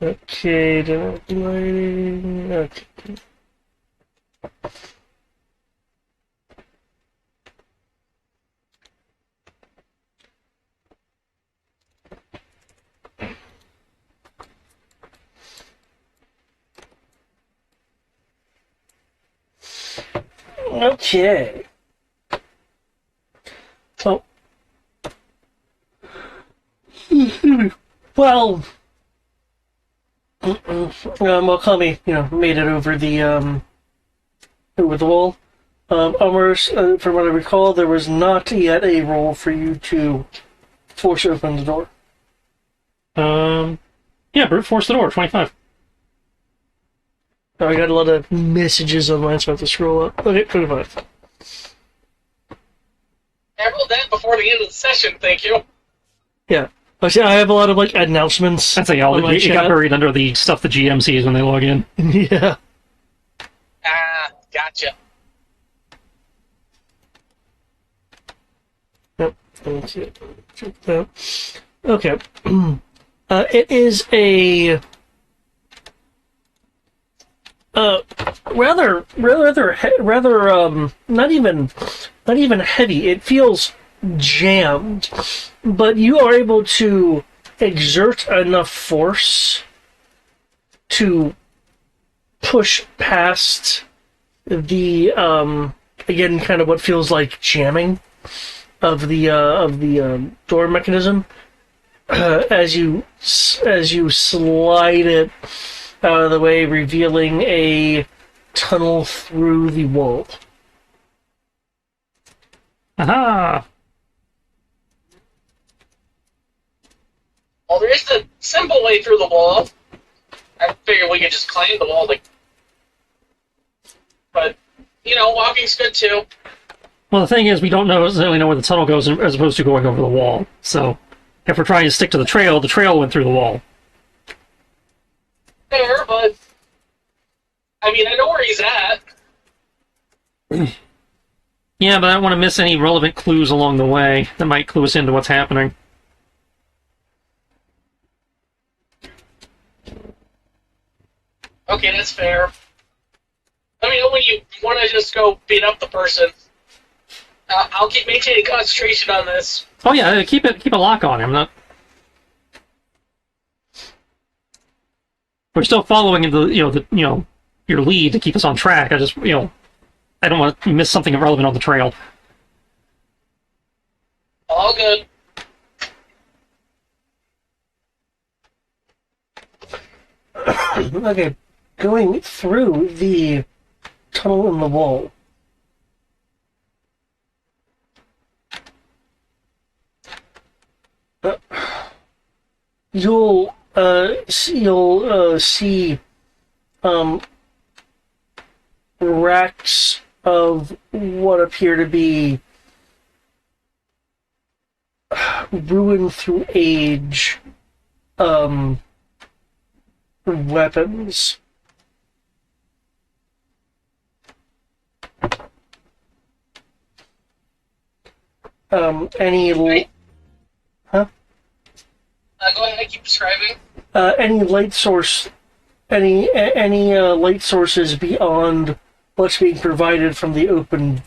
Okay, lighting. Okay. Okay. So, well, Wakami, made it over the wall. Amherst, from what I recall, there was not yet a roll for you to force open the door. Yeah, brute force the door, 25. Oh, I got a lot of messages online, so I have to scroll up. Okay, 25. I rolled that before the end of the session, thank you. Yeah. I have a lot of, announcements. That's like, it got buried under the stuff the GM sees when they log in. Yeah. Ah, gotcha. Yep. That's it. Okay. It is a rather not even heavy. It feels jammed, but you are able to exert enough force to push past the again, kind of what feels like jamming of the door mechanism as you slide it out of the way, revealing a tunnel through the wall. Aha! Well, there is the simple way through the wall. I figured we could just climb the wall, but, walking's good too. Well, the thing is, we don't necessarily know where the tunnel goes as opposed to going over the wall. So, if we're trying to stick to the trail went through the wall. Fair, but, I know where he's at. Yeah, but I don't want to miss any relevant clues along the way that might clue us into what's happening. Okay, that's fair. Let me know when you want to just go beat up the person. I'll keep maintaining concentration on this. Oh yeah, keep a lock on him. We're still following your lead to keep us on track. I just I don't want to miss something relevant on the trail. All good. Okay, going through the tunnel in the wall. You'll see racks of what appear to be ruined through age weapons. Huh? Go ahead, keep describing. Any light source, any light sources beyond what's being provided from the open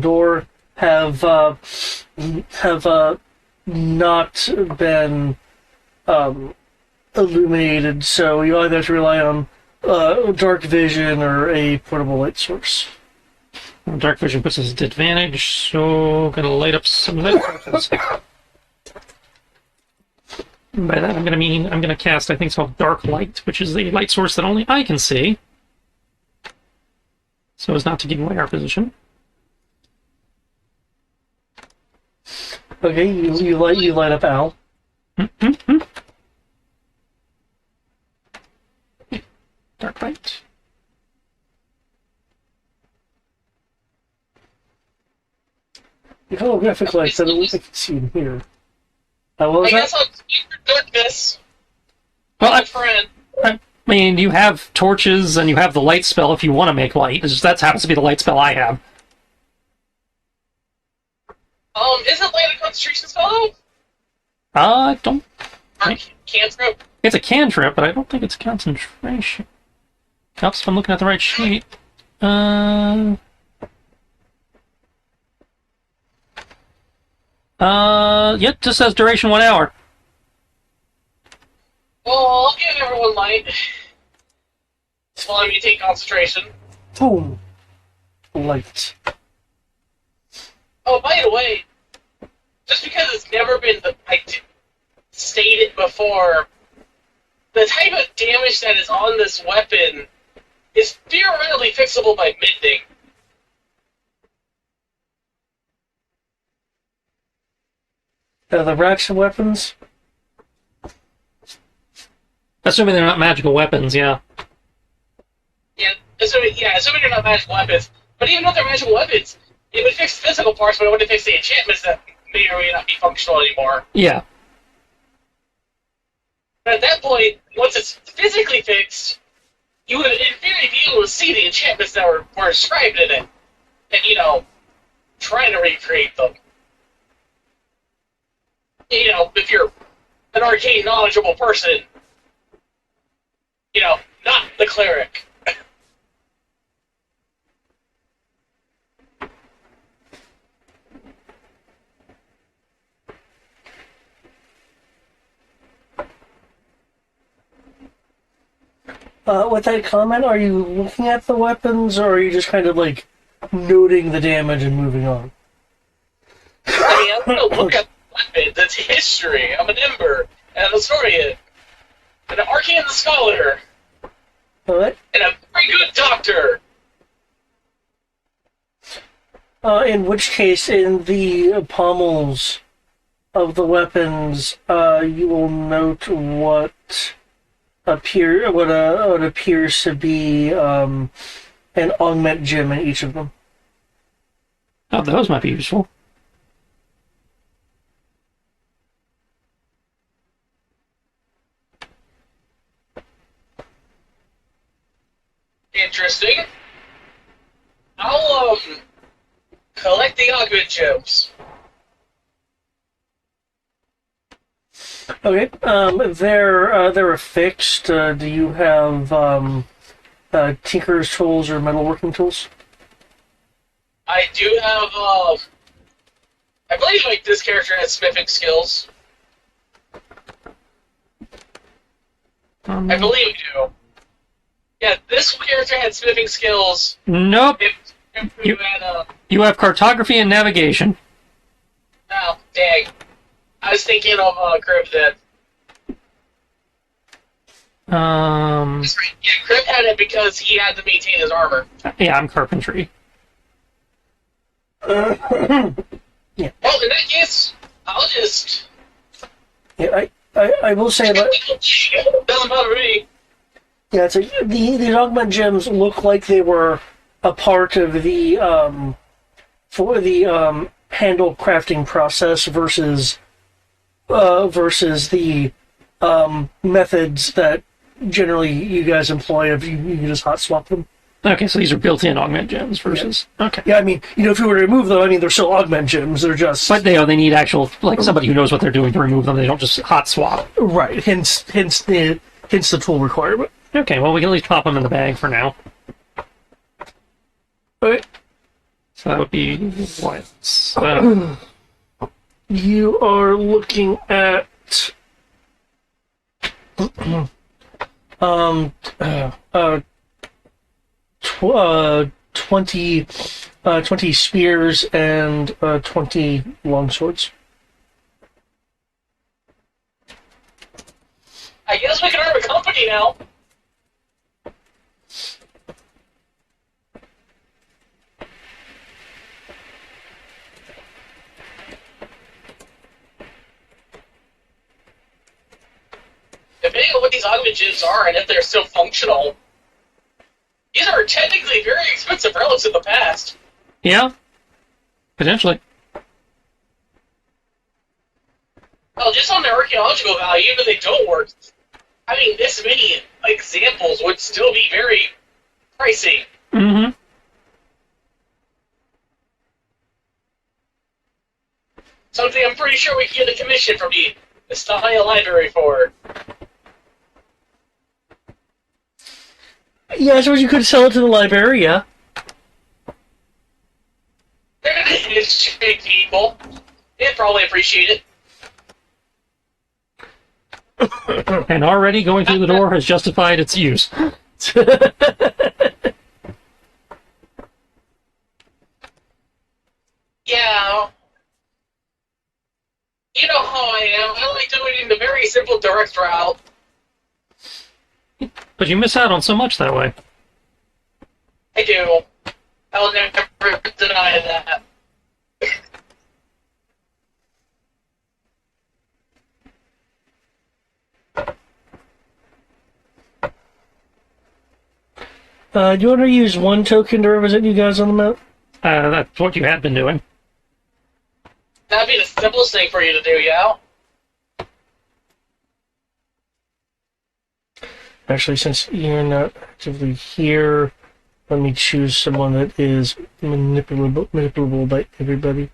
door have not been illuminated. So you either have to rely on dark vision or a portable light source. Dark vision puts us at advantage, so gonna light up some light sources. By that, I'm gonna cast, I think it's called Dark Light, which is the light source that only I can see, so as not to give away our position. Okay, you light up Al. Mm-hmm. Dark Light. The holographic light that I can see in here. What was I guess that? I'll speak for darkness. Well, My friend. I mean, you have torches and you have the light spell if you want to make light. That happens to be the light spell I have. Isn't light a concentration spell? I don't Cantrip? It's a cantrip, but I don't think it's concentration. Oops, if I'm looking at the right sheet. Yep, just says duration 1 hour. Well, I'll give everyone light. While you take concentration. Boom. Light. Oh, by the way, just because it's never been stated before, the type of damage that is on this weapon is theoretically fixable by mending. The racks of weapons? Assuming they're not magical weapons, yeah. Assuming they're not magical weapons. But even if they're magical weapons, it would fix physical parts, but it wouldn't fix the enchantments that may or may not be functional anymore. Yeah. But at that point, once it's physically fixed, you would, in theory, be able to see the enchantments that were described in it. And, try to recreate them. If you're an arcane, knowledgeable person, not the cleric. With that comment, are you looking at the weapons, or are you just kind of like noting the damage and moving on? I'm going to look at weapons. It's history. I'm an ember and a historian, and an arcane scholar, Alright. and a very good doctor. In which case, in the pommels of the weapons, you will note what appears to be an augment gem in each of them. Oh, those might be useful. Interesting. I'll collect the augment gems. Okay. They're affixed. Do you have tinker's tools or metalworking tools? I do have I believe this character has smithing skills. I believe you do. Yeah, this character had smithing skills. Nope. If you had You have cartography and navigation. oh, dang. I was thinking of Crib then. That's right. Yeah, Crib had it because he had to maintain his armor. Yeah, I'm carpentry. Yeah. Well, in that case, I'll just... Yeah, I will say that. Doesn't bother me. Yeah, it's like these augment gems look like they were a part of the handle crafting process versus the methods that generally you guys employ if you just hot swap them. Okay, so these are built-in augment gems versus... Yeah. Okay. Yeah, I mean, if you were to remove them, they're still augment gems. They're just... But they need actual, somebody who knows what they're doing to remove them. They don't just hot swap. Right, hence the tool requirement. Okay, well, we can at least pop them in the bag for now. Okay. So that would be what? So, You are looking at 20 spears and 20 longswords. I guess we can arm a company now. Depending on what these augment gems are and if they're still functional, these are technically very expensive relics of the past. yeah, potentially. Well, just on their archaeological value, even if they don't work, this many examples would still be very pricey. Mm-hmm. Something I'm pretty sure we can get a commission from the It's not a library for. Yeah, I suppose you could sell it to the library, yeah. They're gonna educate people. They'd probably appreciate it. And already going through the door has justified its use. Yeah. You know how I am. I like doing the very simple, direct route. But you miss out on so much that way. I do. I'll never deny that. Do you want to use one token to represent you guys on the map? That's what you had been doing. That'd be the simplest thing for you to do, yeah? Actually, since you're not actively here, let me choose someone that is manipulable by everybody.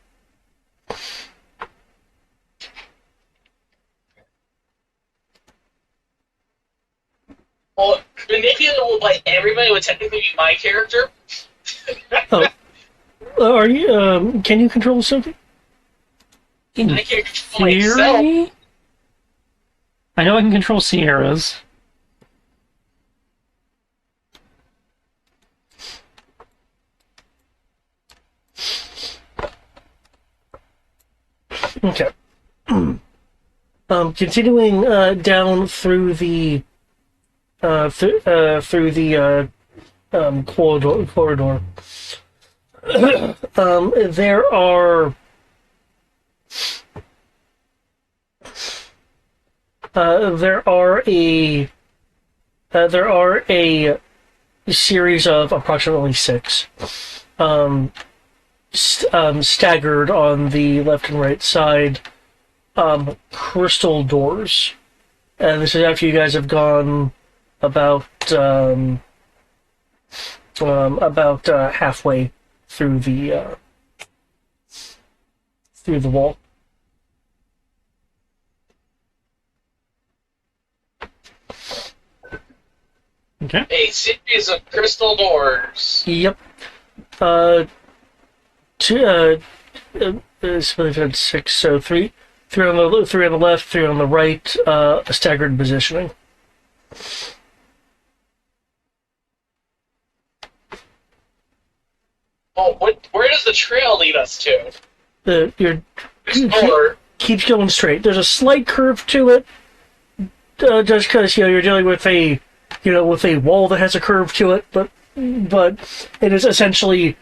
Well, manipulable by everybody would technically be my character. Oh, are you? Can you control something? In I can't control myself. theory, I know I can control Sierras. Okay. Continuing down through the through the corridor. There are there are a series of approximately six staggered on the left and right side crystal doors. And this is after you guys have gone about halfway through the wall. Okay. A series of crystal doors. Yep. So they've had six. So three on the left, three on the right. A staggered positioning. Well, where does the trail lead us to? Your keeps going straight. There's a slight curve to it, just because you're dealing with a wall that has a curve to it, but it is essentially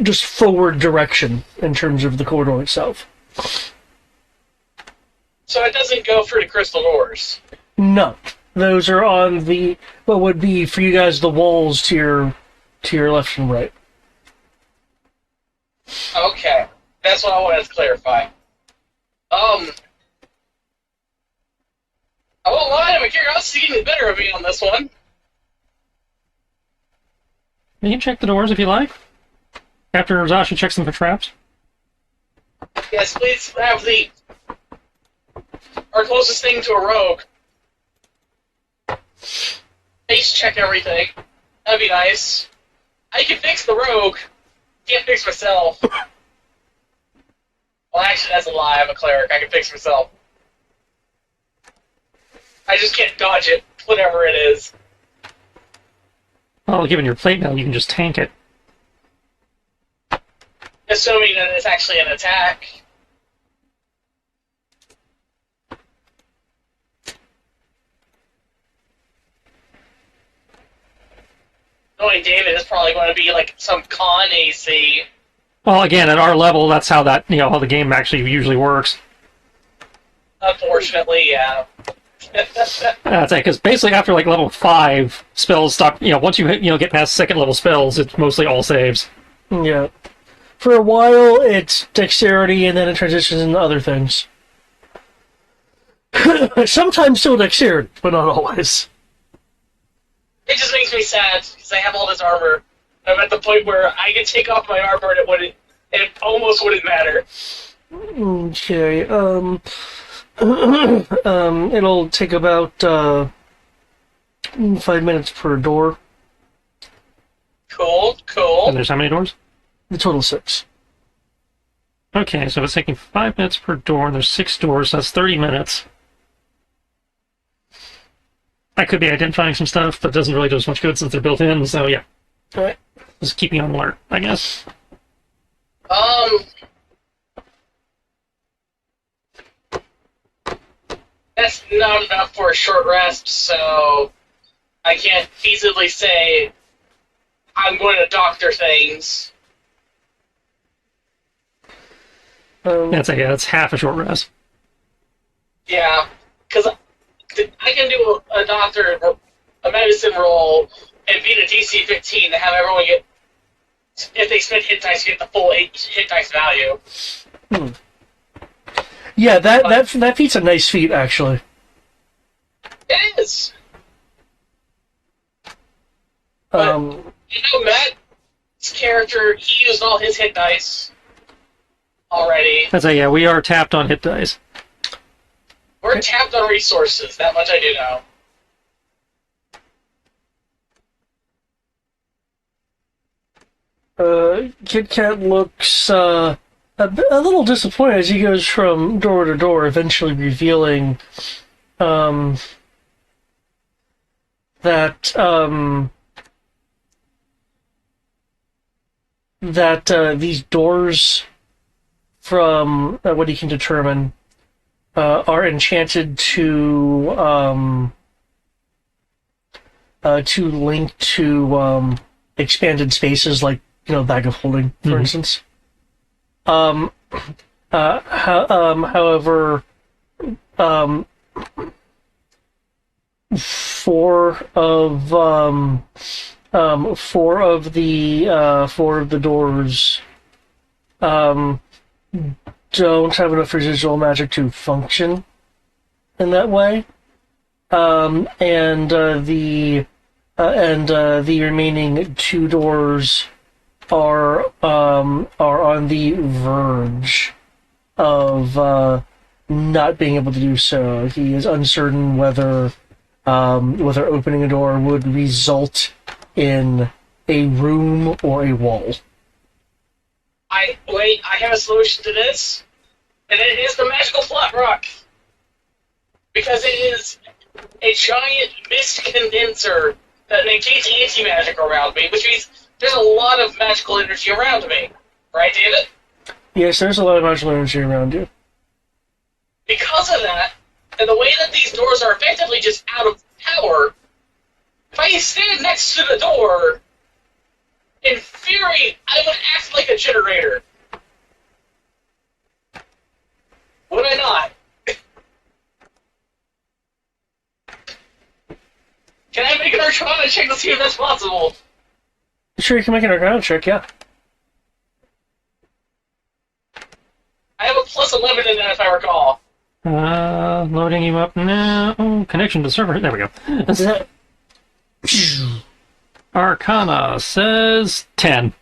just forward direction in terms of the corridor itself. So it doesn't go through the crystal doors. No, those are on what would be for you guys the walls to your left and right. Okay, that's what I wanted to clarify. I won't lie, my curiosity getting the better of me on this one. You can check the doors if you like. After Zasha checks them for traps. Yes, please have our closest thing to a rogue. Face check everything. That'd be nice. I can fix the rogue. Can't fix myself. Well, actually, that's a lie. I'm a cleric. I can fix myself. I just can't dodge it, whatever it is. Well, given your plate mail, you can just tank it. Assuming that it's actually an attack. Knowing David is probably going to be like some con AC. Well, again, at our level, that's how how the game actually usually works. Unfortunately, yeah. That's it, because basically after like level 5, spells stop. Once you get past second level spells, it's mostly all saves. Yeah. For a while, it's dexterity, and then it transitions into other things. Sometimes still dexterity, but not always. It just makes me sad because I have all this armor. I'm at the point where I can take off my armor and it almost wouldn't matter. Okay. It'll take about 5 minutes per door. Cool, And cool. there's how many doors? The total 6. Okay, so it's taking 5 minutes per door, and there's 6 doors, so that's 30 minutes. I could be identifying some stuff, but it doesn't really do as much good since they're built in, so yeah. Alright. Just keep me on alert, I guess. That's not enough for a short rest, so I can't feasibly say I'm going to doctor things. That's half a short rest. Yeah, because I can do a doctor, a medicine roll, and beat a DC 15 to have everyone get, if they spend hit dice, get the full 8 hit dice value. Yeah, that feat's a nice feat, actually. It is. But, Matt's character, he used all his hit dice already. Yeah, we are tapped on hit dice. We're tapped on resources, that much I do know. Kit Kat looks a little disappointed as he goes from door to door, eventually revealing that these doors, from what he can determine, are enchanted to link to expanded spaces, like Bag of Holding, for instance. However, four of the doors don't have enough residual magic to function in that way, and the remaining 2 doors are on the verge of not being able to do so. He is uncertain whether opening a door would result in a room or a wall. I have a solution to this, and it is the magical flat rock. Because it is a giant mist condenser that negates anti-magic around me, which means there's a lot of magical energy around me. Right, David? Yes, there's a lot of magical energy around you. Because of that, and the way that these doors are effectively just out of power, if I stand next to the door, in theory, I would act like a generator. Would I not? Can I make an Arcana check to see if that's possible? Sure, you can make an Arcana check, yeah. I have a plus 11 in that, if I recall. Loading you up now. Oh, connection to server. There we go. Arcana says 10.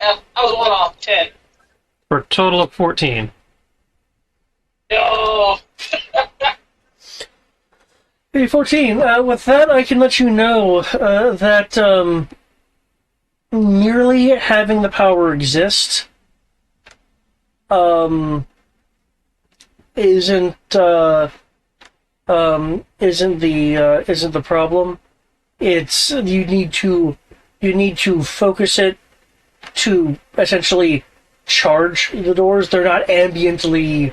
I was 1 off, 10. For a total of 14. No! Hey, 14. With that, I can let you know that merely having the power exist isn't the problem. It's you need to focus it to essentially charge the doors. They're not ambiently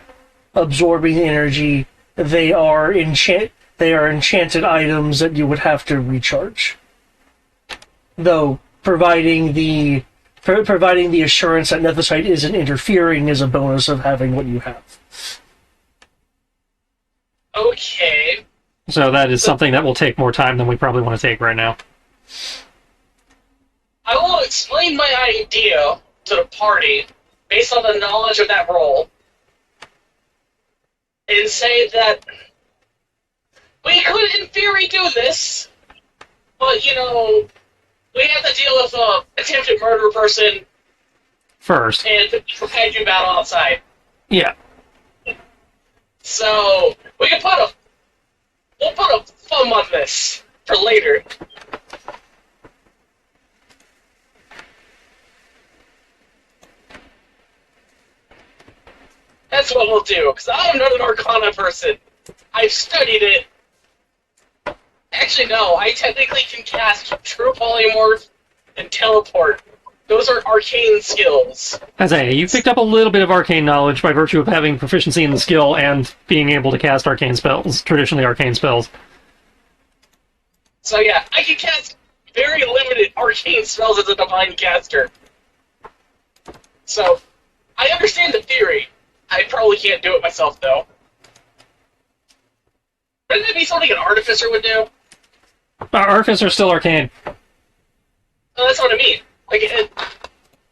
absorbing energy. They are enchanted items that you would have to recharge. Though providing the assurance that Nethicite isn't interfering is a bonus of having what you have. Okay. So that is something that will take more time than we probably want to take right now. I will explain my idea to the party based on the knowledge of that role and say that we could, in theory, do this, but, we have to deal with a attempted murder person First. and companion battle outside. Yeah. So we can we'll put a thumb on this for later. That's what we'll do, because I'm not an Arcana person. I've studied it. Actually, no, I technically can cast True Polymorph and Teleport. Those are arcane skills. As you picked up a little bit of arcane knowledge by virtue of having proficiency in the skill and being able to cast arcane spells, traditionally arcane spells. So yeah, I can cast very limited arcane spells as a divine caster. So, I understand the theory. I probably can't do it myself, though. Wouldn't that be something an artificer would do? Artificer is still arcane. Oh, that's what I mean. Like,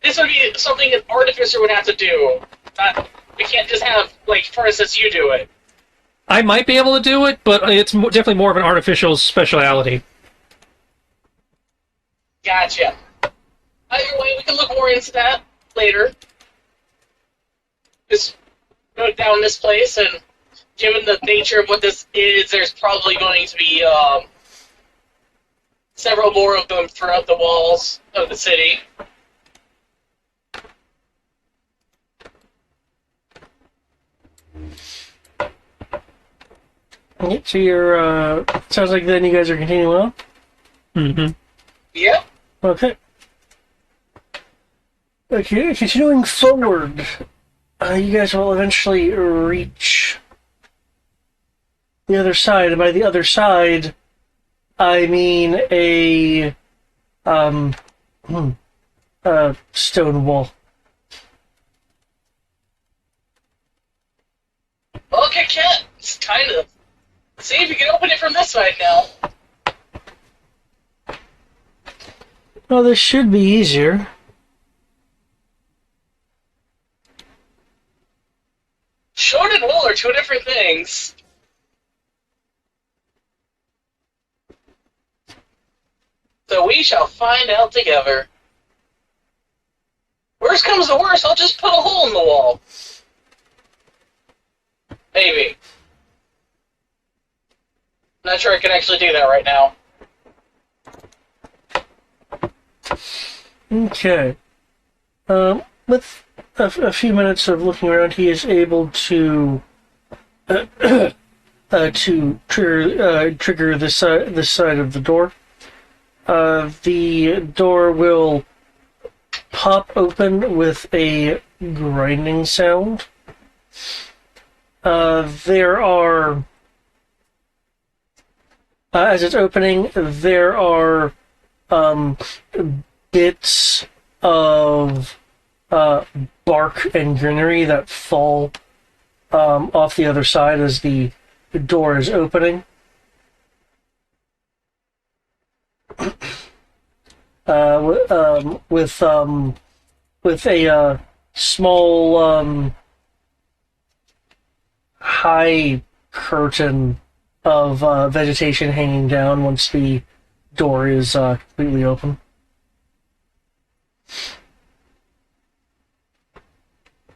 this would be something an artificer would have to do. We can't just have, like, for instance, you do it. I might be able to do it, but it's definitely more of an artificial speciality. Gotcha. Either way, we can look more into that later. Just go down this place, and given the nature of what this is, there's probably going to be several more of them throughout the walls of the city. Yep, so you're, sounds like then you guys are continuing on? Mm-hmm. Yep. Okay. Okay, continuing forward, you guys will eventually reach the other side, and by the other side, I mean a stone wall. Okay, Cat, it's time to see if you can open it from this side now. Well, this should be easier. Stone and wool are two different things. So we shall find out together. Worst comes to worst, I'll just put a hole in the wall. Maybe. Not sure I can actually do that right now. Okay. With a few minutes of looking around, he is able to trigger this side of the door. The door will pop open with a grinding sound. There are, as it's opening, there are bits of bark and greenery that fall off the other side as the door is opening. With a small high curtain of vegetation hanging down once the door is completely open.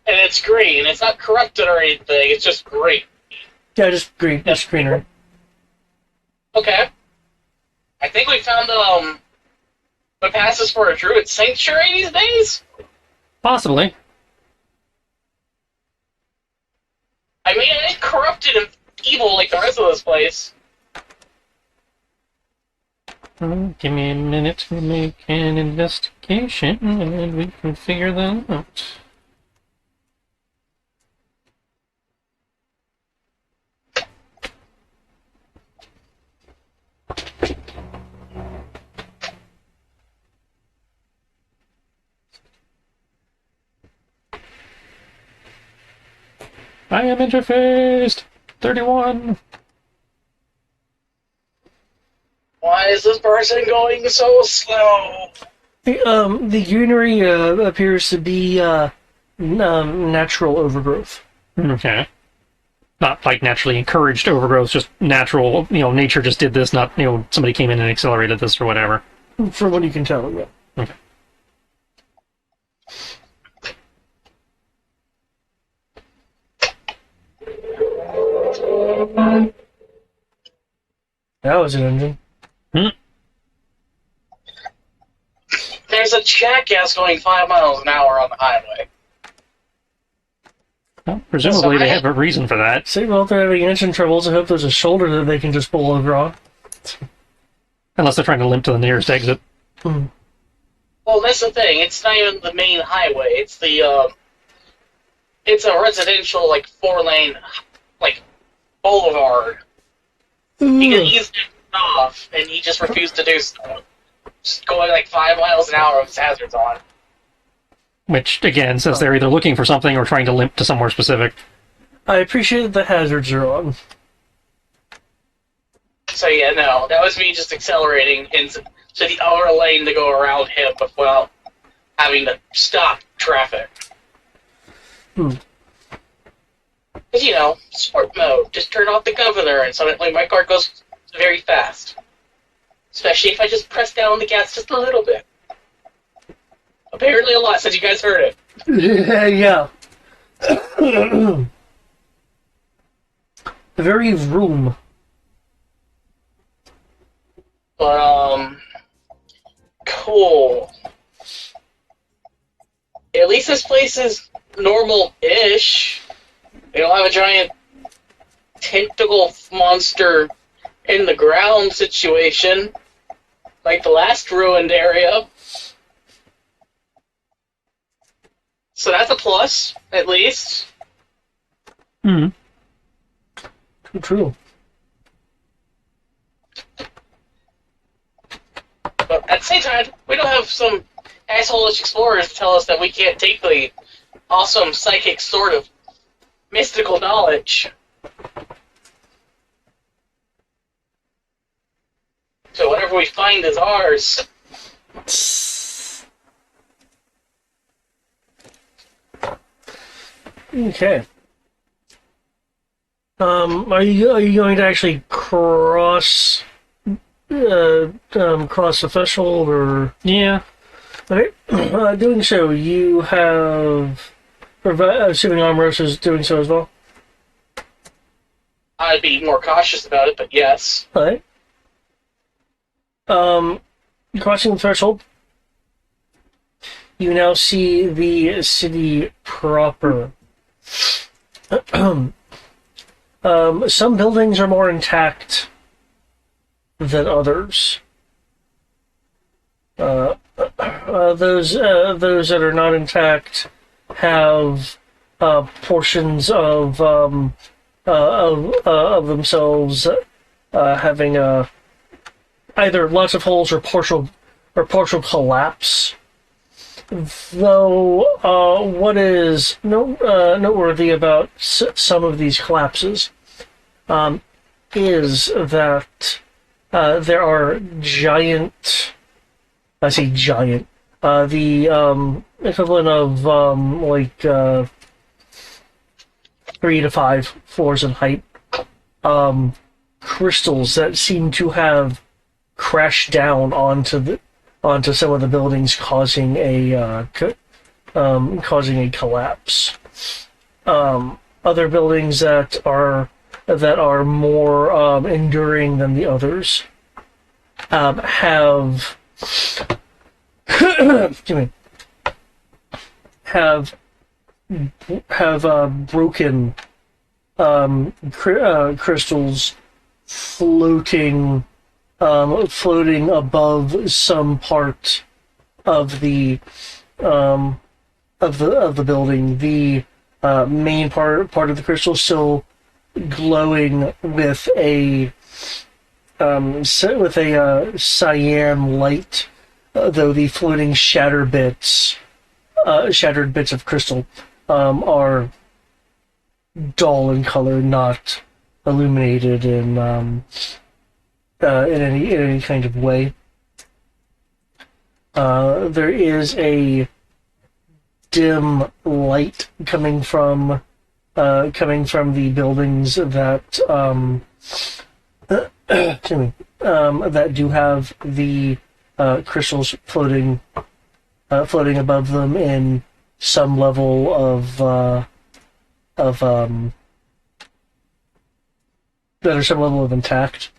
And it's green. It's not corrupted or anything. It's just green. Yeah, just green. Just greenery. Okay. I think we found what passes for a druid sanctuary these days. Possibly. I mean, it ain't corrupted and evil like the rest of this place. Give me a minute to make an investigation, and we can figure that out. I am interfaced! 31! Why is this person going so slow? The greenery appears to be natural overgrowth. Okay. Not like naturally encouraged overgrowth, just natural, nature just did this, not, somebody came in and accelerated this or whatever. From what you can tell, yeah. Okay. That was an engine. There's a jackass going 5 miles an hour on the highway. Well, presumably they have a reason for that. See, well, if they're having engine troubles, I hope there's a shoulder that they can just pull over on. Unless they're trying to limp to the nearest exit. Hmm. Well, that's the thing. It's not even the main highway. It's the, it's a residential, like, 4-lane, like, boulevard. Because he's off, and he just refused to do so. Just going, like, 5 miles an hour with his hazards on. Which, again, says they're either looking for something or trying to limp to somewhere specific. I appreciate that the hazards are on. So yeah, no, that was me just accelerating into the other lane to go around him without having to stop traffic. Because, you know, sport mode, just turn off the governor and suddenly my car goes very fast. Especially if I just press down on the gas just a little bit. Apparently a lot, since you guys heard it. Yeah. The very room. But, cool. At least this place is normal-ish. They don't have a giant tentacle monster in the ground situation, like the last ruined area. So that's a plus, at least. True. But at the same time, we don't have some asshole-ish explorers tell us that we can't take the awesome psychic sort of mystical knowledge. So whatever we find is ours. Okay. Are you going to actually cross cross the threshold, or Yeah. okay? Doing so, you have, assuming Armoros is doing so as well. I'd be more cautious about it, but yes. All right. Crossing the threshold, you now see the city proper. Some buildings are more intact than others. Those that are not intact have portions of themselves having either lots of holes or partial collapse. Though what is noteworthy about some of these collapses is that there are giant. I say giant. The equivalent of 3 to 5 floors in height. Crystals that seem to have crashed down onto some of the buildings, causing a collapse. Other buildings that are more enduring than the others have excuse me, have broken crystals floating above some part of the building. The main part of the crystal still glowing with a cyan light, though the floating shattered bits of crystal are dull in color, not illuminated in any kind of way. There is a dim light coming from the buildings that excuse me, that do have the crystals floating above them in some level of that are some level of intact.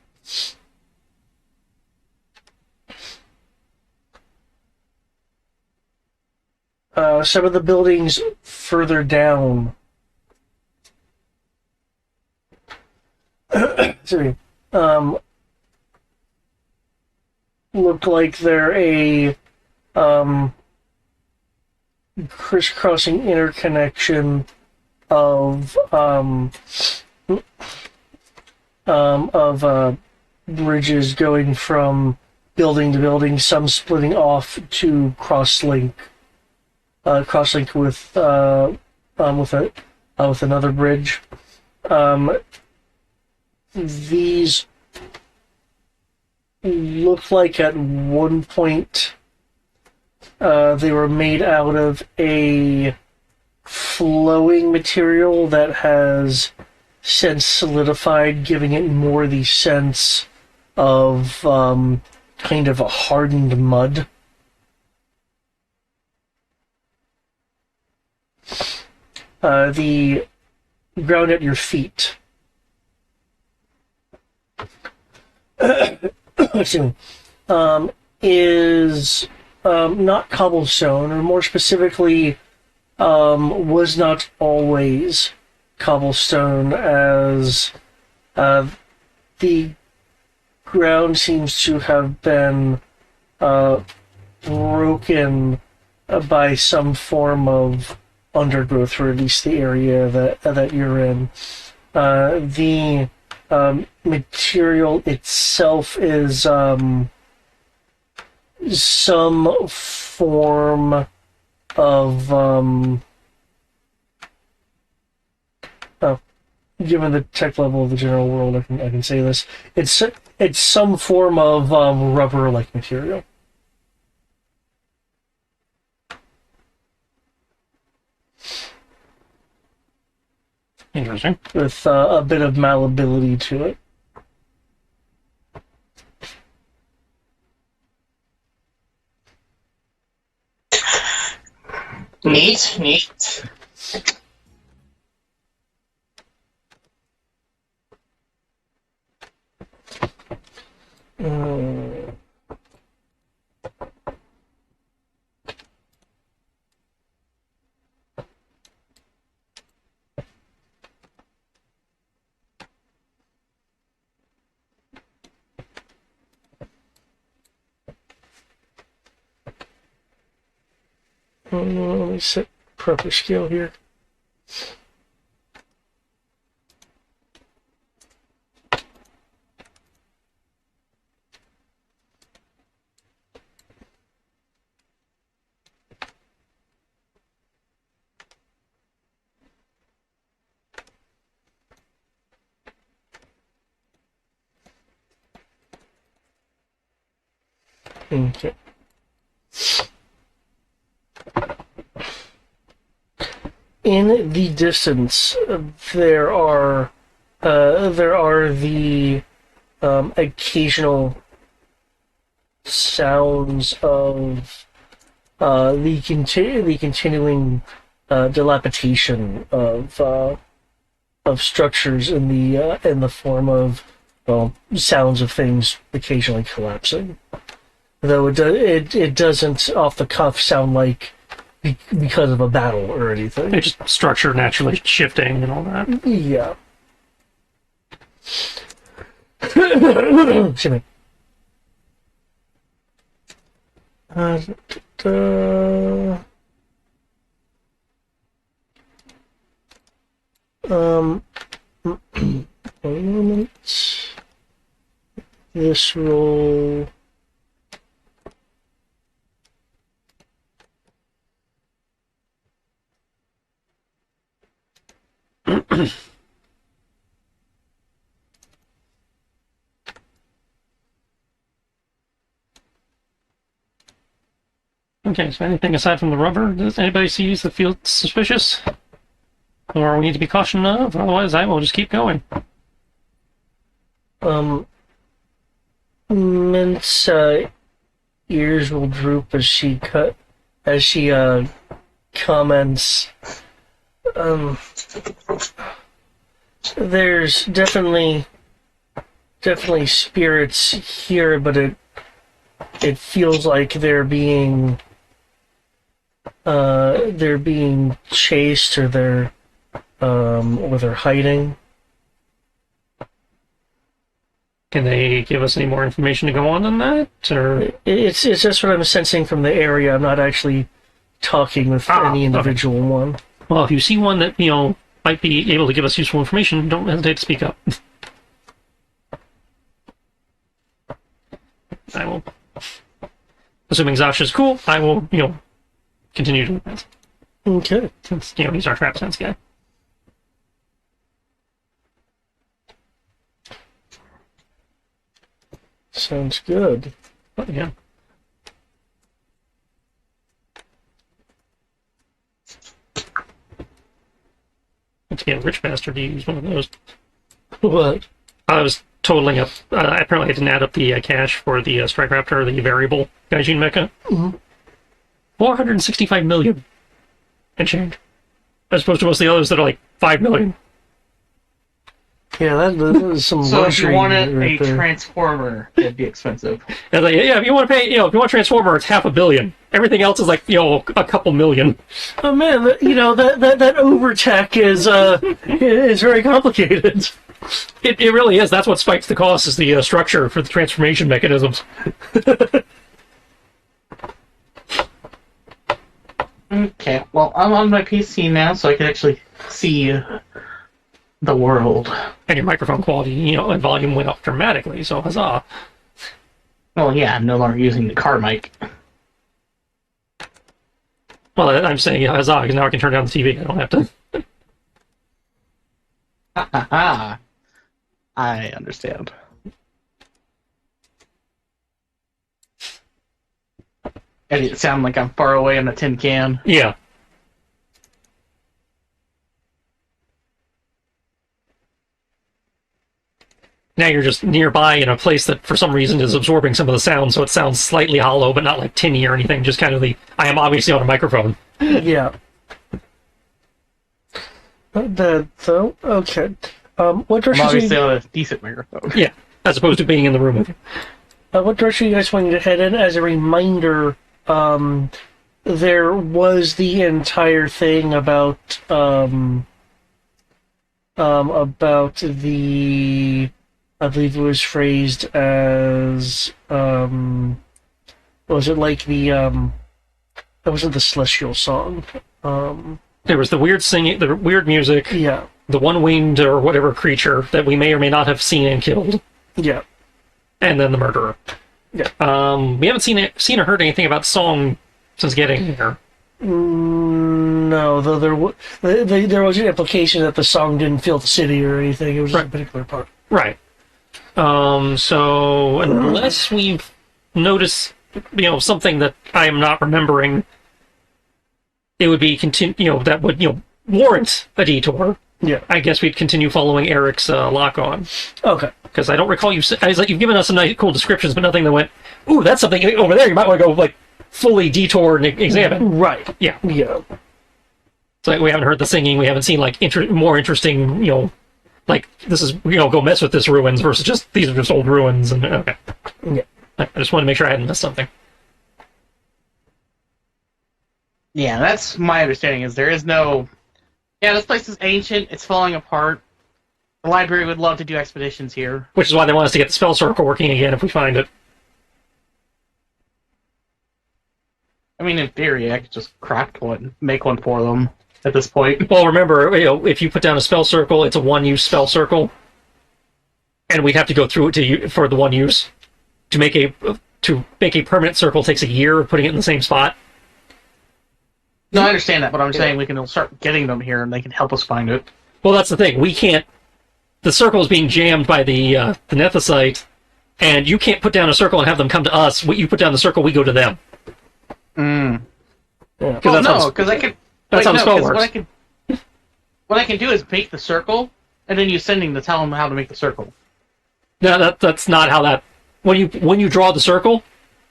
Some of the buildings further down, sorry, look like they're a crisscrossing interconnection of bridges going from building to building, some splitting off to crosslink with another bridge. These look like at one point they were made out of a flowing material that has since solidified, giving it more the sense of kind of a hardened mud. The ground at your feet excuse me, is not cobblestone, or more specifically, was not always cobblestone, as the ground seems to have been broken by some form of undergrowth, or at least the area that you're in. The material itself is some form of given the tech level of the general world, I can say this. It's some form of rubber-like material. Interesting. With a bit of malleability to it. Neat. Let me set proper scale here. Okay. In the distance, there are the occasional sounds of the continuing dilapidation of structures in the form of, well, sounds of things occasionally collapsing. Though it doesn't off the cuff sound like because of a battle or anything. It's just structure naturally shifting and all that. Yeah. Excuse me. One moment. This roll. Okay, so anything aside from the rubber, does anybody see that feels suspicious? Or we need to be cautioned of? Otherwise, I will just keep going. Mint's ears will droop as she comments. There's definitely definitely spirits here, but it feels like they're being chased or they're hiding. Can they give us any more information to go on than that, or It's just what I'm sensing from the area. I'm not actually talking with any individual one. well, if you see one that might be able to give us useful information, don't hesitate to speak up. I will. Assuming Zasha's cool, I will continue doing that. Okay. Since he's our trap sense guy. Sounds good. But yeah. To get a rich bastard to use one of those. What? I was totaling up. Apparently, I didn't add up the cash for the Strike Raptor, the variable Gaijin mecha. Mm-hmm. 465 million and change. As opposed to most of the others that are like 5 million. Yeah, that is some So if luxury. you wanted right a there. transformer, it'd be expensive. And like, yeah, if you want to pay, if you want Transformer, it's $500 million. Everything else is like, a couple million. Oh man, that overtech is very complicated. It really is. That's what spikes the cost, is the structure for the transformation mechanisms. Okay, well, I'm on my PC now, so I can actually see the world. And your microphone quality, and volume went up dramatically, so huzzah. Well, yeah, I'm no longer using the car mic. Well, I'm saying huzzah, because now I can turn down the TV. I don't have to. Ha ha ha. I understand. And it sound like I'm far away in a tin can. Yeah. Now you're just nearby in a place that for some reason is absorbing some of the sound, so it sounds slightly hollow, but not like tinny or anything, just kind of I am obviously on a microphone. Yeah. Okay. What I'm direction? obviously on a decent microphone. Yeah, as opposed to being in the room with you. What direction you guys want to head in? As a reminder, there was the entire thing about the, I believe it was phrased as was it like that wasn't the Celestial song. There was the weird singing, the weird music, Yeah. the one-winged or whatever creature that we may or may not have seen and killed, Yeah. and then the murderer. Yeah. We haven't seen or heard anything about the song since getting here. No, though there was an implication that the song didn't fill the city or anything. It was just a particular part. Right. So unless we've noticed, something that I am not remembering, it would be that would warrant a detour. Yeah. I guess we'd continue following Eric's lock on, Okay. because I don't recall you. I was like, you've given us some nice, cool descriptions, but nothing that went, "Ooh, that's something over there." You might want to go fully detour and examine. Right. Yeah. Yeah. It's like we haven't heard the singing. We haven't seen more interesting. This is go mess with this ruins versus just these are just old ruins. And okay. Yeah. I just wanted to make sure I hadn't missed something. Yeah, that's my understanding, is there is no... Yeah, this place is ancient, it's falling apart. The library would love to do expeditions here. Which is why they want us to get the spell circle working again if we find it. I mean, in theory, I could just craft one, make one for them at this point. Well, remember, if you put down a spell circle, it's a one-use spell circle, and we'd have to go through it for the one use. To make a permanent circle takes a year of putting it in the same spot. No, I understand that, but I'm saying we can start getting them here, and they can help us find it. Well, that's the thing. We can't. The circle is being jammed by the Nethicite, and you can't put down a circle and have them come to us. You put down the circle, we go to them. Yeah. Well, no, because I could... That's how the spell works. What I can do is make the circle, and then use sending to tell them how to make the circle. No, that's not how that... When you draw the circle,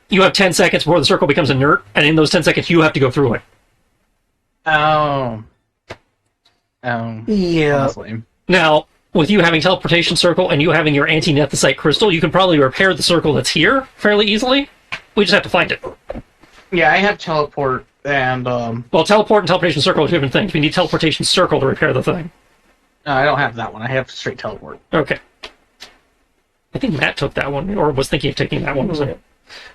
you have 10 seconds before the circle becomes inert, and in those 10 seconds, you have to go through it. Oh. Yeah. That's lame. Now, with you having teleportation circle and you having your anti-nethicite crystal, you can probably repair the circle that's here fairly easily. We just have to find it. Yeah, I have teleport and Well, teleport and teleportation circle are different things. We need teleportation circle to repair the thing. no, I don't have that one. I have straight teleport. Okay. I think Matt took that one, or was thinking of taking that one, wasn't it?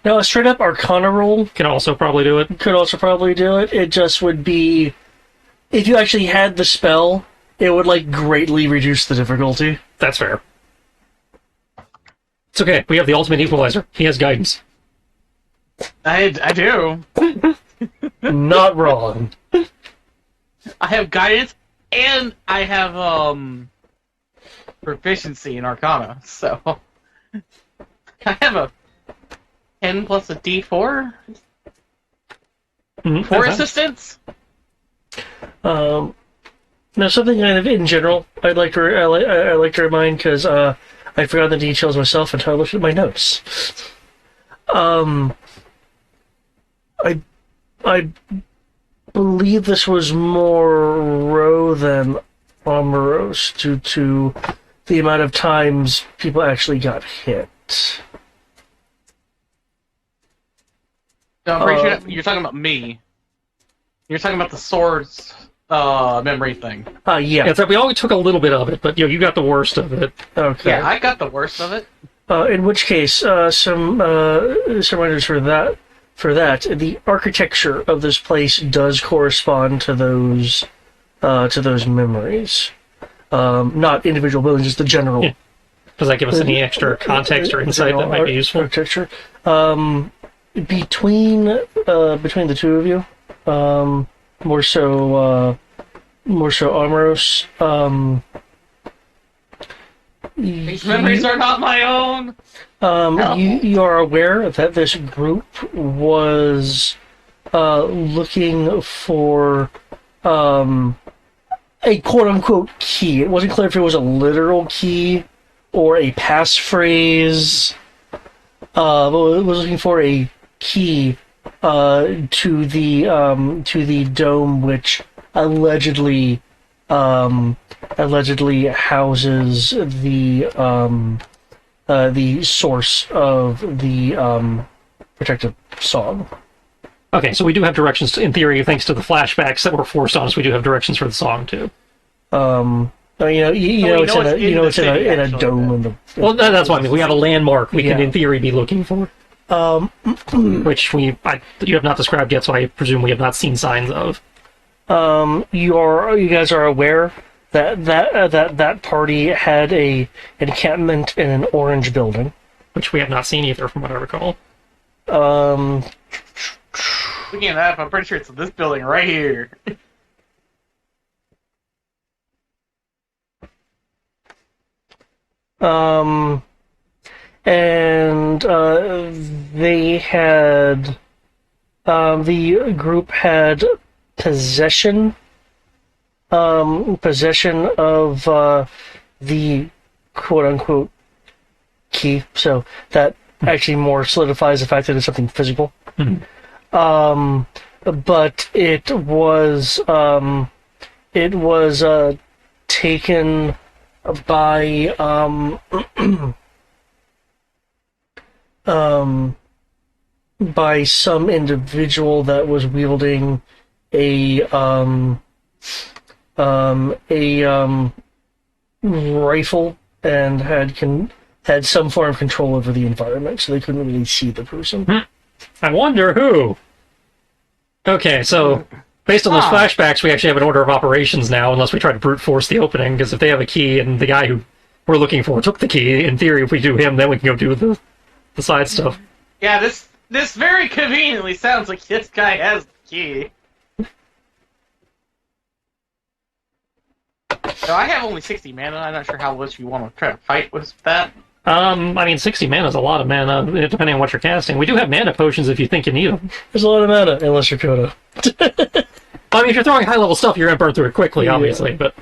Now, a straight up Arcana roll Can also probably do it. could also probably do it. It just would be, if you actually had the spell, it would like greatly reduce the difficulty. That's fair. It's okay. We have the ultimate equalizer. He has guidance. I do. Not wrong. I have guidance and I have proficiency in Arcana. So I have a 10 plus a D4 for That's assistance. Now, something kind of in general, I like to remind because I forgot the details myself until I looked at my notes. I believe this was more Row than Omeros due to the amount of times people actually got hit. No, I'm pretty sure you're talking about me. You're talking about the swords memory thing. Yeah. Yeah, it's like we only took a little bit of it, but you got the worst of it. Okay. Yeah, I got the worst of it. In which case, some reminders for that. The architecture of this place does correspond to those memories. Not individual buildings, just the general. Yeah. Does that give us any extra context or insight that might be useful? Architecture. Between the two of you, more so Armoros. These memories are not my own. You are aware that this group was looking for a quote-unquote key. It wasn't clear if it was a literal key or a passphrase. But it was looking for a key to the dome, which allegedly houses the source of the protective song. Okay, so we do have directions, in theory, thanks to the flashbacks that were forced on us, we do have directions for the song, too. It's in a dome in the. Well, that's what I mean. We have a landmark we can, in theory, be looking for. Which you have not described yet, so I presume we have not seen signs of. You guys are aware that party had a encampment in an orange building, Which we have not seen either, from what I recall. Looking at that, I'm pretty sure it's this building right here. They had the group had possession of the quote-unquote key, so that actually more solidifies the fact that it's something physical. But it was taken by by some individual that was wielding a rifle and had some form of control over the environment, so they couldn't really see the person. I wonder who. Okay, so based on those flashbacks, we actually have an order of operations now, unless we try to brute force the opening, because if they have a key and the guy who we're looking for took the key, in theory, if we do him, then we can go do the side stuff. Yeah, this very conveniently sounds like this guy has the key. So I have only 60 mana. I'm not sure how much you want to try to fight with that. 60 mana is a lot of mana, depending on what you're casting. We do have mana potions if you think you need them. There's a lot of mana, unless you're Kodo. I mean, if you're throwing high-level stuff, you're going to burn through it quickly, obviously, but...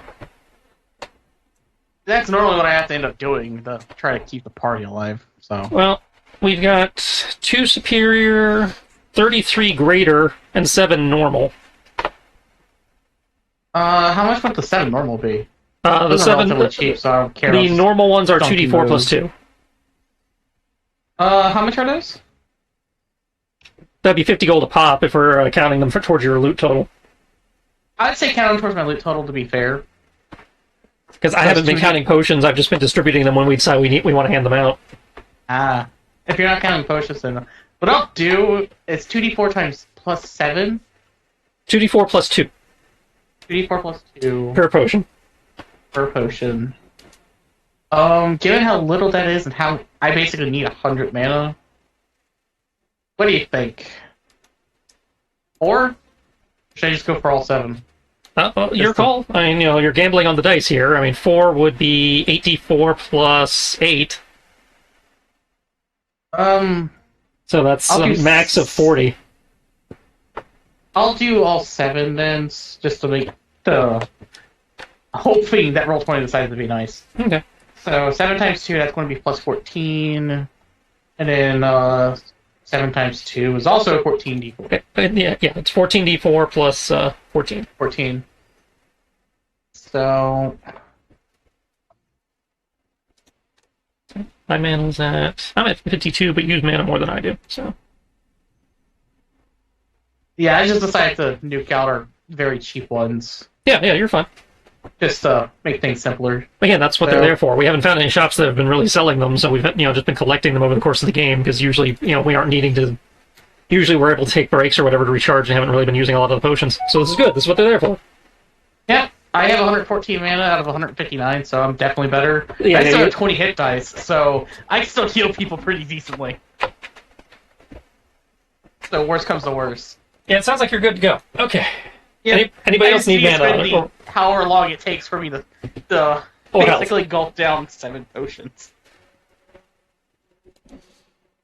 That's normally what I have to end up doing to try to keep the party alive, so... Well, we've got 2 superior, 33 greater, and 7 normal. How much would the 7 normal be? The Those are 7, relatively cheap, so I don't care. the normal ones are Donkey 2d4 plus mode. 2. How much are those? That'd be 50 gold a pop if we're counting them towards your loot total. I'd say count them towards my loot total to be fair. Because I So haven't it's been 2D counting potions, I've just been distributing them when we decide we want to hand them out. Ah, if you're not counting potions, then what I'll do is 2d4 times plus 7. 2d4 plus 2 2d4 plus 2 per potion. per potion. Given how little that is and how I basically need 100 mana, what do you think? Or should I just go for all 7? Your call. I mean, you're gambling on the dice here. I mean, 4 would be 8d4 plus 8. So that's I'll a do max of 40. I'll do all 7 then, just to make the hoping that roll 20 decides to be nice. Okay. So 7 times 2, that's going to be plus 14, and then 7 times 2 is also 14d4. Okay. Yeah, it's 14d4 plus 14. 14. So My mana's I'm at 52, but use mana more than I do. So yeah, I just decided to nuke out our very cheap ones, yeah, you're fine. just to make things simpler. Again, that's what So- they're there for. We haven't found any shops that have been really selling them, so we've just been collecting them over the course of the game because usually we aren't needing to. Usually we're able to take breaks or whatever to recharge and haven't really been using a lot of the potions. So this is good. This is what they're there for. Yep, I have 114 mana out of 159, so I'm definitely better. Yeah, I still yeah, have 20 hit dice, so I can still heal people pretty decently. So worst comes to worst. Yeah, it sounds like you're good to go. Okay. Yeah, Anybody I else just need to spend mana? the- however long it takes for me to basically gulp down 7 potions.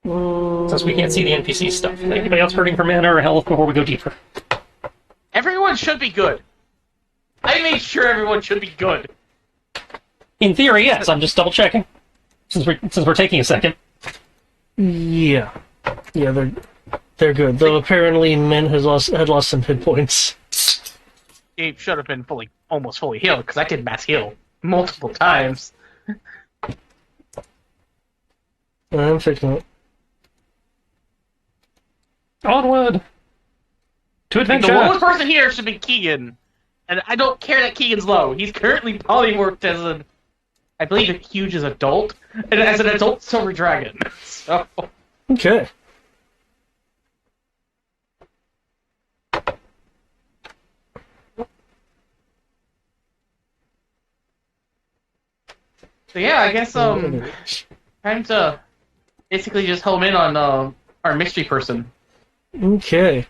Since we can't see the NPC stuff. Anybody else hurting for mana or health before we go deeper? Everyone should be good. I made sure everyone should be good. In theory, yes. I'm just double checking. Since we're taking a second. Yeah, they're good. Though apparently Min had lost some hit points. Gabe should have been almost fully healed because I did mass heal multiple times. I'm fixing it. Onward to adventure. The lowest person here should be Keegan, and I don't care that Keegan's low. He's currently polymorphed as I believe, a huge as adult, and as an adult silver dragon. So. Okay. So yeah, I guess time to basically just home in on our mystery person. Okay.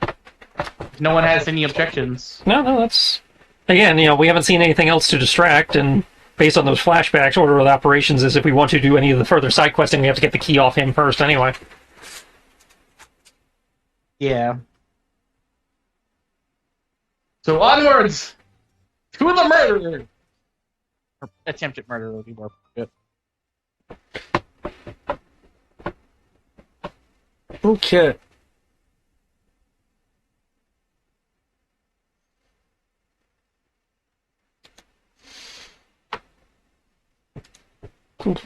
If no one has any objections. No, that's again. We haven't seen anything else to distract, and based on those flashbacks, order of operations is if we want to do any of the further side questing, we have to get the key off him first, anyway. Yeah. So onwards to the murder. Or attempted murder would be more good. Okay. Cool.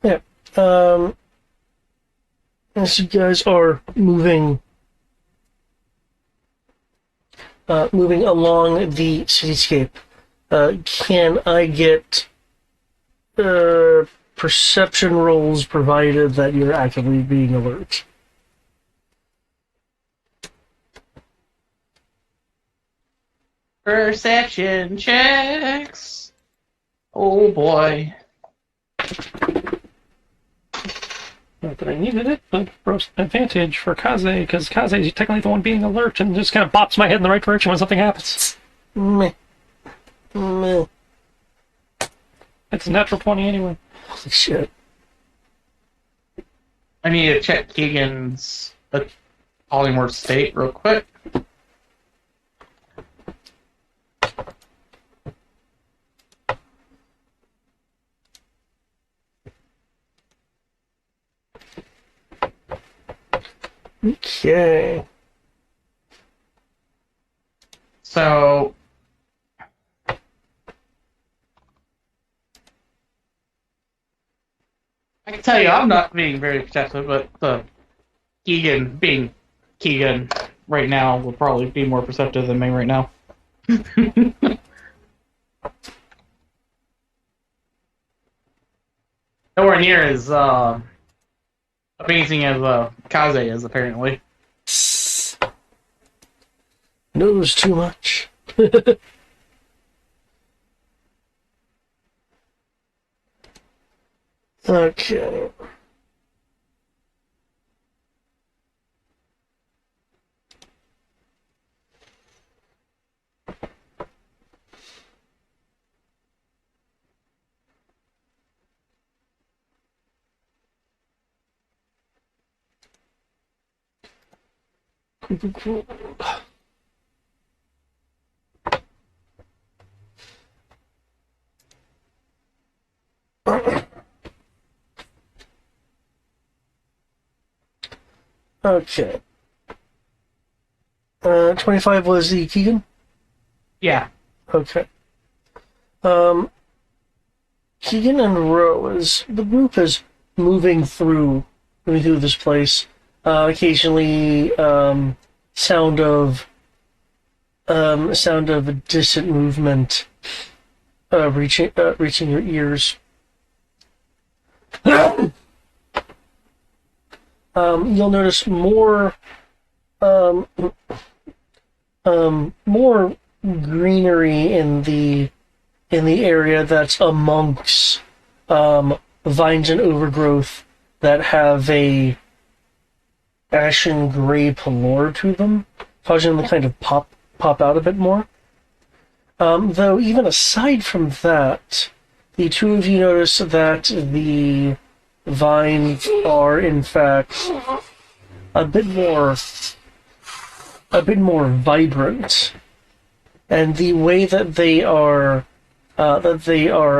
Yeah. As you guys are moving along the cityscape, can I get perception rolls provided that you're actively being alert? Perception checks. Oh boy. Not that I needed it, but gross advantage for Kaze, because Kaze is technically the one being alert and just kind of bops my head in the right direction when something happens. Meh. Meh. It's a natural 20 anyway. Holy shit. I need to check Keegan's polymorph state real quick. Okay. So I can tell you, I'm not being very perceptive, but Keegan being Keegan right now will probably be more perceptive than me right now. Nowhere near as amazing as Kaze is, apparently. Knows too much. Okay. Cool. Okay. 25 was the Keegan? Yeah. Okay. Keegan and Rose, the group is moving through this place. Occasionally, sound of a distant movement, reaching your ears. You'll notice more more greenery in the area that's amongst vines and overgrowth that have a ashen gray pallor to them, causing them to kind of pop out a bit more. Though even aside from that, the two of you notice that the vines are in fact a bit more vibrant, and the way that they are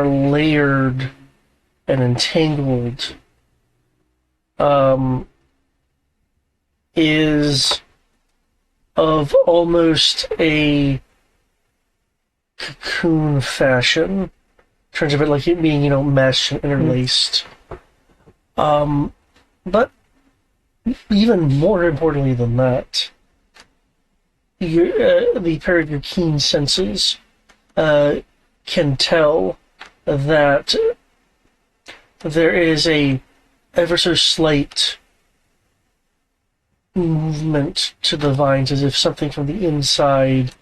layered and entangled is of almost a cocoon fashion, in terms of it like it being, meshed and interlaced. But even more importantly than that, the pair of your keen senses can tell that there is a ever so slight movement to the vines, as if something from the inside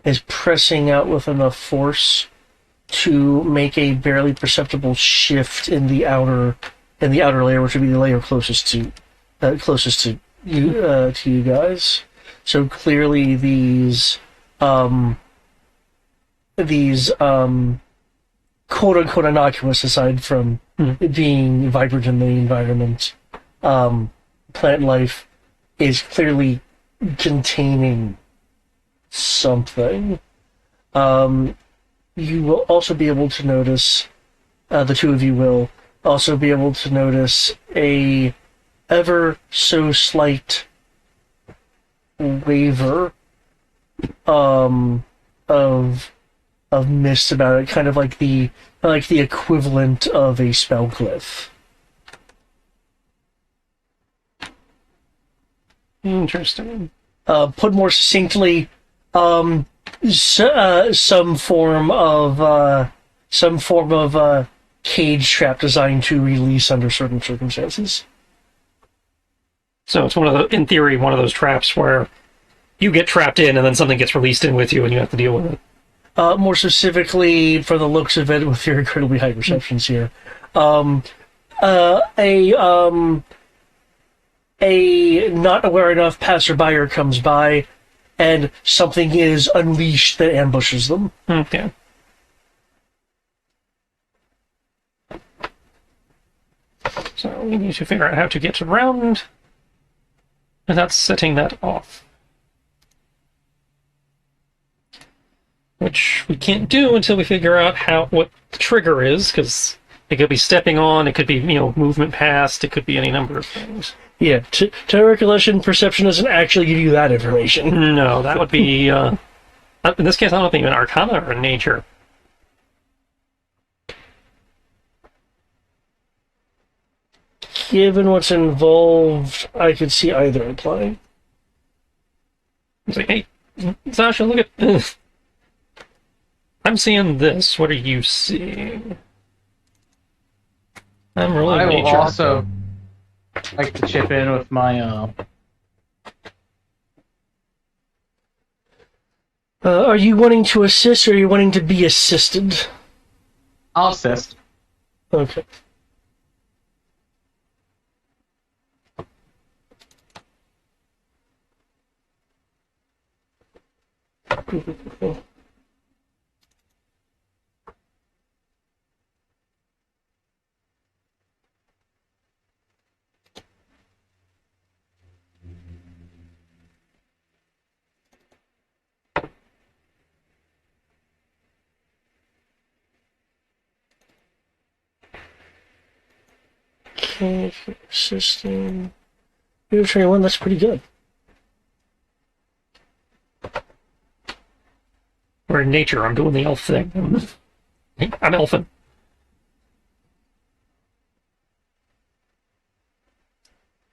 is pressing out with enough force to make a barely perceptible shift in the outer layer, which would be the layer closest to you guys. So clearly these quote unquote innocuous, aside from being vibrant in the environment, plant life is clearly containing something. You will also be able to notice, the two of you will also be able to notice a ever so slight waver of mist about it, kind of like the equivalent of a spell glyph. Interesting. Put more succinctly, some form of cage trap designed to release under certain circumstances. So it's in theory, one of those traps where you get trapped in and then something gets released in with you and you have to deal with it. More specifically, for the looks of it, with your incredibly high perceptions here, a not aware enough passerby comes by, and something is unleashed that ambushes them. Okay. So we need to figure out how to get around without setting that off. Which we can't do until we figure out what the trigger is, because It could be stepping on. It could be movement past. It could be any number of things. Yeah, to recollection, perception doesn't actually give you that information. No, that would be in this case. I don't think even Arcana or Nature. Given what's involved, I could see either applying. It's like, hey, Sasha, look at. I'm seeing this. What are you seeing? I'm rolling I will Nature. also like to chip in with my Are you wanting to assist, or are you wanting to be assisted? I'll assist. Okay. Okay, for assisting. You're training one, that's pretty good. We're in Nature. I'm doing the elf thing. I'm elfin.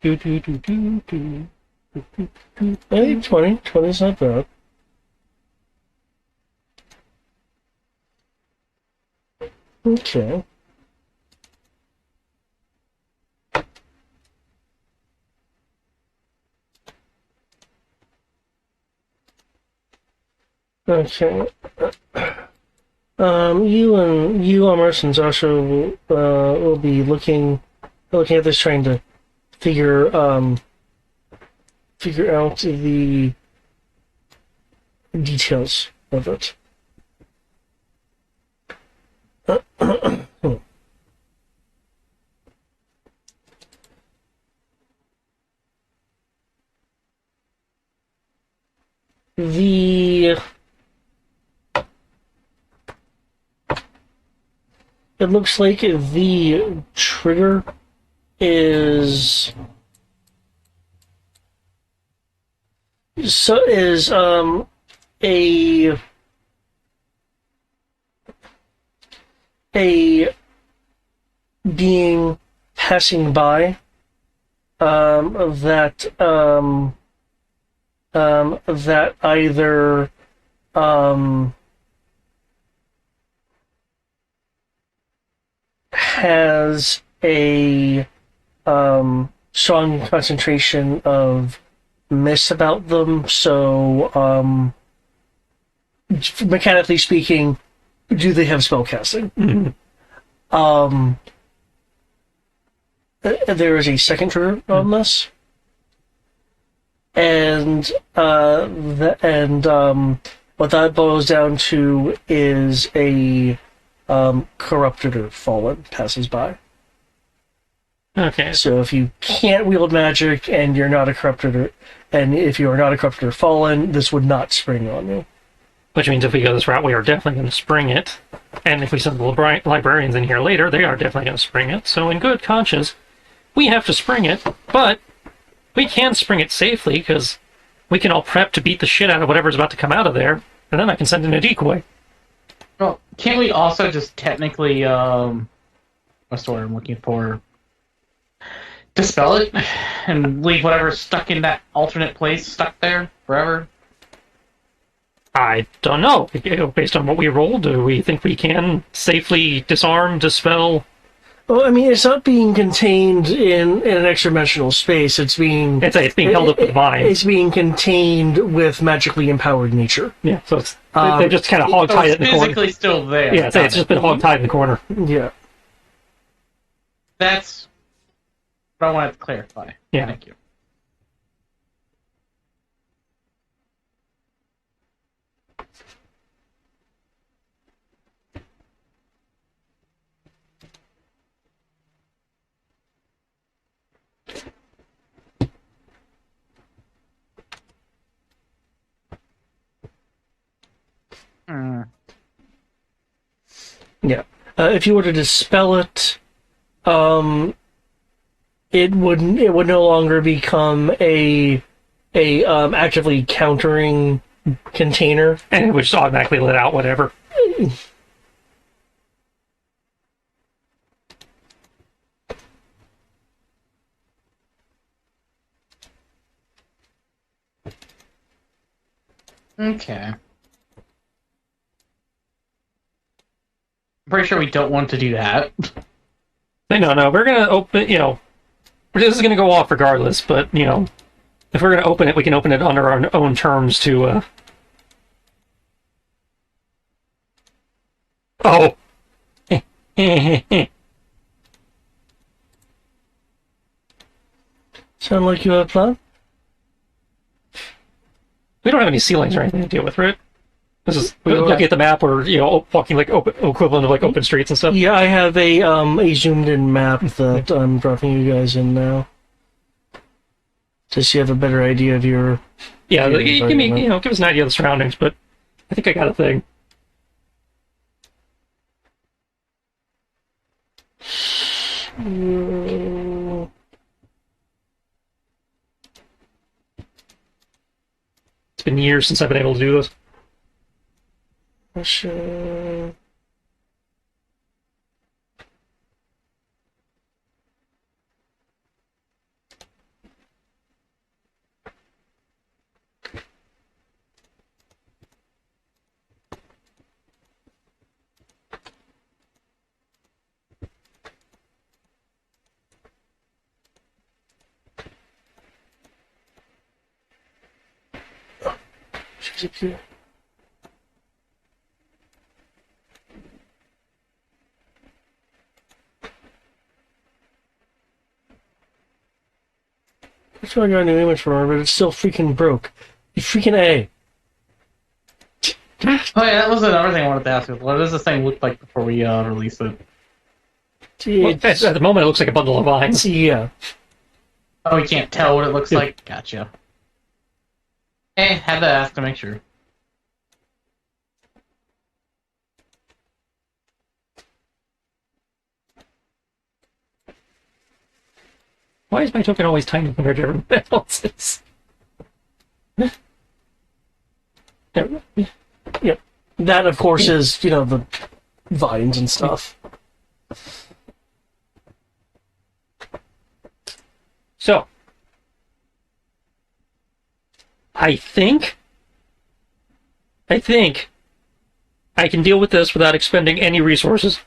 Do, do, do, do, do. Do, do, do. Hey, 20. 20 is not bad. Okay. Okay. You, Amherst, and Zasha will be looking at this, trying to figure out the details of it. It looks like the trigger is a being passing by that either has a strong concentration of mist about them, so mechanically speaking, do they have spellcasting? Mhm. There is a second trigger on this, and what that boils down to is a corrupted or fallen passes by. Okay. So if you can't wield magic and you're not a corrupted and if you are not a corrupted or fallen, this would not spring on you. Which means if we go this route, we are definitely going to spring it. And if we send the librarians in here later, they are definitely going to spring it. So in good conscience, we have to spring it, but we can spring it safely because we can all prep to beat the shit out of whatever's about to come out of there, and then I can send in a decoy. Well, can't we also just technically what's the word I'm looking for? Dispel it and leave whatever's stuck in that alternate place stuck there forever? I don't know. Based on what we rolled, do we think we can safely disarm, dispel? Well, I mean, it's not being contained in an extra-dimensional space. It's being held up with vines. It's being contained with magically empowered nature. Yeah, so it's they just kind of hog-tied it in the corner. Physically still there. Yeah, it's just been hog-tied in the corner. Yeah. That's what I wanted to clarify. Yeah. Thank you. Yeah. If you were to dispel it, it would no longer become a actively countering container. And it would just automatically let out whatever. Okay. I'm pretty sure we don't want to do that. No, we're gonna open, this is gonna go off regardless, but, if we're gonna open it, we can open it under our own terms to, Oh! Sound like you have a plan? We don't have any ceilings or anything to deal with, right? This is We don't looking have- at the map, or walking like equivalent of like open streets and stuff. Yeah, I have a zoomed-in map that I'm dropping you guys in now. Just so you have a better idea of your... Yeah, Yeah, give me, environment. give us an idea of the surroundings. But I think I got a thing. It's been years since I've been able to do this. Russia. She's up here. That's why I got a new image for her, but it's still freaking broke. You freaking A. Oh yeah, that was another thing I wanted to ask you. What does this thing look like before we release it? Well, at the moment, it looks like a bundle of vines. Yeah. Oh, we can't tell what it looks Yeah. like? Gotcha. Had to ask to make sure. Why is my token always tiny compared to everyone else's? Yep. That, of course, is, the vines and stuff. So, I think I can deal with this without expending any resources.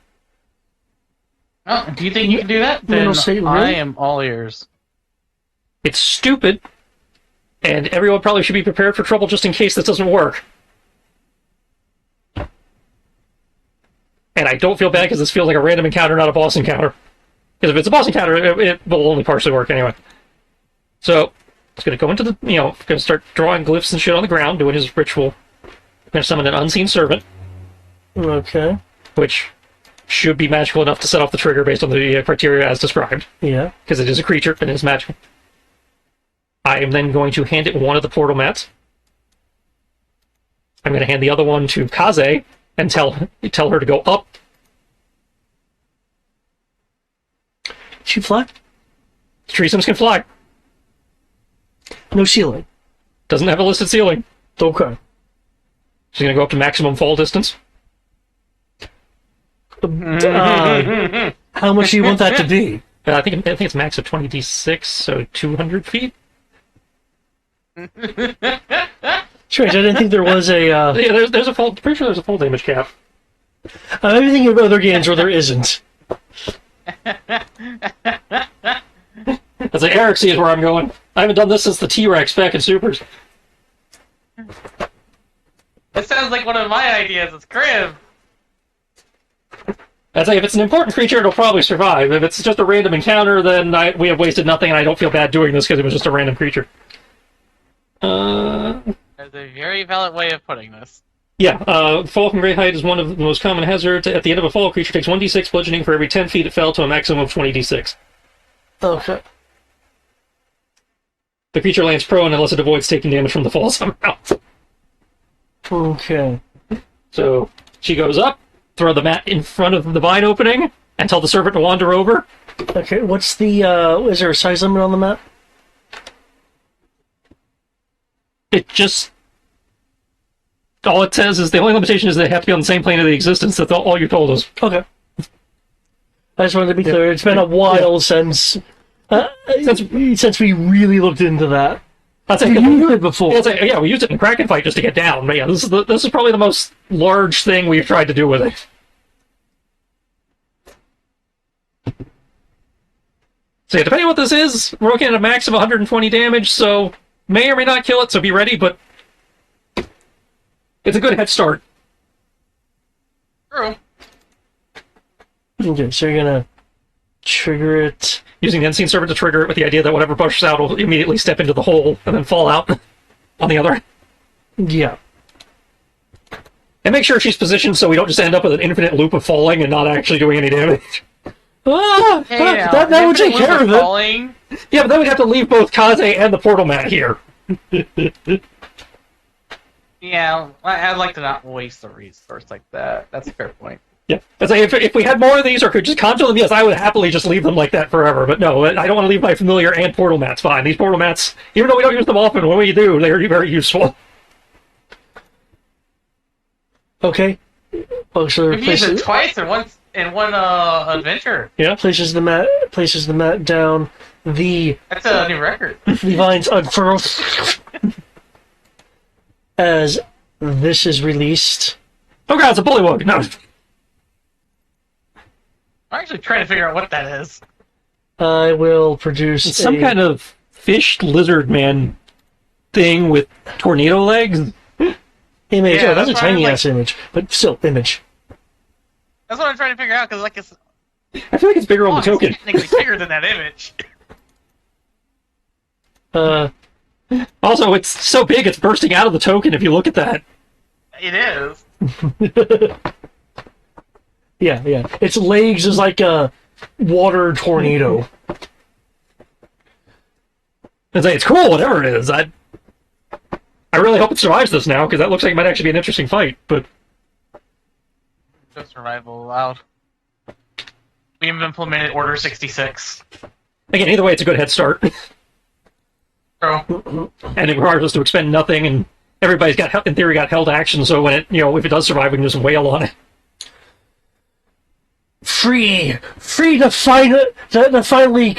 Oh, do you think you can do that? Middle Then State, I really? am all ears. It's stupid, and everyone probably should be prepared for trouble just in case this doesn't work. And I don't feel bad because this feels like a random encounter, not a boss encounter. Because if it's a boss encounter, it will only partially work anyway. So, it's going to go into the, going to start drawing glyphs and shit on the ground, doing his ritual. Going to summon an unseen servant, Okay. which should be magical enough to set off the trigger based on the criteria as described, Yeah. because it is a creature and it is magical. I am then going to hand it one of the portal mats. I'm going to hand the other one to Kaze and tell her to go up. She fly? Tree sims can fly. No ceiling. Doesn't have a listed ceiling. Okay. She's going to go up to maximum fall distance. How much do you want that to be? I think it's max of 20d6, so 200 feet. Strange, I didn't think there was a... Yeah, there's a full. Pretty sure there's a full damage cap. I'm thinking of other games where there isn't. That's like Eric sees where I'm going. I haven't done this since the T-Rex back in Supers. It sounds like one of my ideas. It's crib. I'd say if it's an important creature, it'll probably survive. If it's just a random encounter, then we have wasted nothing, and I don't feel bad doing this because it was just a random creature. That's a very valid way of putting this. Yeah, fall from great height is one of the most common hazards. At the end of a fall, a creature takes 1d6 bludgeoning for every 10 feet it fell to a maximum of 20d6. Okay. The creature lands prone unless it avoids taking damage from the fall somehow. Okay. So she goes up, throw the mat in front of the vine opening and tell the servant to wander over. Okay, what's the, is there a size limit on the map? It just... All it says is the only limitation is they have to be on the same plane of the existence. That's all you told us. Okay. I just wanted to be clear. It's been a while since we really looked into that. That's We used it before. yeah, we used it in Kraken Fight just to get down. But yeah, this is probably the most large thing we've tried to do with it. So yeah, depending on what this is, we're looking at a max of 120 damage, so may or may not kill it, so be ready, but it's a good head start. True. Okay, so you're gonna trigger it. Using the Unseen Servant to trigger it with the idea that whatever pushes out will immediately step into the hole and then fall out on the other. Yeah. And make sure she's positioned so we don't just end up with an infinite loop of falling and not actually doing any damage. Hey, now, that would take care of it. falling. Yeah, but then we'd have to leave both Kaze and the portal mat here. Yeah, I'd like to not waste a resource like that. That's a fair point. Yeah, it's like if we had more of these or could just conjure them, yes, I would happily just leave them like that forever. But no, I don't want to leave my familiar and portal mats behind. These portal mats, even though we don't use them often, when we do, they're very useful. Okay. Oh, so We've used it twice in one adventure. Yeah. places the mat down. That's a new record. The vines unfurl as this is released. Oh god, it's a bullywug! No. I'm actually trying to figure out what that is. I will produce It's some kind of fish lizard man thing with tornado legs. image. Yeah, Oh, that's a that's why I was tiny ass image, but still image. That's what I'm trying to figure out, because it's I feel like it's bigger on the token. technically bigger than that image. Also, it's so big it's bursting out of the token if you look at that. It is. Yeah. Its legs is like a water tornado. It's cool, whatever it is. I really hope it survives this now, because that looks like it might actually be an interesting fight, but... Just survival allowed. We have implemented Order 66. Again, either way, it's a good head start. True. And it requires us to expend nothing, and everybody's got, in theory, got held action, so when it, if it does survive, we can just wail on it. Free to finally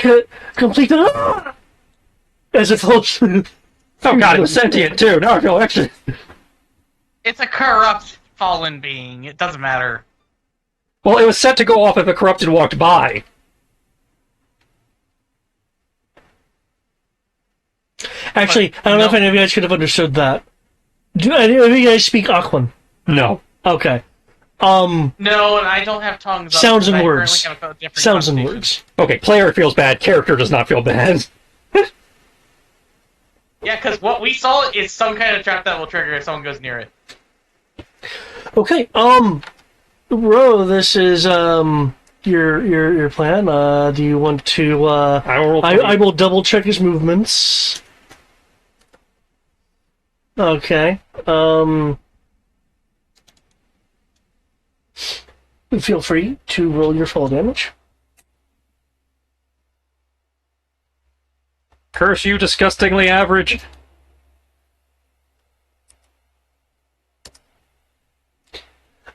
complete the. As it floats. Oh god, it was sentient too. Now I feel extra. It's a corrupt fallen being. It doesn't matter. Well, it was set to go off if a corrupted walked by. Actually, I don't know if any of you guys could have understood that. Do any of you guys speak Aquan? No. Okay. No, and I don't have tongues. Sounds and I words. currently have a different Sounds and constitution. words. Okay, player feels bad, character does not feel bad. Yeah, because what we saw is some kind of trap that will trigger if someone goes near it. Okay. Ro, this is your plan. Do you want to? I will double check his movements. Okay. Feel free to roll your fall damage. Curse you, disgustingly average.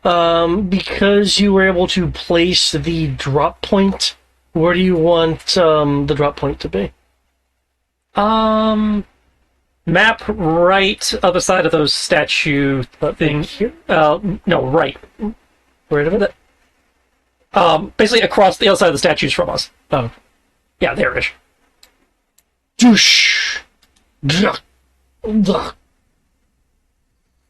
Because you were able to place the drop point, where do you want the drop point to be? Map right other side of those statue things. Here? No, right. Right of it? Basically across the other side of the statues from us. Oh. Yeah, there-ish. Doosh. The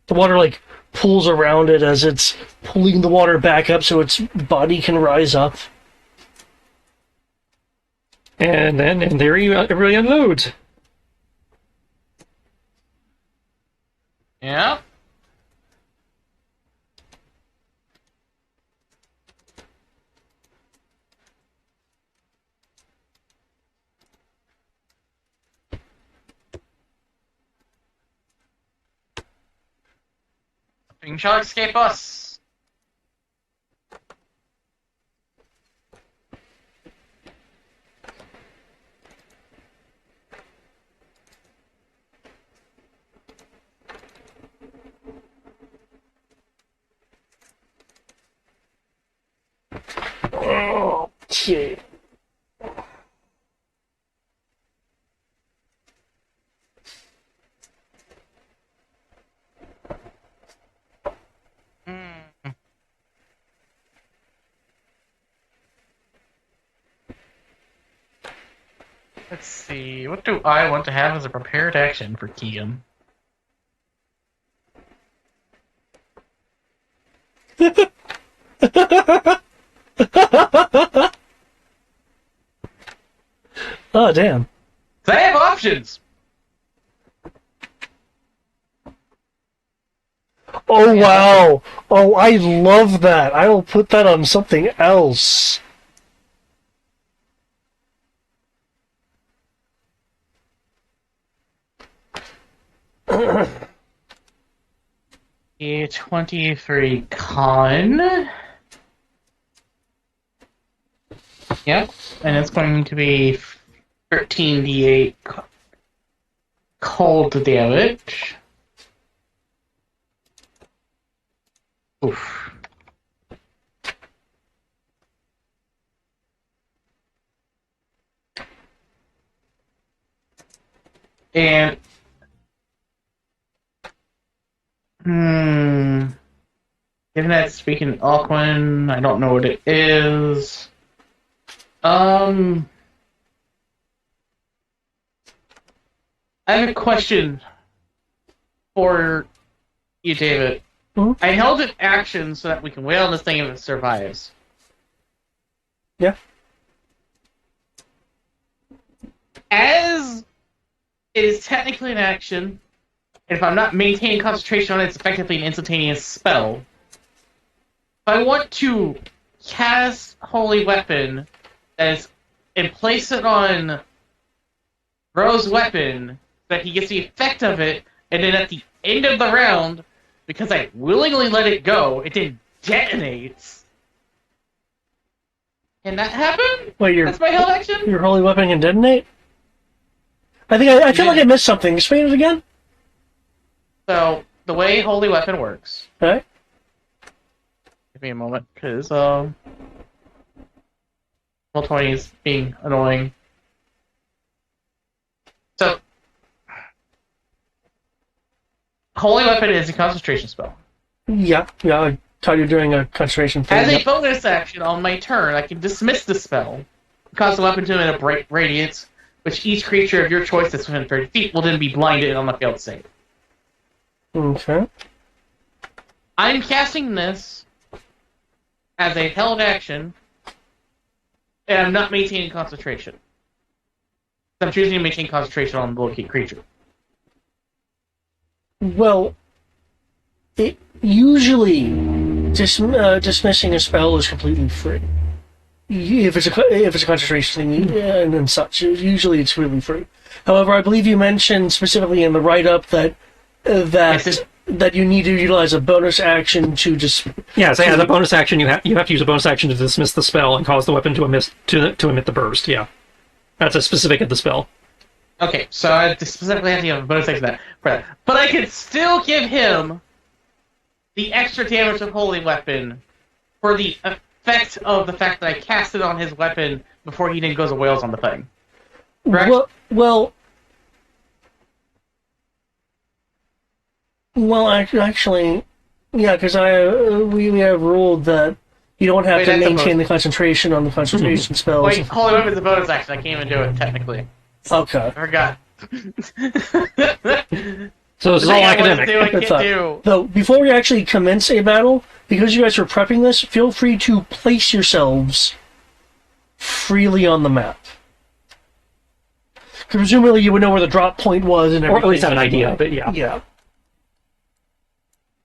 water, pulls around it as it's pulling the water back up so its body can rise up. And then, in theory, everybody unloads. Yeah? Nothing shall escape us. Okay. Hmm. Let's see. What do I want to have as a prepared action for Keegan? Oh, damn. I have options. Oh, wow. Oh, I love that. I will put that on something else. A 23 con. Yep, and it's going to be 13d8 cold damage. Oof. And given that speaking Alcuin, I don't know what it is. I have a question for you, David. Hmm? I held an action so that we can wait on this thing if it survives. Yeah. As it is technically an action, and if I'm not maintaining concentration on it, it's effectively an instantaneous spell. If I want to cast Holy Weapon and place it on Ro's weapon, so that he gets the effect of it, and then at the end of the round, because I willingly let it go, it then detonates. Can that happen? Wait, That's my held action? your holy weapon can detonate? I think I feel like I missed something. Explain it again. So, the way Holy Weapon works... Okay. Give me a moment, because, Roll 20 is being annoying. So, Holy Weapon is a concentration spell. Yeah, I thought you were doing a concentration thing. As a Yep. bonus action on my turn, I can dismiss the spell, cause the weapon to emit a bright radiance, which each creature of your choice that's within 30 feet will then be blinded on the failed save. Okay. I'm casting this as a held action, and I'm not maintaining concentration. I'm choosing to maintain concentration on the locate creature. Well, it usually dismissing a spell is completely free. If it's a concentration thing and such, usually it's really free. However, I believe you mentioned specifically in the write-up that that you need to utilize a bonus action to just. Yeah, so as a bonus action, you have to use a bonus action to dismiss the spell and cause the weapon to emit the burst. Yeah, that's a specific of the spell. Okay, so I specifically have to have a bonus action for that. But I can still give him the extra damage of Holy Weapon for the effect of the fact that I cast it on his weapon before he then goes a whales on the thing. Correct? Well, actually, yeah, because we have ruled that you don't have to maintain the concentration on the concentration spells. Wait, Holy Weapon's a bonus action. I can't even do it, technically. Okay. I forgot. So this is all academic. I can't do. Though, before we actually commence a battle, because you guys are prepping this, feel free to place yourselves freely on the map. Presumably you would know where the drop point was and everything. Or at least have an idea of it, yeah. Yeah.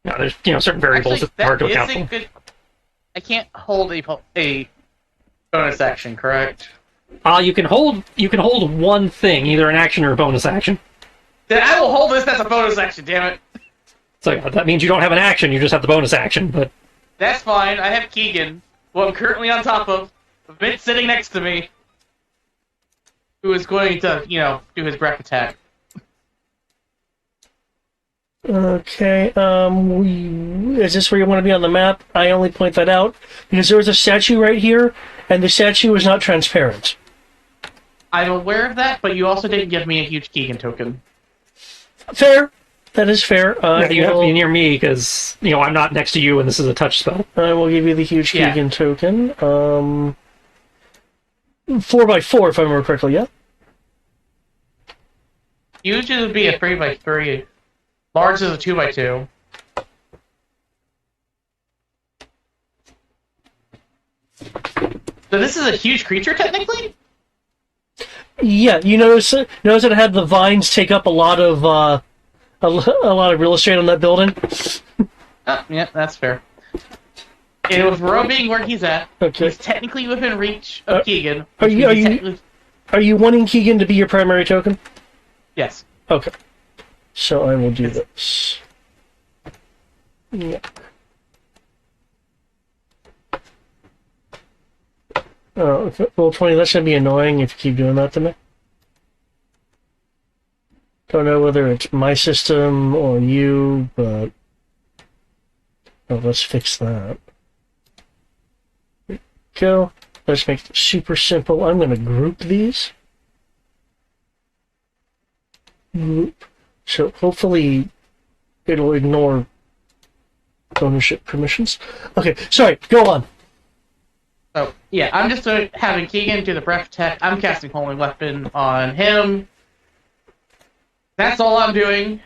Yeah, there's certain variables Actually, that are hard to that account is for. a good... I can't hold a bonus action, correct? You can hold one thing, either an action or a bonus action. Then I will hold this as a bonus action, damn it. So that means you don't have an action, you just have the bonus action, but... That's fine, I have Keegan, who I'm currently on top of, a bit sitting next to me, who is going to, do his breath attack. Okay, is this where you want to be on the map? I only point that out because there was a statue right here, and the statue is not transparent. I'm aware of that, but you also didn't give me a huge Keegan token. Fair. That is fair. Yeah, you have to be near me because I'm not next to you, and this is a touch spell. I will give you the huge Yeah. Keegan token. 4x4, if I remember correctly, yeah? Huge would be a 3x3. Large is a 2x2. So this is a huge creature, technically? Yeah, you notice that it had the vines take up a lot of real estate on that building? Yeah, that's fair. And with Ro being where he's at, Okay. he's technically within reach of Keegan. Are which you- means are he's you- technically- Are you wanting Keegan to be your primary token? Yes. Okay. So I will do this. Yeah. Oh, roll 20, that's going to be annoying if you keep doing that to me. Don't know whether it's my system or you, but... Oh, let's fix that. There we go. Let's make it super simple. I'm going to group these. Group. So hopefully it'll ignore ownership permissions. Okay, sorry, go on. Oh, yeah, I'm just having Keegan do the breath attack. I'm casting Holy Weapon on him. That's all I'm doing.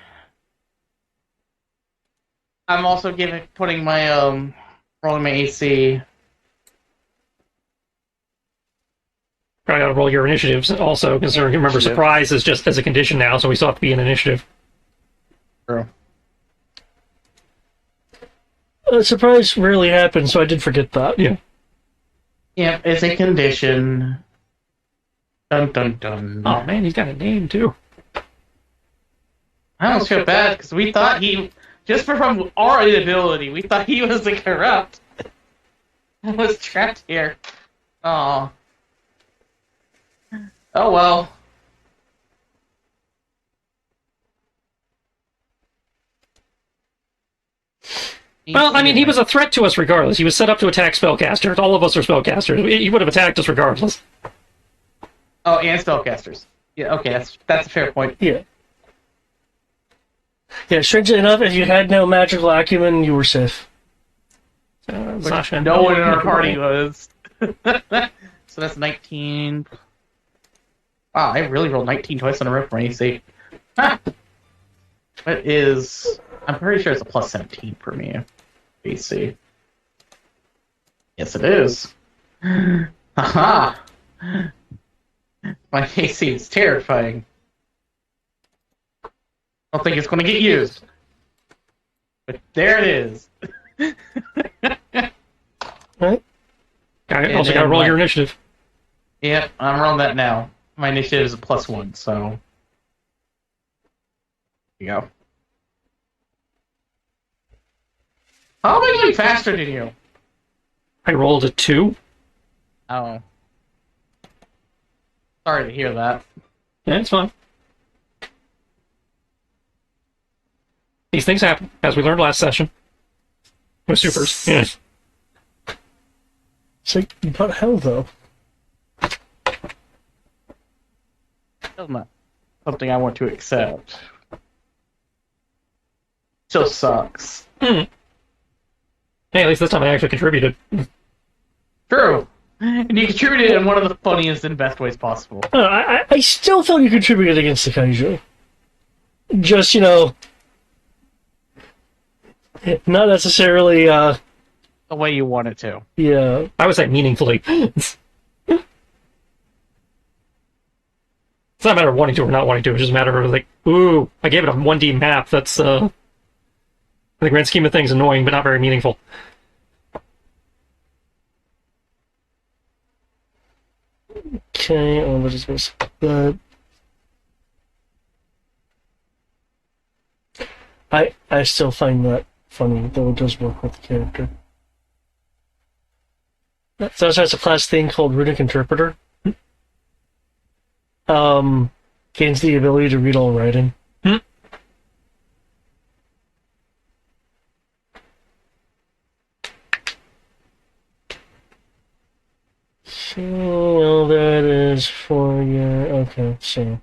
I'm also putting my, rolling my AC. Probably got to roll your initiatives also, because remember, Initiative. surprise is just as a condition now, so we still have to be an initiative. True. Surprise rarely happens, so I did forget that. Yeah. Yeah, it's a condition. Dun dun dun. Oh man, he's got a name too. I almost feel bad because we thought just from our inability, we thought he was the corrupt. I was trapped here. Oh. Oh well. Well, I mean, he was a threat to us regardless. He was set up to attack spellcasters. All of us are spellcasters. He would have attacked us regardless. Oh, and spellcasters. Yeah, okay, that's a fair point. Yeah. Yeah, strangely enough, if you had no magical acumen, you were safe. Sasha, No one in our party was. So that's 19. Wow, I really rolled 19 twice in a row for my AC. What is... I'm pretty sure it's a plus 17 for me. AC. Yes, it is. Haha! My AC is terrifying. I don't think it's going to get used. But there it is. Right? I also got to roll your initiative. Yep, I'm rolling that now. My initiative is a +1, so... There you go. How am I going faster than you? I rolled a 2. Oh. Sorry to hear that. Yeah, it's fine. These things happen, as we learned last session. With supers. Yeah. So, but how, though? Still not something I want to accept. Still sucks. Hey, at least this time I actually contributed. True. And you contributed in one of the funniest and best ways possible. I still felt you contributed against the kaiju. Just, not necessarily, The way you want it to. yeah. I would say meaningfully. It's not a matter of wanting to or not wanting to, it's just a matter of like, ooh, I gave it a 1D map. That's, in the grand scheme of things, annoying, but not very meaningful. Okay, what is this? I still find that funny, though it does work with the character. It also has a class thing called Runic Interpreter. Gains the ability to read all writing. is for your... Okay, so...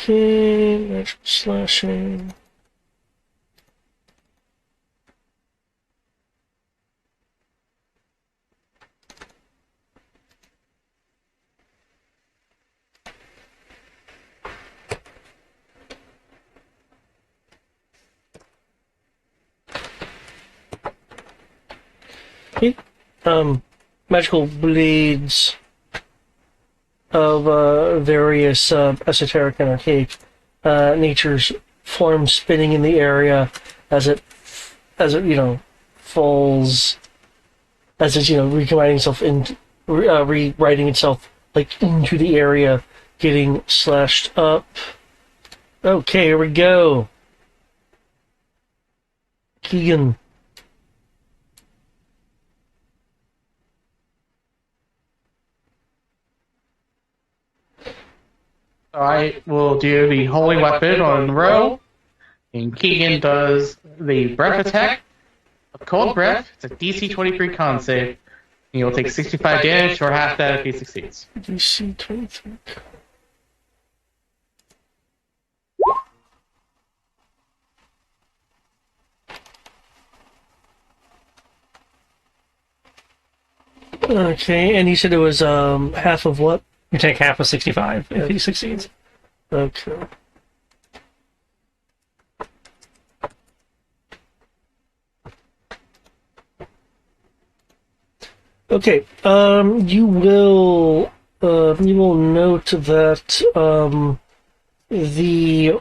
Okay, magical slashing. Okay, magical blades of various esoteric and archaic natures form spinning in the area as it falls, as it's recombining itself in rewriting itself like into the area, getting slashed up. Okay, here we go. Keegan. I will do the holy weapon on Row, and Keegan does the breath attack of cold breath. It's a DC 23 con save, and you'll take 65 damage or half that if he succeeds. DC 23. Okay, and you said it was half of what? You take half of 65 if he succeeds. Okay. Okay. You will note that the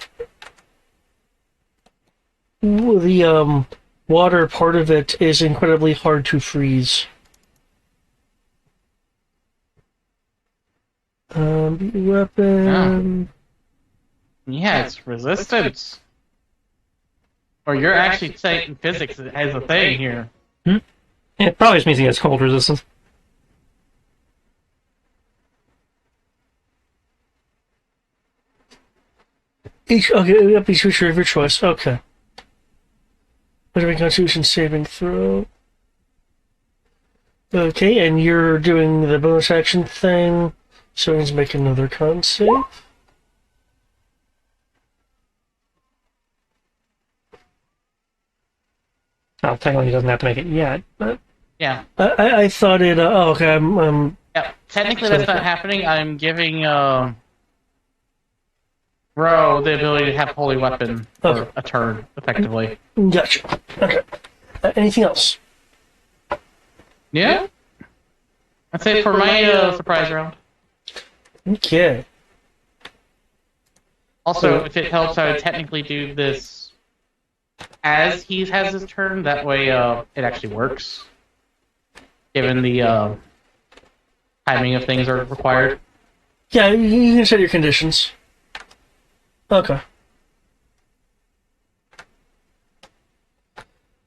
water part of it is incredibly hard to freeze. Weapon. Yeah, it's resistance. Or you're actually saying physics as a thing here. It probably just means he has cold resistance. Each creature of your choice. Okay. Whatever Constitution saving throw. Okay, and you're doing the bonus action thing, so he's make another con save. Well, technically he doesn't have to make it yet, but... Yeah. I thought it. Oh, okay. Yeah. Technically, that's not happening. I'm giving Bro the ability to have holy weapon for a turn, effectively. Gotcha. Okay. Anything else? Yeah. That's it for my surprise round. Okay. Also, if it helps, I would technically do this as he has his turn. That way, it actually works. Given the timing of things are required. Yeah, you can set your conditions. Okay.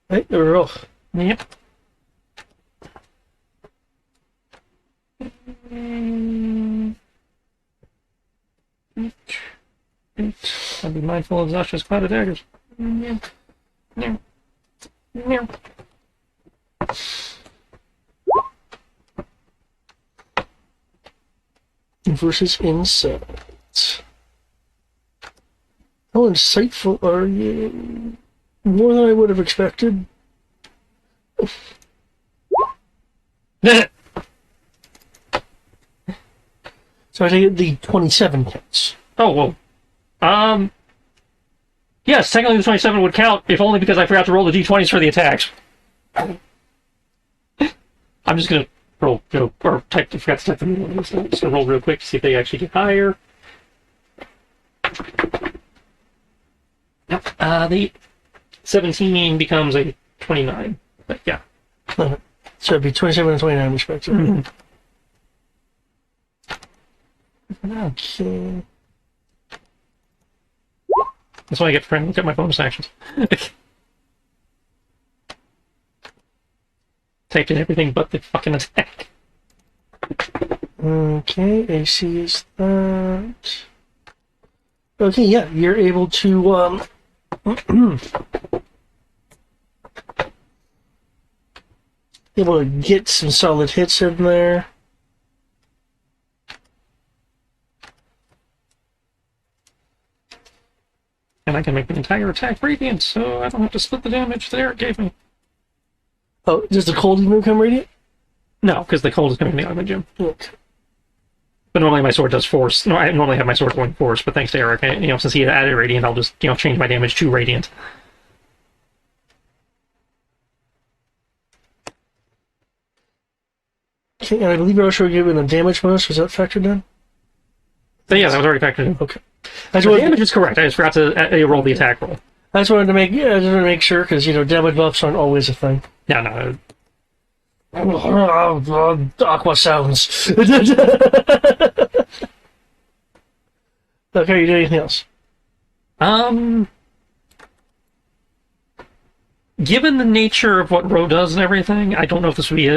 Right, roll. Yep. I'll be mindful of Zasha's cloud of daggers. No. Versus insight. How insightful are you? More than I would have expected. So I take the 27 counts. Oh, whoa. Yes, technically the 27 would count, if only because I forgot to roll the d20s for the attacks. I'm just gonna roll, or forgot to type them in. So I'm just gonna roll real quick to see if they actually get higher. Nope. The 17 becomes a 29. But yeah. Okay. So it'd be 27 and 29 respectively. Okay. That's why I get to try and look at my bonus actions. Typed in everything but the fucking attack. Okay, AC is that. Okay, yeah, you're able to, able to get some solid hits in there. And I can make the entire attack radiant, so I don't have to split the damage that Eric gave me. Oh, does the cold even become radiant? No, because the cold is coming out of my gym. Okay. But normally my sword does force. No, I normally have my sword going force, but thanks to Eric, since he added radiant, I'll just change my damage to radiant. Okay, and I believe you're also given a damage bonus. Was that factored in? So yeah, that was already factored in. Okay. I just The wanted, damage is correct. I just forgot to roll the attack roll. I just wanted to make, I just wanted to make sure because damage buffs aren't always a thing. No. Aqua sounds. Okay, you do anything else? Given the nature of what Ro does and everything, I don't know if this would be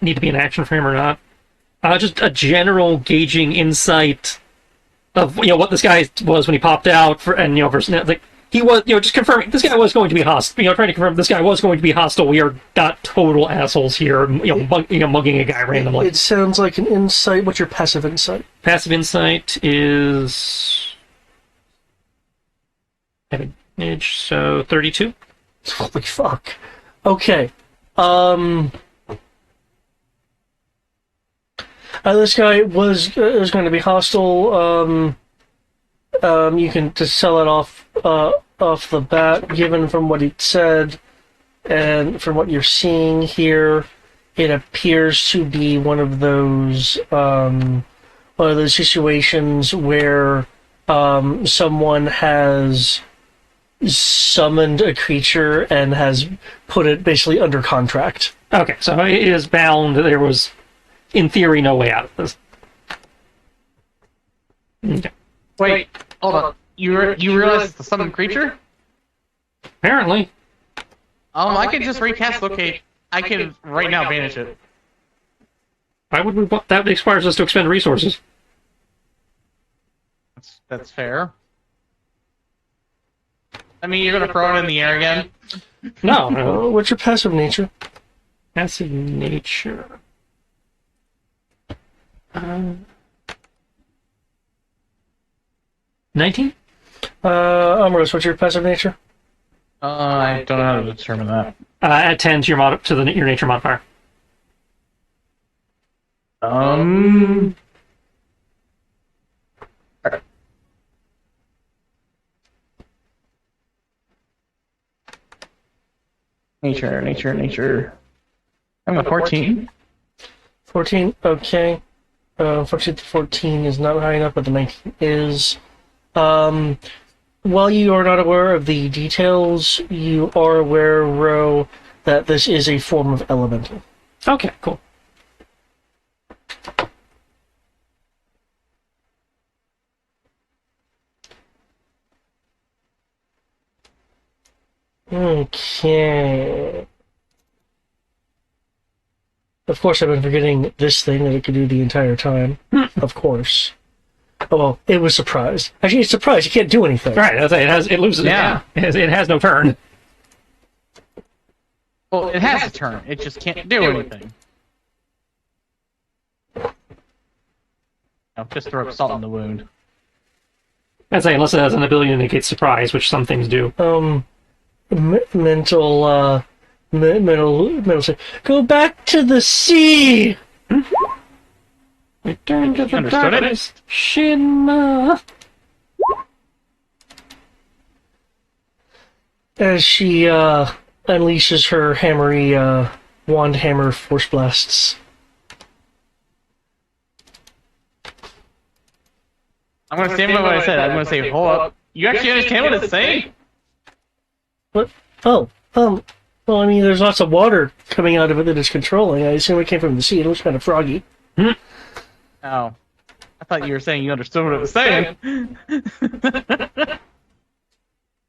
need to be an action for him or not. Just a general gauging insight of what this guy was when he popped out versus like he was just confirming this guy was going to be hostile. Trying to confirm this guy was going to be hostile. We are not total assholes here. Mugging a guy randomly. It sounds like an insight. What's your passive insight? Passive insight is advantage, so 32. Holy fuck. Okay. This guy was going to be hostile. You can just sell it off the bat, given from what he said and from what you're seeing here. It appears to be one of those situations where someone has summoned a creature and has put it basically under contract. Okay, so it is bound. There was, in theory, no way out of this. Okay. Wait, hold on. You realize it's a summoned creature? Apparently. I can just recast locate. I can right now banish it. Why would we? That requires us to expend resources. That's fair. I mean, you're gonna throw it in the air again? No. What's your passive nature? Passive nature. 19? Ambrose, what's your passive nature? I don't know how to determine that. Add 10 to your nature modifier. Nature. I'm a 14. 14, okay. Unfortunately, the 14 is not high enough, but the 19 is. While you are not aware of the details, you are aware, Ro, that this is a form of elemental. Okay, cool. Okay. Of course, I've been forgetting this thing that it could do the entire time. Of course. Oh, well, it was surprised. Actually, it's surprised. You can't do anything. Right, it loses. Yeah. It has no turn. Well, it has a turn. It just can't do anything. I'll just throw salt in the wound. I'd say unless it has an ability to negate surprise, which some things do. Mental. Go back to the sea! Return to the Understood it. darkness, Shinma. As she unleashes her hammery wand hammer force blasts. I'm gonna stand by what I said. I'm gonna say, hold up. You actually understand what it's saying? What? Oh, Well, I mean, there's lots of water coming out of it that it's controlling. I assume it came from the sea. It looks kind of froggy. Oh. I thought you were saying you understood what it was saying. I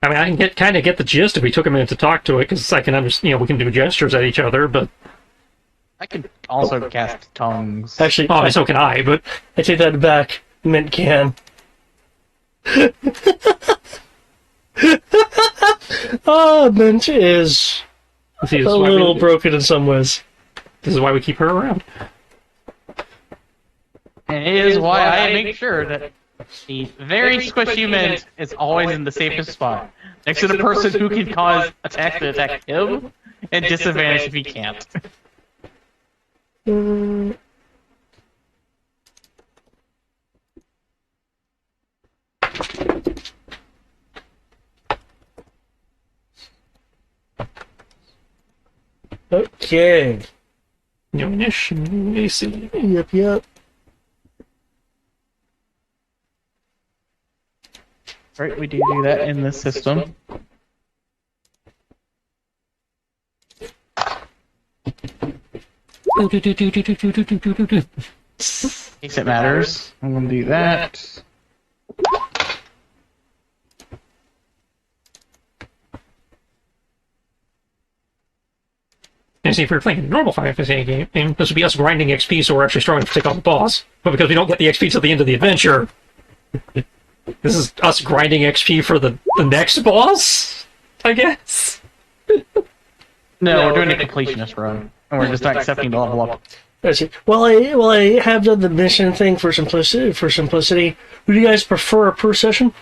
mean, I can kind of get the gist if we took a minute to talk to it, because I can understand. We can do gestures at each other, but I can also cast tongues. Actually, so can I. But I take that back. Mint can. Mint is see, a little broken in some ways. This is why we keep her around. And it is why I make sure that the very squishy mint is always in the safest spot, next to the person who can cause attacks that attack him, and disadvantage if he can't. Okay. New mission, AC. Yep. Right, we do that in this system. In case it matters, I'm gonna do that. And see, if we're playing a normal Final Fantasy game, this would be us grinding XP, so we're actually strong enough to take on the boss. But because we don't get the XP till the end of the adventure, this is us grinding XP for the next boss, I guess. No, we're doing a completionist run, and we're just not accepting the level up. I see. Well, I have done the mission thing for simplicity. Who do you guys prefer per session?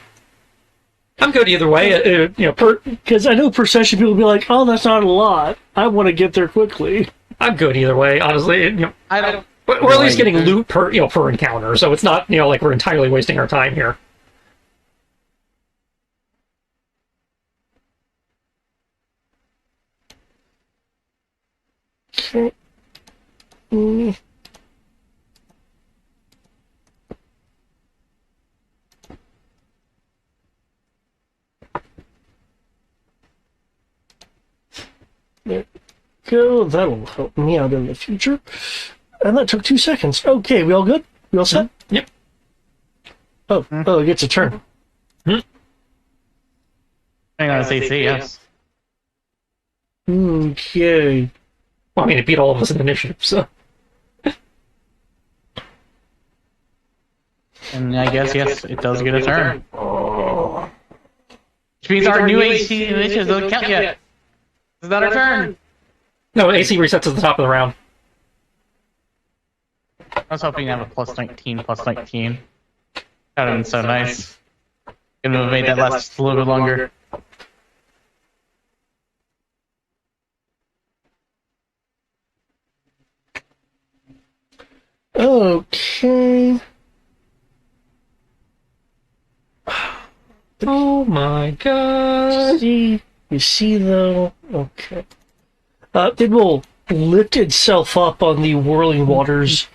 I'm good either way. Because I know per session people will be like, "Oh, that's not a lot. I want to get there quickly." I'm good either way. Honestly, I don't. we're at least getting loot per per encounter, so it's not like we're entirely wasting our time here. Okay. There we go. That'll help me out in the future. And that took 2 seconds. Okay, we all good? We all set? Yep. Oh, it gets a turn. Hang on, it's AC, yes. Okay. Well, I mean, it beat all of us in initiative, so. And I guess, yes, it does get a turn. Which means our new AC initiatives don't count yet. Is that our turn? No, AC resets at the top of the round. I was hoping to have a plus 19, plus 19. That would have been so nice. Could have made that last just a little bit longer. Okay. Oh my god. You see though? Okay. It will lift itself up on the whirling waters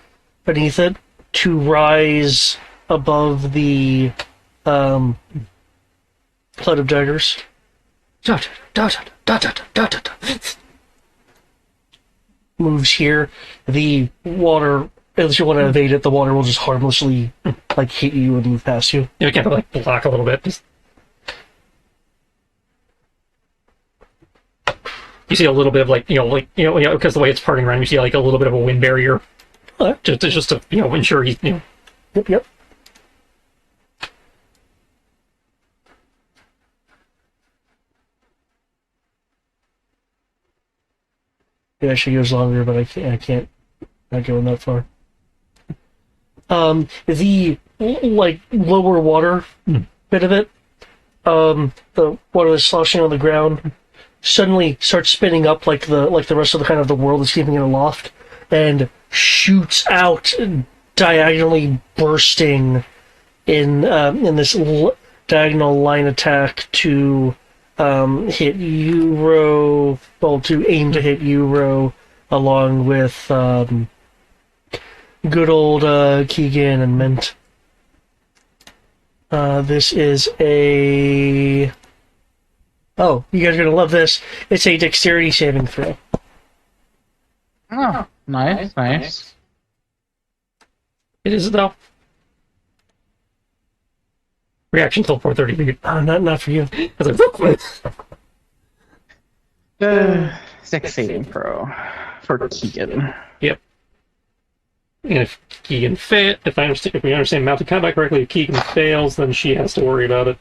beneath it to rise above the flood of daggers. Moves here. The water, unless you want to evade it, the water will just harmlessly hit you and move past you. You kind of block a little bit. You see a little bit of because the way it's parting around, you see a little bit of a wind barrier. Okay. Just to ensure he's Yep. It actually goes longer, but I can't not going that far. The lower water bit of it, the water that's sloshing on the ground, suddenly starts spinning up like the rest of the kind of the world is keeping it aloft, and shoots out diagonally, bursting in this diagonal line attack to hit Euro, to aim to hit Euro, along with good old Keegan and Mint. This is a Oh, you guys are gonna love this. It's a dexterity saving throw. Oh, nice. It is though. Reaction till 4:30 feet. Oh, not for you. I was like, Dex saving throw for Keegan. yep. And if Keegan if we understand mounted combat correctly, if Keegan fails, then she has to worry about it.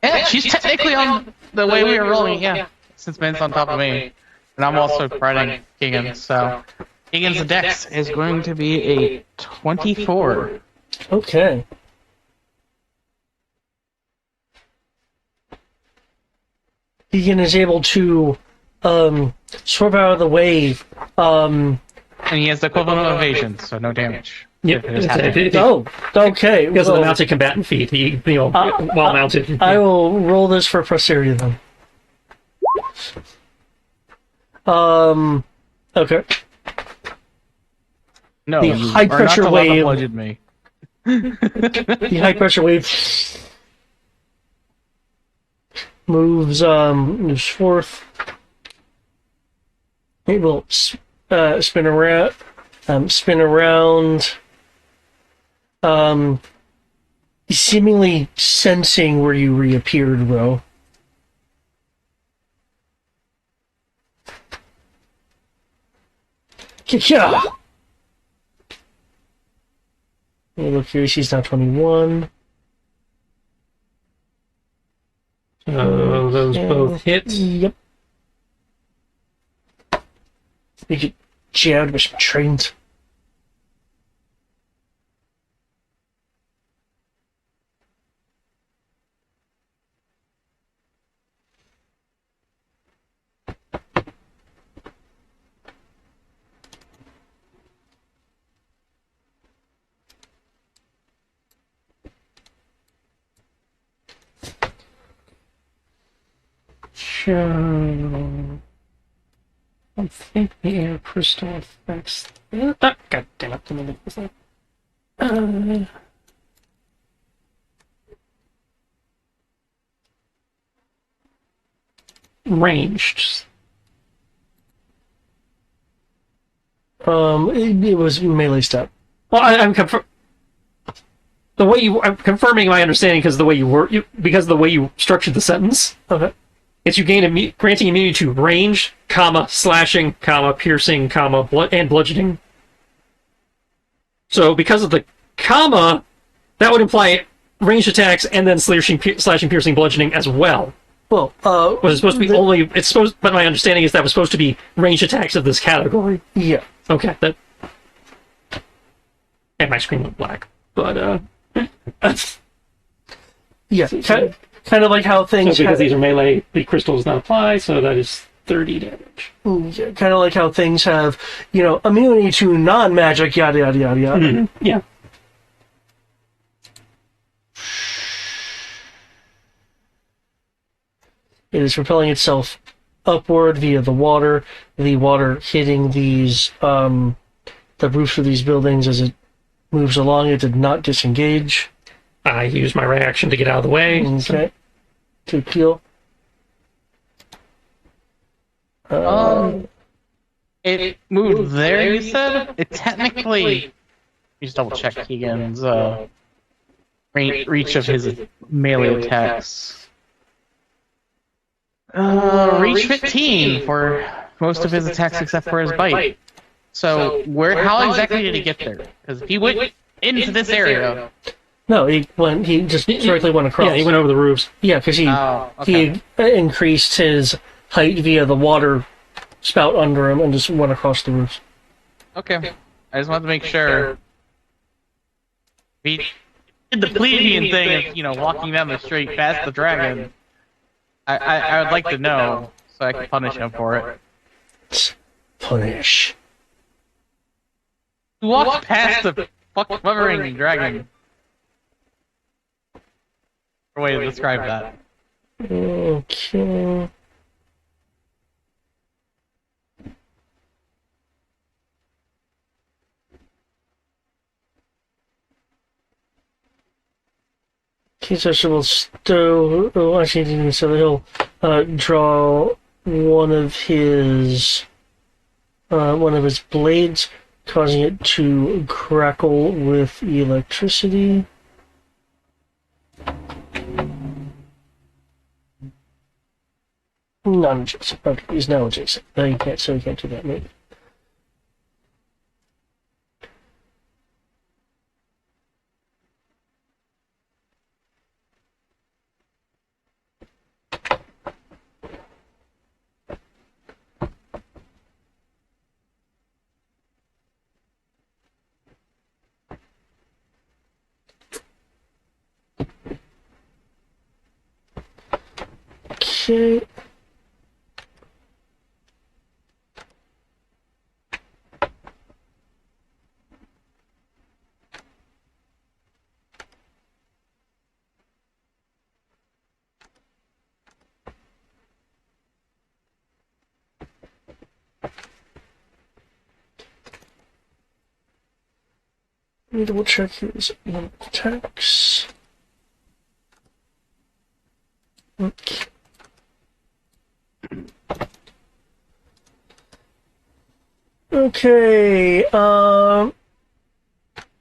Yeah, she's technically on the way we were rolling, yeah. Since Ben's on top of me. And I'm also riding Keegan, so... Keegan's dex is going to be a 24. Okay. Keegan is able to swerve out of the way. And he has the equivalent of evasion, so no damage. Yep. Oh, okay. Because of the well, mounted combatant feat, he, while mounted. I will roll this for posterity then. Okay. No, The you high are not pressure allowed to wave. bludgeon me. The high pressure wave moves forth. It will spin around. Seemingly sensing where you reappeared, Ro. Yeah. Look here, she's now 21. Those both hit. Yep. You get jabbed with some trains. I'm thinking the air crystal affects. God damn it! Let me look this up. Ranged. It was melee step. Well, I'm the way I'm confirming my understanding because the way because of the way you structured the sentence. Okay. It's you gain granting immunity to range, comma, slashing, comma, piercing, comma, and bludgeoning. So because of the comma, that would imply ranged attacks and then slashing, piercing, bludgeoning as well. Well, Was it supposed to be only? It's supposed, but my understanding is that was supposed to be ranged attacks of this category. yeah. Okay, that. And my screen went black, but Yeah. Kind of like how things. so because these are melee, the crystal does not apply, so that is 30 damage. Kind of like how things have, immunity to non-magic, yada yada yada yada. Mm-hmm. Yeah. It is propelling itself upward via the water hitting these, the roofs of these buildings as it moves along. It did not disengage. I used my reaction to get out of the way. Okay. To peel. It moved there, you said? It technically... You just double check Keegan's reach of his melee attacks. Reach 15 for most of his attacks except for his bite. So, how exactly did he get there? Because if he went into this area... No, he just directly went across. Yeah, he went over the roofs. Yeah, because he increased his height via the water spout under him and just went across the roofs. Okay. I just wanted to make sure. He did the plebeian thing of, walking down the street past the dragon. I would like to know, so I can punish him for it. Punish. He walked past the hovering dragon. A way to describe that. Okay. He's actually will stow. Oh, actually, he didn't even say that. He'll draw one of his blades, causing it to crackle with electricity. Non-adjacent. Okay, he's now adjacent. No, he can't. So he can't do that. Maybe. Okay. Let me double check his attacks. Okay. Okay,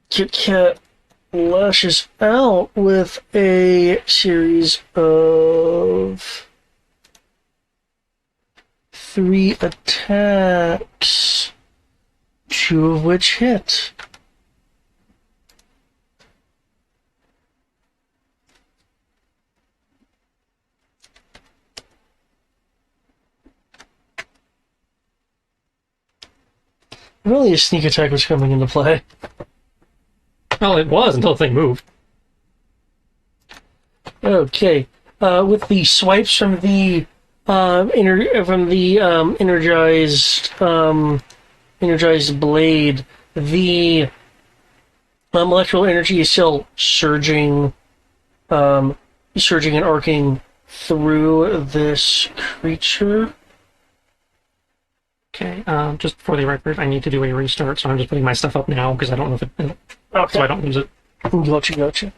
Kit Kat lashes out with a series of 3 attacks, 2 of which hit. Really, a sneak attack was coming into play. Well, it was until the thing moved. Okay, with the swipes from the energized blade, the electrical energy is still surging and arcing through this creature. Okay, just for the record, I need to do a restart, so I'm just putting my stuff up now because I don't know if it. Okay. So I don't lose it. Gotcha.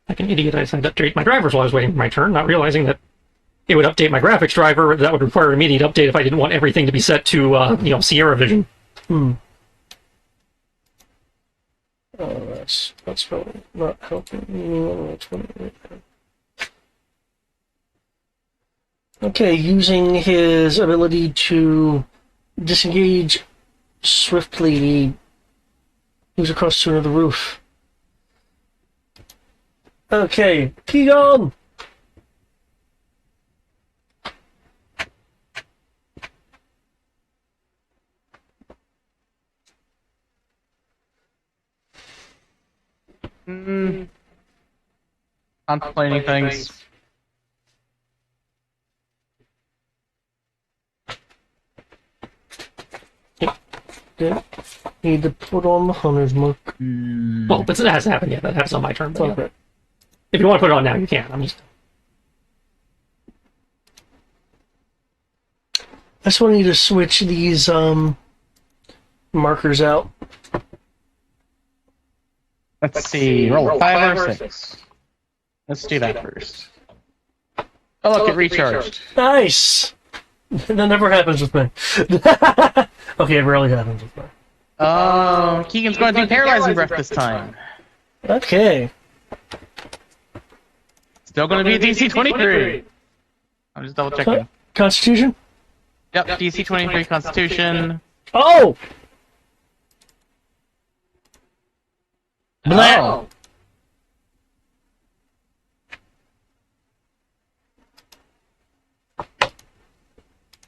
Like an idiot, I decided to update my drivers while I was waiting for my turn, not realizing that it would update my graphics driver. That would require an immediate update if I didn't want everything to be set to, Sierra Vision. Oh, that's probably not helping me. Okay, using his ability to disengage swiftly, he moves across to another roof. Okay, Keegan! Contemplating things. Okay. Need to put on the hunter's mark. Well, but it hasn't happened yet. That happens on my turn. But Okay. if you want to put it on now, you can. I'm just. I just want you to switch these markers out. Let's see. Roll a 5 or 6. Let's do that first. Oh, look, it recharged. Nice! That never happens with me. Okay, it rarely happens with me. Keegan's going to do paralyzing breath this time. Okay. Still going to be a DC 23. I'm just double checking. Constitution? Yep, DC 23 Constitution. Oh! Blah. Oh.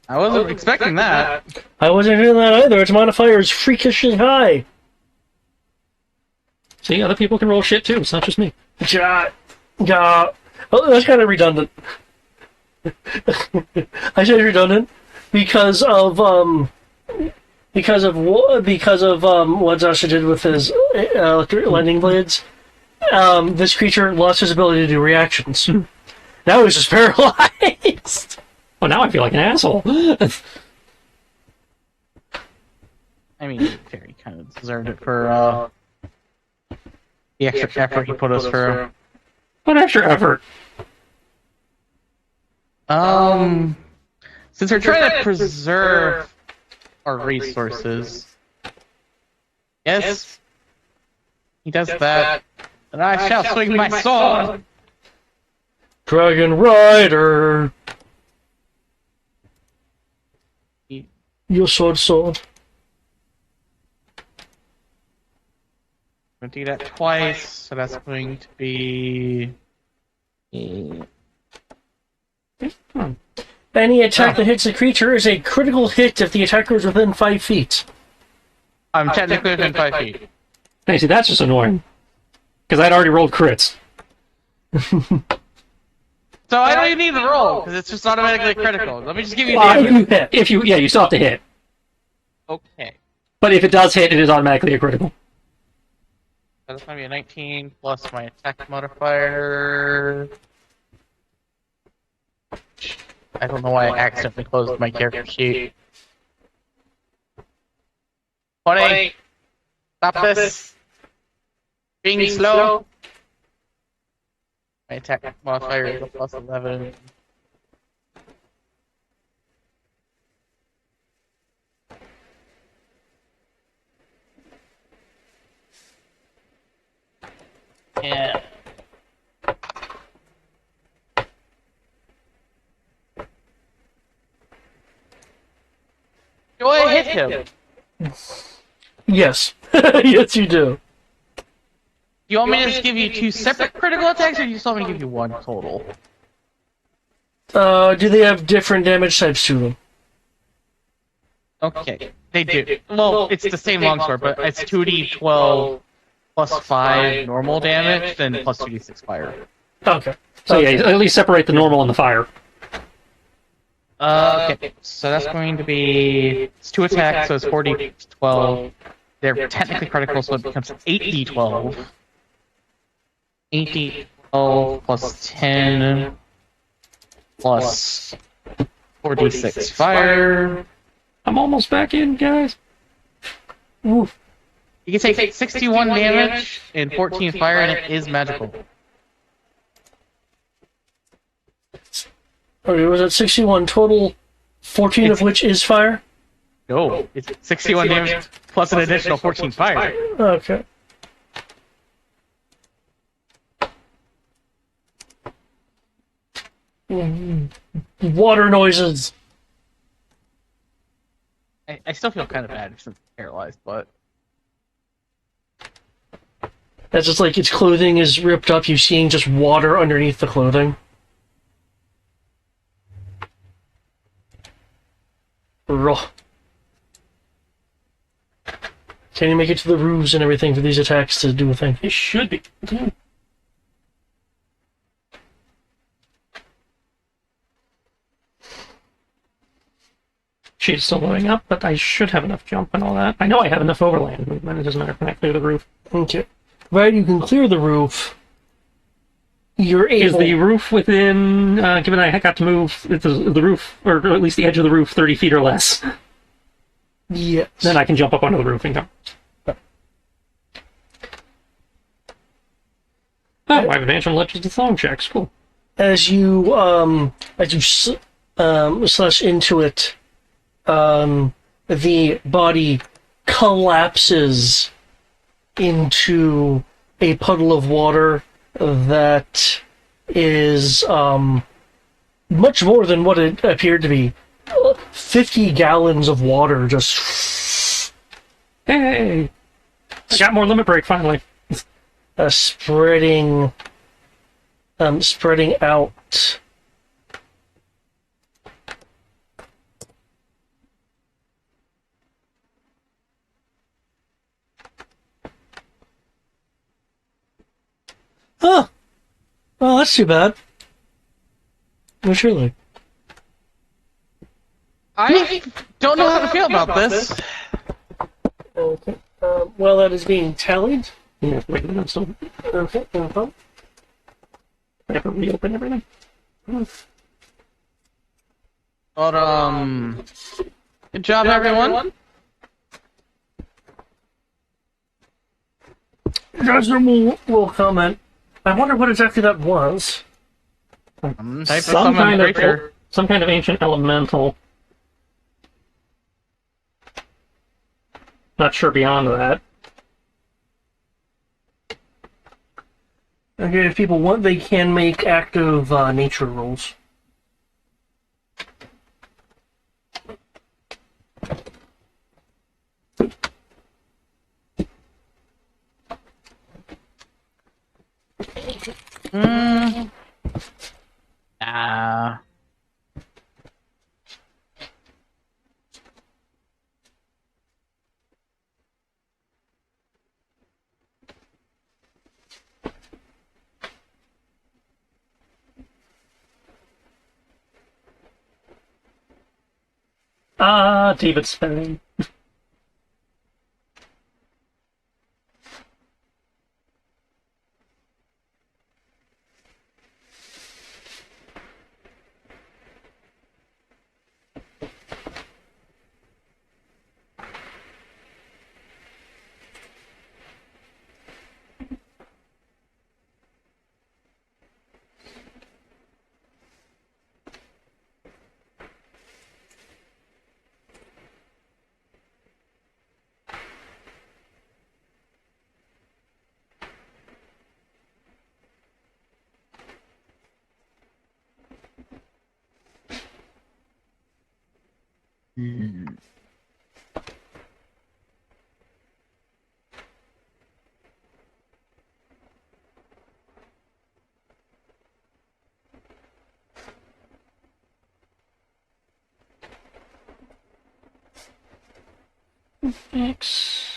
I wasn't expecting that. I wasn't doing that either. Its modifier is freakishly high. See, other people can roll shit too. It's not just me. Ja. Oh, that's kind of redundant. I said redundant because of what Zasha did with his electric lightning blades. This creature lost his ability to do reactions. Now he's just paralyzed. Well, now I feel like an asshole. I mean, Fairy kind of deserved it for the extra effort he put us through. What extra effort? Since we're trying to preserve our resources, yes, he does that, and I shall swing my sword. Dragon Rider! Your sword. I'm gonna do that twice, so that's going to be. Any attack that hits a creature is a critical hit if the attacker is within 5 feet. I'm technically within 5 feet. Hey, see, that's just annoying. Because I'd already rolled crits. So I don't even need the roll, because it's just automatically critical. Let me just give you If you you still have to hit. Okay. But if it does hit, it is automatically a critical. So that's going to be a 19 plus my attack modifier. I don't know why I accidentally closed my character sheet. 20. Stop this. Being slow. My attack modifier is a plus 11. Yeah. Do I hit him? Yes. Yes, you do. Do you want me to just give you 2 separate critical attacks, or do you just want me to give you 1 total? Do they have different damage types to them? Okay, they do. Well, it's the same longsword, but it's 2d12 plus 5 normal damage, then plus 2d6 fire. Okay. So yeah, at least separate the normal and the fire. Okay, so that's going to be... It's 2 attacks, so it's 4d12. They're technically critical, so it becomes 8d12. 8d12 plus 10 plus 4d6 fire. I'm almost back in, guys. Oof. You can take 61 damage and 14 fire, and it is magical. Okay, was it 61 total? 14 of which is fire? No, it's 61 damage plus an additional 14 fire. Okay. Water noises. I still feel kind of bad since I'm paralyzed, but... That's just like its clothing is ripped up, you seeing just water underneath the clothing. Ugh. Can you make it to the roofs and everything for these attacks to do a thing? It should be. She's still blowing up, but I should have enough jump and all that. I know I have enough overland movement. It doesn't matter if I clear the roof. Okay. Right, you can clear the roof. You're able... Is the roof within, given I got to move the roof, or at least the edge of the roof, 30 feet or less? Yes. Then I can jump up onto the roof and go. Oh, I have advantage on Legends of Song checks. Cool. As you slash into it, the body collapses into a puddle of water that is much more than what it appeared to be. 50 gallons of water just... Hey! I got more limit break finally. spreading out. Huh. Well, that's too bad. Well, surely. I don't know how to feel about this. Okay. Well, that is being tallied. Yeah, wait a minute, so Okay. I have to reopen everything. But, good job, everyone. Will comment. I wonder what exactly that was. Some type of summon creature. Some kind of ancient elemental. Not sure beyond that. Okay, if people want, they can make active nature rolls. Nah. Ah, David Spelling. X.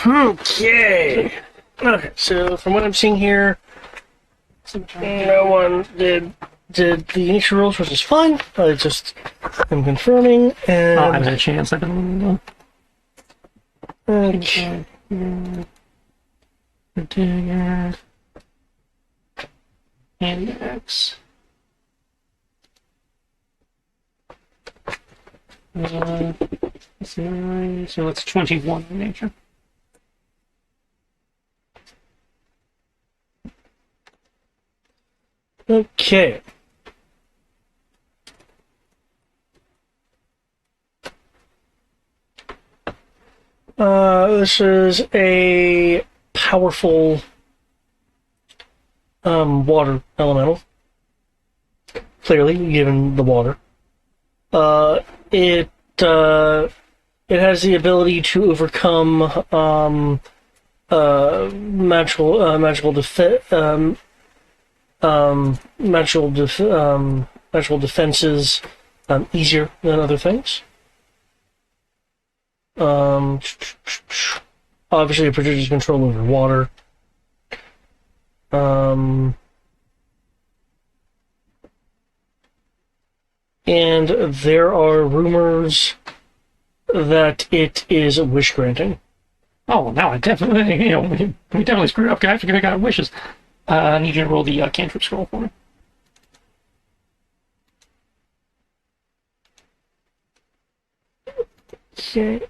Okay. Okay, so from what I'm seeing here, no one did the nature rolls, which is fine. I just am confirming, and Oh, I had a chance. I've been. okay. Digger. Index. It's 9, so it's 21 in nature. Okay. This is a powerful water elemental. Clearly, given the water. It has the ability to overcome magical defenses easier than other things. Obviously, it produces control over water. And there are rumors that it is wish granting. Oh, well, now I definitely, we definitely screwed up, guys. We got wishes. I need you to roll the cantrip scroll for me. Okay.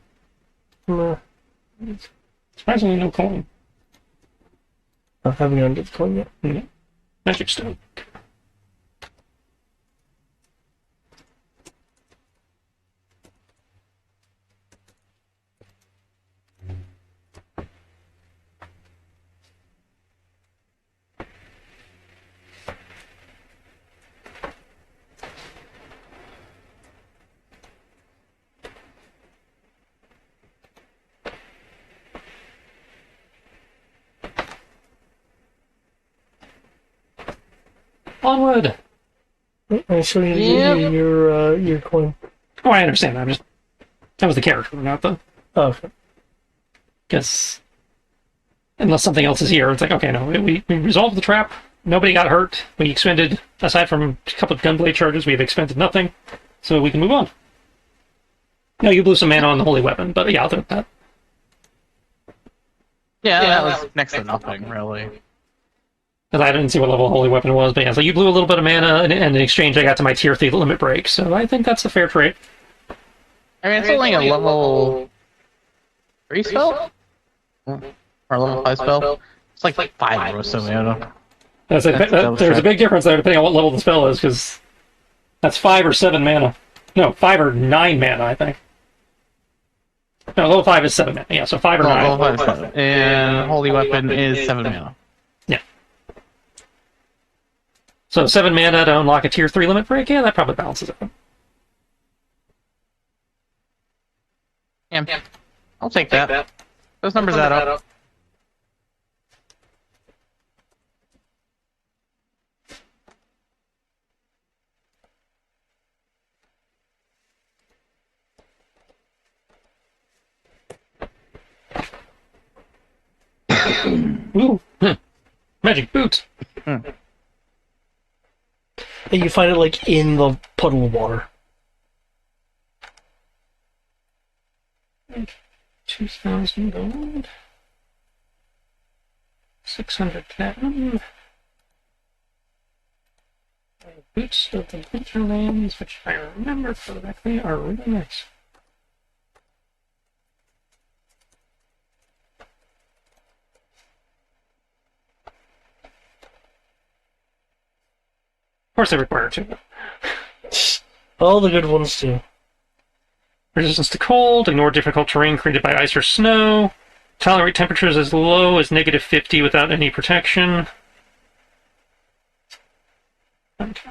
Surprisingly, no coin. I haven't gone to the coin yet. Yeah. Magic stone. Onward! I still need to Yep. give you your coin. Oh, I understand. That was the character, not the... Oh, okay. Because unless something else is here, it's like, okay, no, we resolved the trap. Nobody got hurt. We expended, aside from a couple of gunblade charges, we have expended nothing. So we can move on. No, you blew some mana on the holy weapon, but yeah, other than that. Yeah, that was next to nothing, really. Because I didn't see what level the holy weapon was, but yeah, so you blew a little bit of mana, and in exchange I got to my tier 3 limit break, so I think that's a fair trade. I mean, it's only a level 3 spell? Or a level 5 spell? It's like 5 or so mana. There's double a check. big difference there depending on what level the spell is, because that's 5 or 7 mana. No, 5 or 9 mana, I think. No, level 5 is 7 mana. Yeah, so 5 or 9. Level 5 is 7. And Holy Weapon is 7 mana. Yeah. So 7 mana to unlock a tier 3 limit break? Yeah, that probably balances it. Yeah. I'll take that. Those numbers add up. Ooh. Magic boot. And you find it like in the puddle of water. 2,000 gold. 600 platinum. Boots of the Winterlands, which I remember correctly, are really nice. Of course they require 2. All the good ones do. Resistance to cold, ignore difficult terrain created by ice or snow, tolerate temperatures as low as -50 without any protection. Okay.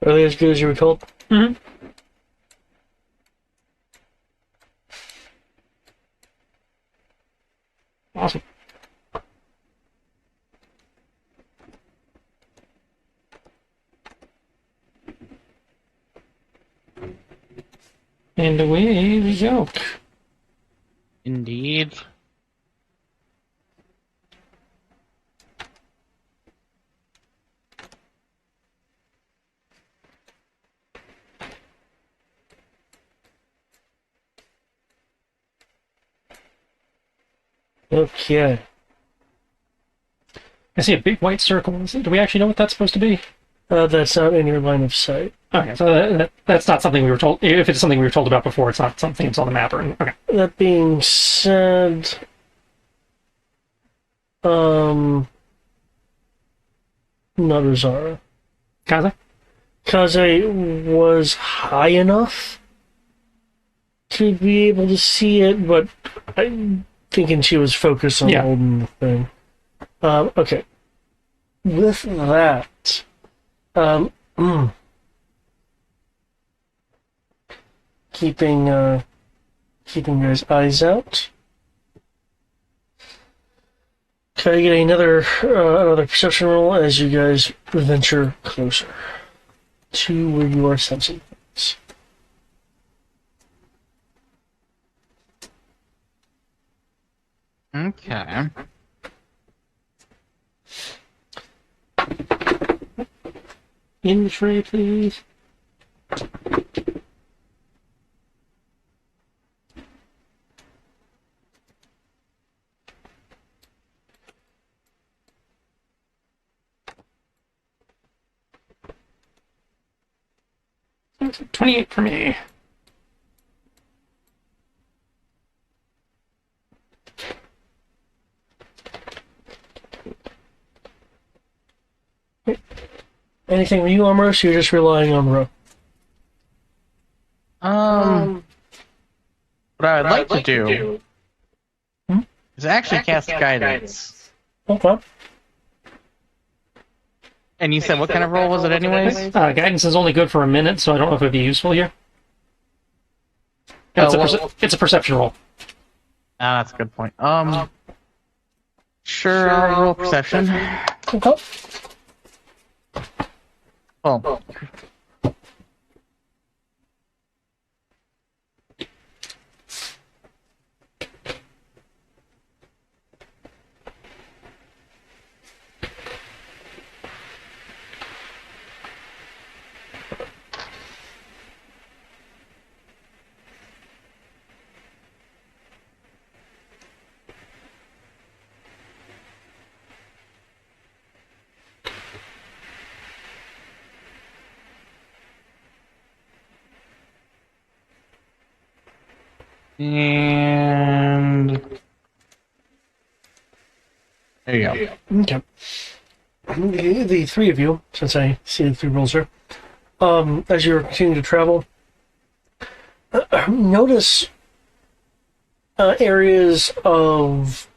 Are they as good as you were told? Mm-hmm. Awesome. And away we go. Indeed. Okay. I see a big white circle. Do we actually know what that's supposed to be? That's not in your line of sight. Okay, so that's not something we were told. If it's something we were told about before, it's not something that's on the map. Or okay. That being said, not Rosara. Kaze? Kaze was high enough to be able to see it, but I'm thinking she was focused on Yeah. holding the thing. Okay. With that, keeping guys' eyes out. Can I get another perception roll as you guys venture closer to where you are sensing things? Okay. In the tray, please. That's a 28 for me. Anything from you, Amorous? You're just relying on Ro. What I would like to do is actually cast guidance. Okay. And you said what kind of roll was it anyways? Guidance is only good for a minute, so I don't know if it'd be useful here. It's a perception roll. Ah, that's a good point. Sure, I'll roll perception. Okay. Oh. And there you go. Okay. The three of you, since I see the three rolls here, as you're continuing to travel, notice areas of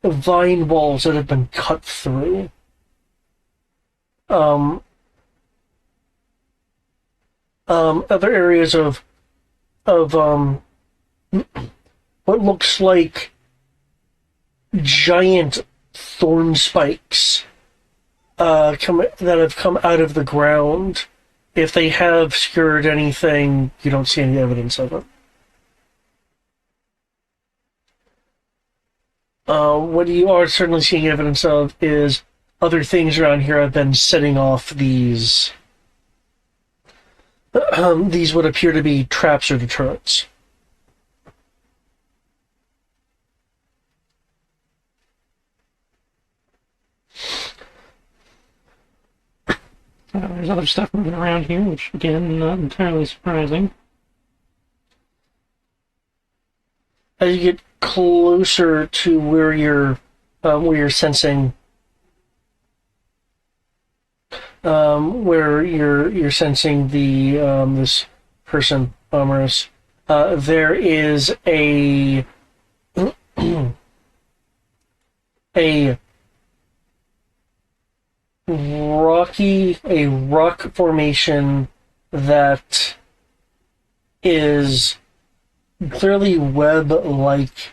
vine walls that have been cut through. Other areas of what looks like giant thorn spikes that have come out of the ground. If they have skewered anything, you don't see any evidence of it. What you are certainly seeing evidence of is other things around here have been setting off these would appear to be traps or deterrents. There's other stuff moving around here, which again, not entirely surprising. As you get closer to where you're sensing, where you're sensing the this person, Amorous, there is a rock formation that is clearly web-like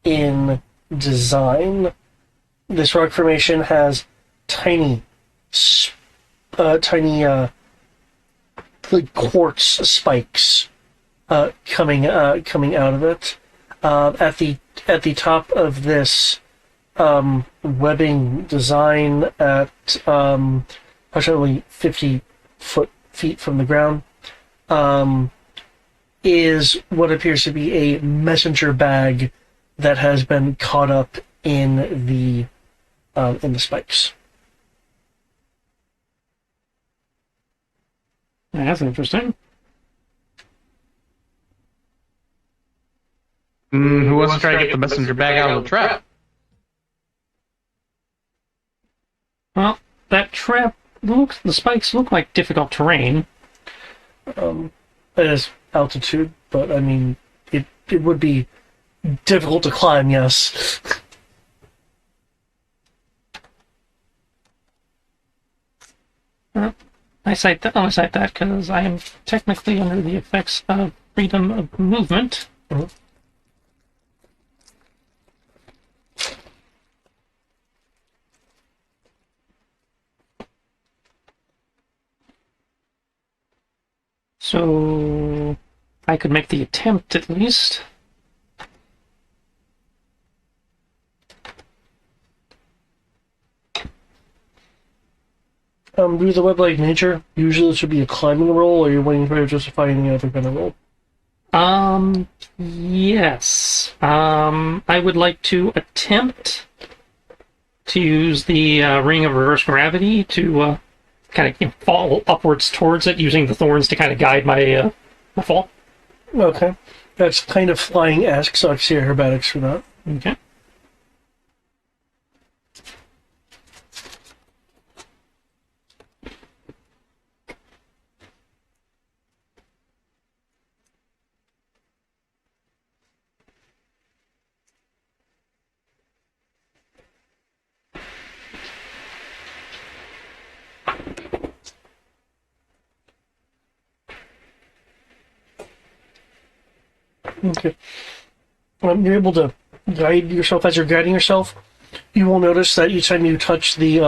in design. This rock formation has tiny like quartz spikes coming out of it. At the top of this webbing design at approximately 50 feet from the ground is what appears to be a messenger bag that has been caught up in the spikes. That's interesting. Who wants to try to get the messenger bag out of the trap? Well, that trap the spikes look like difficult terrain. It is altitude, but I mean, it would be difficult to climb, yes. Well, I cite that because I am technically under the effects of freedom of movement. Mhm. So I could make the attempt at least. Due to the web-like nature, usually it should be a climbing roll, or you're waiting for it to justify any other kind of roll. Yes. I would like to attempt to use the ring of reverse gravity to kind of fall upwards towards it, using the thorns to kind of guide my fall. Okay. That's kind of flying-esque, so I can see acrobatics for that. Okay. Okay. You're able to guide yourself as you're guiding yourself. You will notice that each time you touch the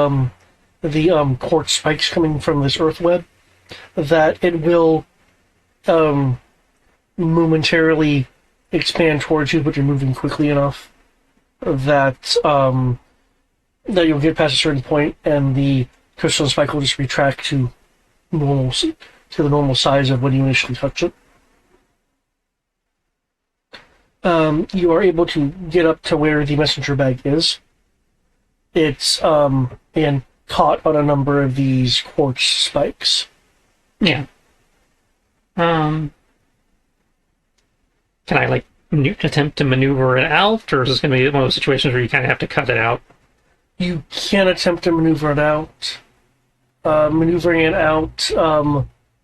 quartz spikes coming from this earth web, that it will momentarily expand towards you, but you're moving quickly enough that that you'll get past a certain point, and the crystal spike will just retract to the normal size of when you initially touch it. You are able to get up to where the messenger bag is. It's been caught on a number of these quartz spikes. Yeah. Can I attempt to maneuver it out, or is this going to be one of those situations where you kind of have to cut it out? You can attempt to maneuver it out. Maneuvering it out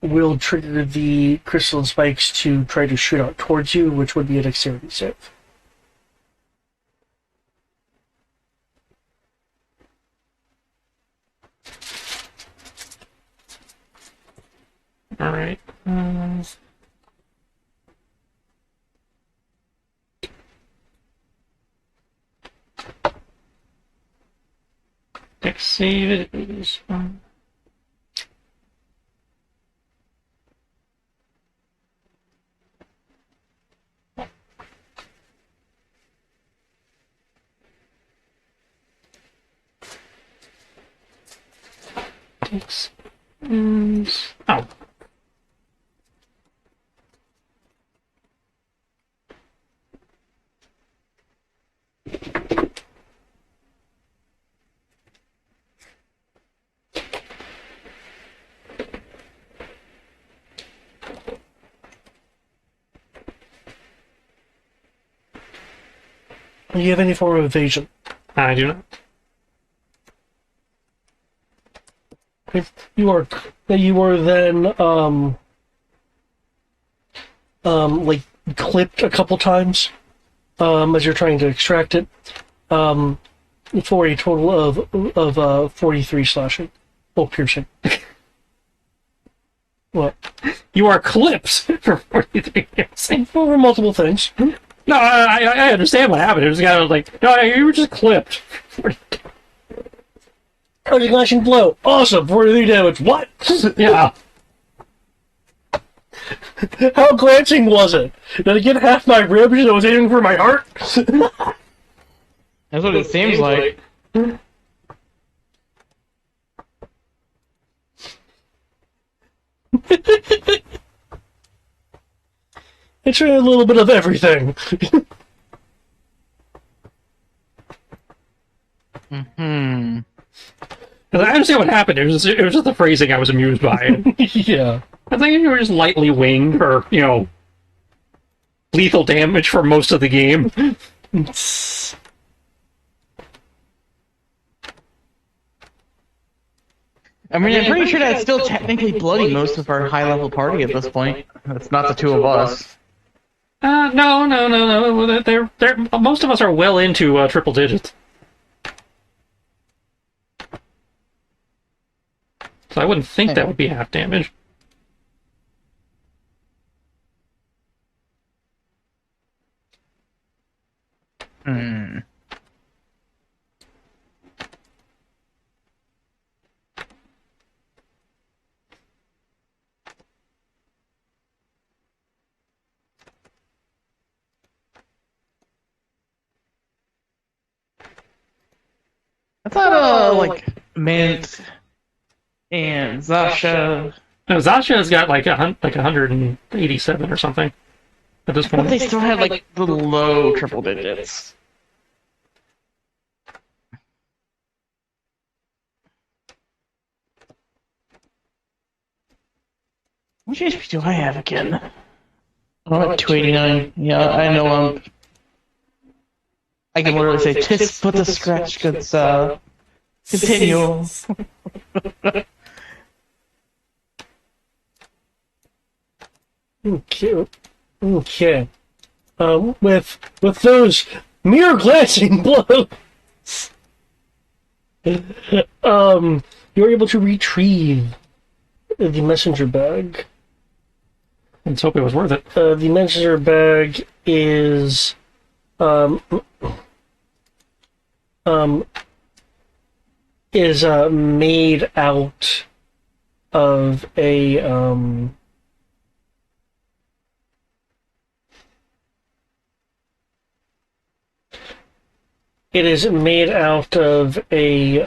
will trigger the crystal spikes to try to shoot out towards you, which would be a dexterity save. All right. Dex save it is. Dex is. Oh. Do you have any form of evasion? I do not. If you are then like clipped a couple times as you're trying to extract it for a total of 43 slashing. Oh, piercing. What? You are clipped for 43 years. For multiple things. No, I understand what happened. It was kind of like, no, you were just clipped. Cutting lashing blow. Awesome. 43 damage. What? Yeah. How glancing was it? Did I get half my ribs and I was aiming for my heart? That's what it seems like. It's a little bit of everything. Hmm. I understand what happened. It was just the phrasing I was amused by. Yeah. I think if you were just lightly winged or, lethal damage for most of the game. I mean, I'm pretty sure that's still technically bloody most of our high-level party at this point. That's not the two of us. No. They're most of us are well into triple digits. So I wouldn't think that would be half damage. Hmm. I thought, Mint and Zasha. No, Zasha's got like 187 or something at this But point. they still had, the low triple digits. How much HP do I have again? Oh, I'm at 289. Yeah, I know I can literally say, "Tis but the scratch goods, continue." Okay. Okay. With those mere glancing blows, you're able to retrieve the messenger bag. Let's hope it was worth it. The messenger bag is um, um, made out of a it is made out of a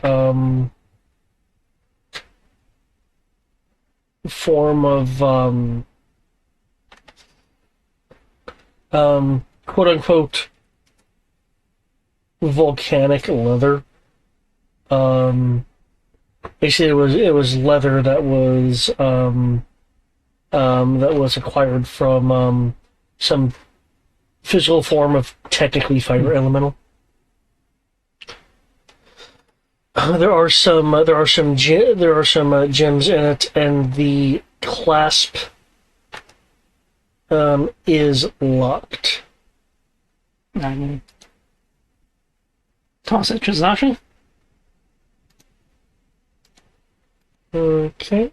form of quote unquote volcanic leather. Basically, it was leather that was acquired from some physical form of technically fire elemental. There are some gems in it, and the clasp is locked. Toss it to Zasha. Okay.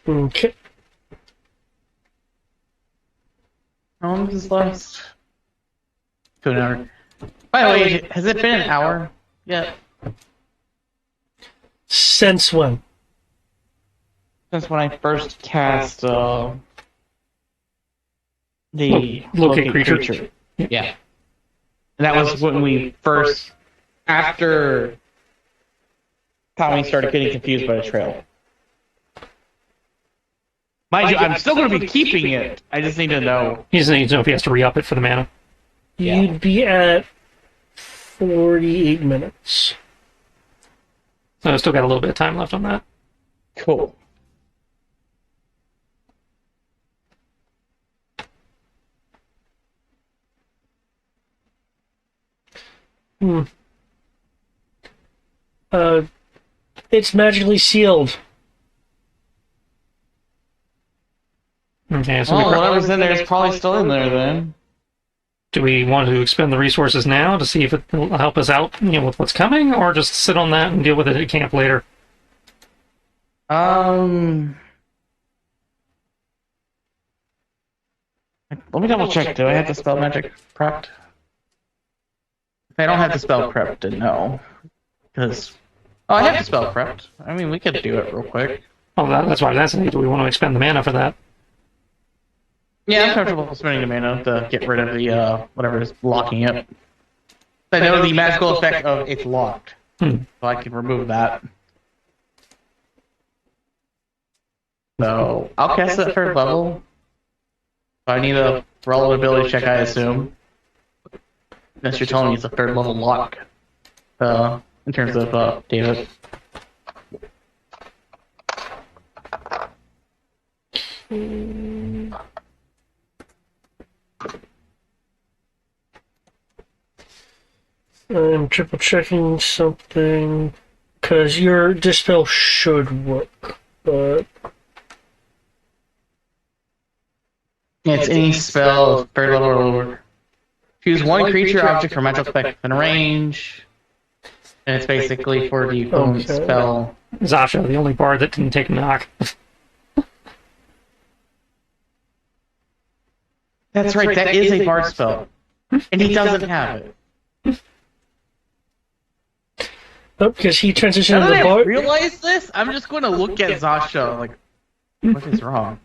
Okay. How long is this last? 2 hours. By the way, has it been an hour yet? Since when? Since when I first cast the Locate creature. Yeah. And that was when we first, after Tommy started getting confused by the trail. Mind you, I'm still going to be keeping it. I just need to know. He just needs to know if he has to re-up it for the mana. Yeah. You'd be at 48 minutes. So I've still got a little bit of time left on that. Cool. It's magically sealed. Okay, so Well, whatever's in there is probably still in there then. do we want to expend the resources now to see if it will help us out, with what's coming, or just sit on that and deal with it at camp later? Let me double check. Do I have the spell magic prepped? If I don't have the spell prepped, then no. Because I have the spell prepped. I mean, we could do it real quick. Oh, that's why I was asking you, do we want to expend the mana for that? Yeah, I'm comfortable spending the mana to get rid of the whatever is blocking it. I know the magical effect of it's locked, so I can remove that. So I'll cast it at 3rd level. I need a relevant ability check, I assume. Unless you're telling me it's a 3rd level lock. In terms of David. I'm triple checking something because your dispel should work, but It's any spell, 3rd level or lower. Choose one creature object for magical effect in range. And it's basically for the opponent's Okay. spell. Zasha, the only bard that didn't take a knock. That's right, that is a bard spell. And he doesn't have it. oh, because he transitioned Now to that the I bard. realize this, I'm just going to look at Zasha like, what is wrong?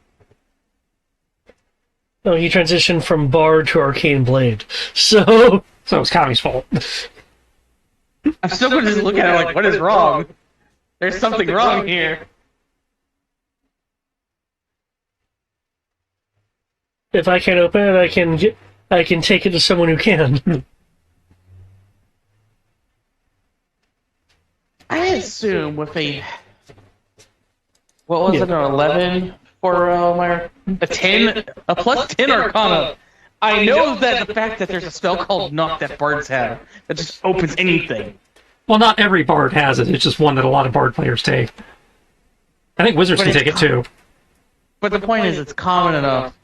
Oh, he transitioned from bard to arcane blade. So So it's Kami's fault. I'm still going to just look at it like, what is wrong? There's something wrong here. if I can't open it, I can take it to someone who can. I assume with a... What was it, an 11 for a 10? A plus 10 Arcana. I know that the fact that there's a spell called Knock that bards have that just opens anything. Well, not every bard has it. It's just one that a lot of bard players take. I think wizards But can it's take it too. But the point is, it's common enough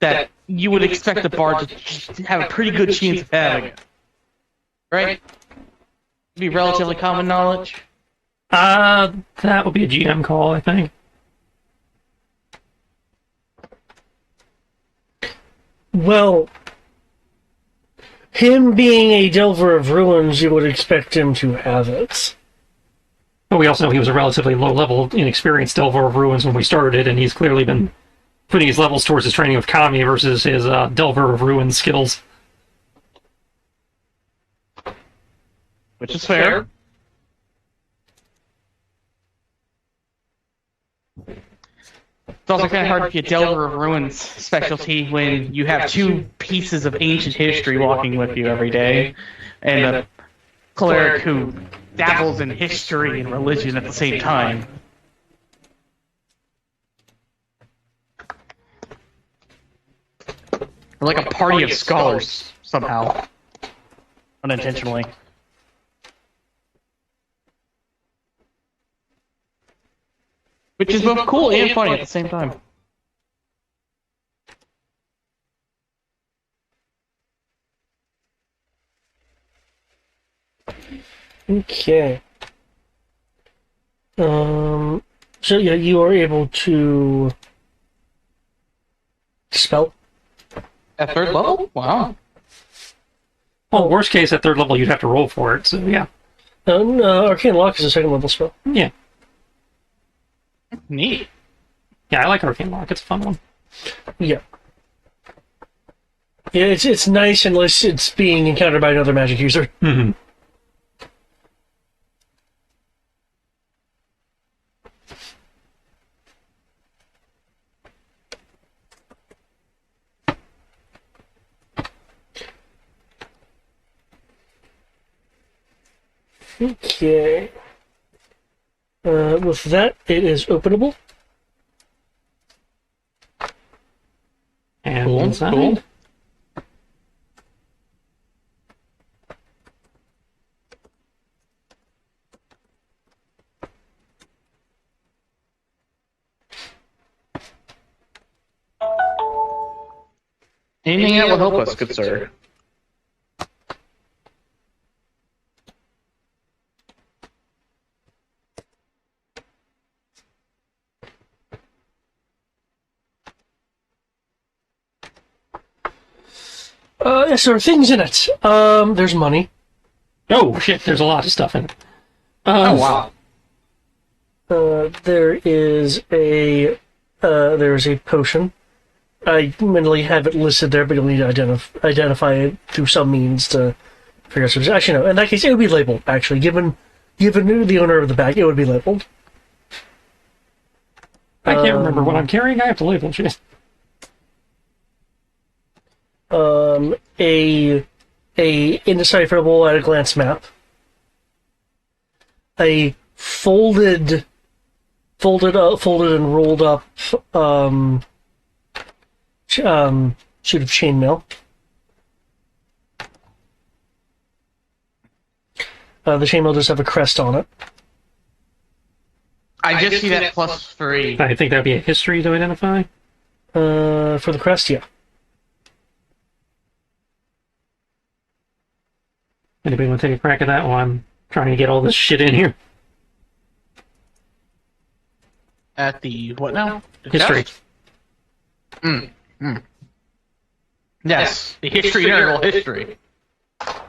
that you would expect the bard to have a pretty good chance of having it. Right? Be relatively common knowledge. That would be a GM call, I think. Well, him being a Delver of Ruins, you would expect him to have it. But we also know he was a relatively low-level, inexperienced Delver of Ruins when we started, and he's clearly been putting his levels towards his training with Kami versus his Delver of Ruins skills. Which is fair. It's also kind of hard to get Delver of Ruins specialty when you have two pieces of ancient history walking with you every day, and a cleric who dabbles in history and religion at the same time. Or like a party of scholars, somehow. Unintentionally. Which is both cool and funny at the same time. Okay. So yeah, you are able to spell. At third level? Wow. Well, worst case, at third level, you'd have to roll for it, so yeah. Arcane Lock is a second level spell. Yeah. Neat. Yeah, I like Arcane Lock. It's a fun one. Yeah. Yeah, it's nice unless it's being encountered by another magic user. Mm-hmm. Okay. With that, it is openable. And Cool, inside. cool. Anything that will help us, good sir. Yes, there are things in it. There's money. Oh, shit, there's a lot of stuff in it. Oh, wow. There's a potion. I mentally have it listed there, but you'll need to identify it through some means to figure out. Actually, no. In that case, it would be labeled. Actually, given the owner of the bag, it would be labeled. I can't remember what I'm carrying. I have to label shit. A indecipherable at a glance map. A folded and rolled up sheet of chainmail. The chainmail does have a crest on it. I just see that +3. I think that would be a history to identify. For the crest, yeah. Anybody want to take a crack at that while I'm trying to get all this shit in here? At the what now? The History. chest? Yes, the history interval history. Oh,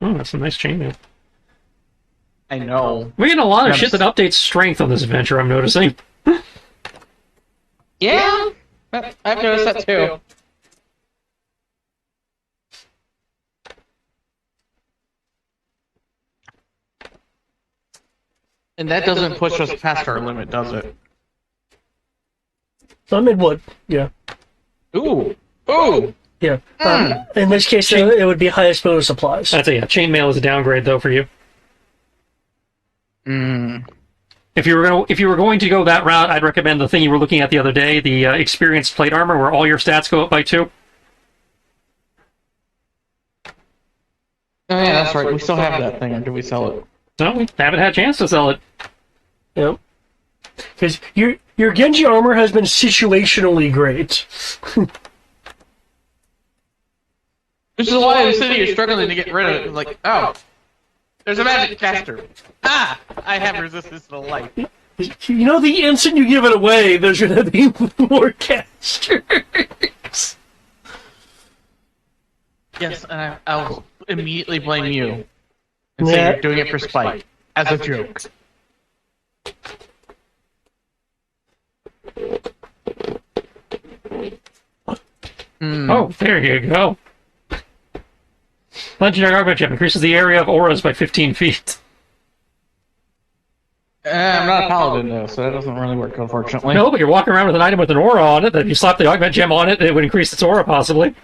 that's a nice chainmail. I know. We're getting a lot of shit that updates strength on this adventure, I'm noticing. Yeah, I've noticed that too. And that doesn't push us past our limit, does it? I'm in wood, yeah. Ooh! Ooh! Yeah. In this case, it would be highest bonus applies. That's a chainmail is a downgrade though for you. If you were going to go that route, I'd recommend the thing you were looking at the other day, the experienced plate armor, where all your stats go up by 2. Oh yeah, that's right. We still have that thing, or do we sell it? No, we haven't had a chance to sell it. Yep. Because your Genji armor has been situationally great. This is why I'm sitting here struggling to get rid of it. It's like, oh, there's a magic caster. Ah, I have resistance to light. You know, the instant you give it away, there's going to be more casters. Yes, and I'll immediately blame you and say you're doing it for spite, as a joke. Oh, there you go. Legendary Augment Gem increases the area of auras by 15 feet. I'm not a paladin though, so that doesn't really work, unfortunately. No, but you're walking around with an item with an aura on it, that if you slap the Augment Gem on it, it would increase its aura, possibly.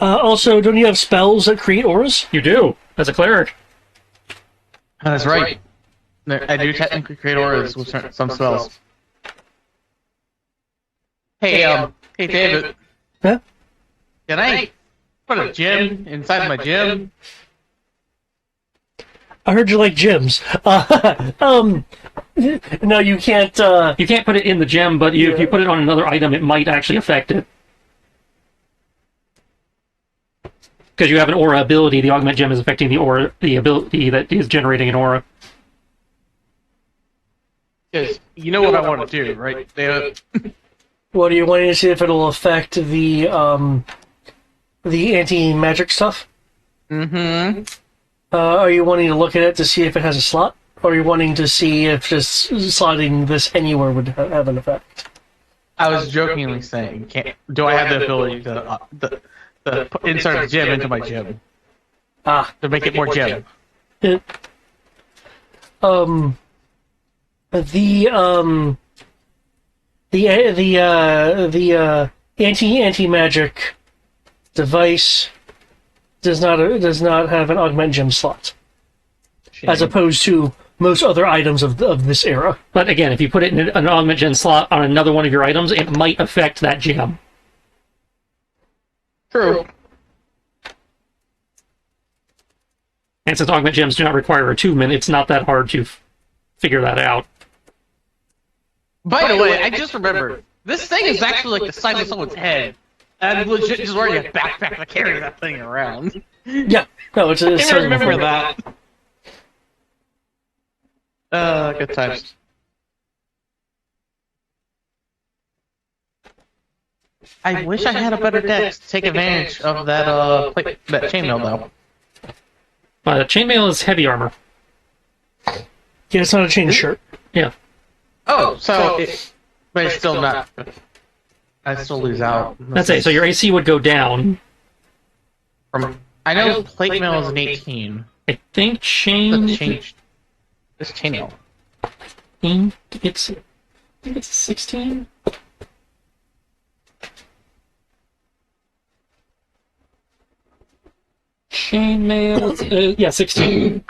Also, don't you have spells that create auras? You do, as a cleric. That's right. I do technically create auras with some spells. Hey, hey David. Huh? Can I put a gem inside my gym? I heard you like gyms. No, you can't. You can't put it in the gem, but if you put it on another item, it might actually affect it. Because you have an aura ability, the Augment Gem is affecting the aura, the ability that is generating an aura. Because you know what I want to do, right? What are you wanting to see if it'll affect the anti-magic stuff? Mm-hmm. Are you wanting to look at it to see if it has a slot? Or are you wanting to see if just slotting this anywhere would have an effect? I was jokingly saying, do I have the ability to insert a gem into my gem? To make it more gem. The anti-magic device does not have an augment gem slot, as opposed to most other items of this era. But again, if you put it in an augment gem slot on another one of your items, it might affect that gem. True. And since augment gems do not require attunement, it's not that hard to figure that out. By the way, I just remembered, this thing is actually like the size of someone's head. And I'm legit just wearing a backpack to carry that thing around. Yeah, no, it's I remember that. Good times. I wish I had a better dex to take advantage of that that chainmail though. Chainmail is heavy armor. Yeah, it's not a chain shirt. Yeah. Oh, but it's still not. I still lose out. That's it. So your AC would go down. I know plate mail is an 18. I think This chainmail. I think it's 16. Chainmail. Yeah, 16.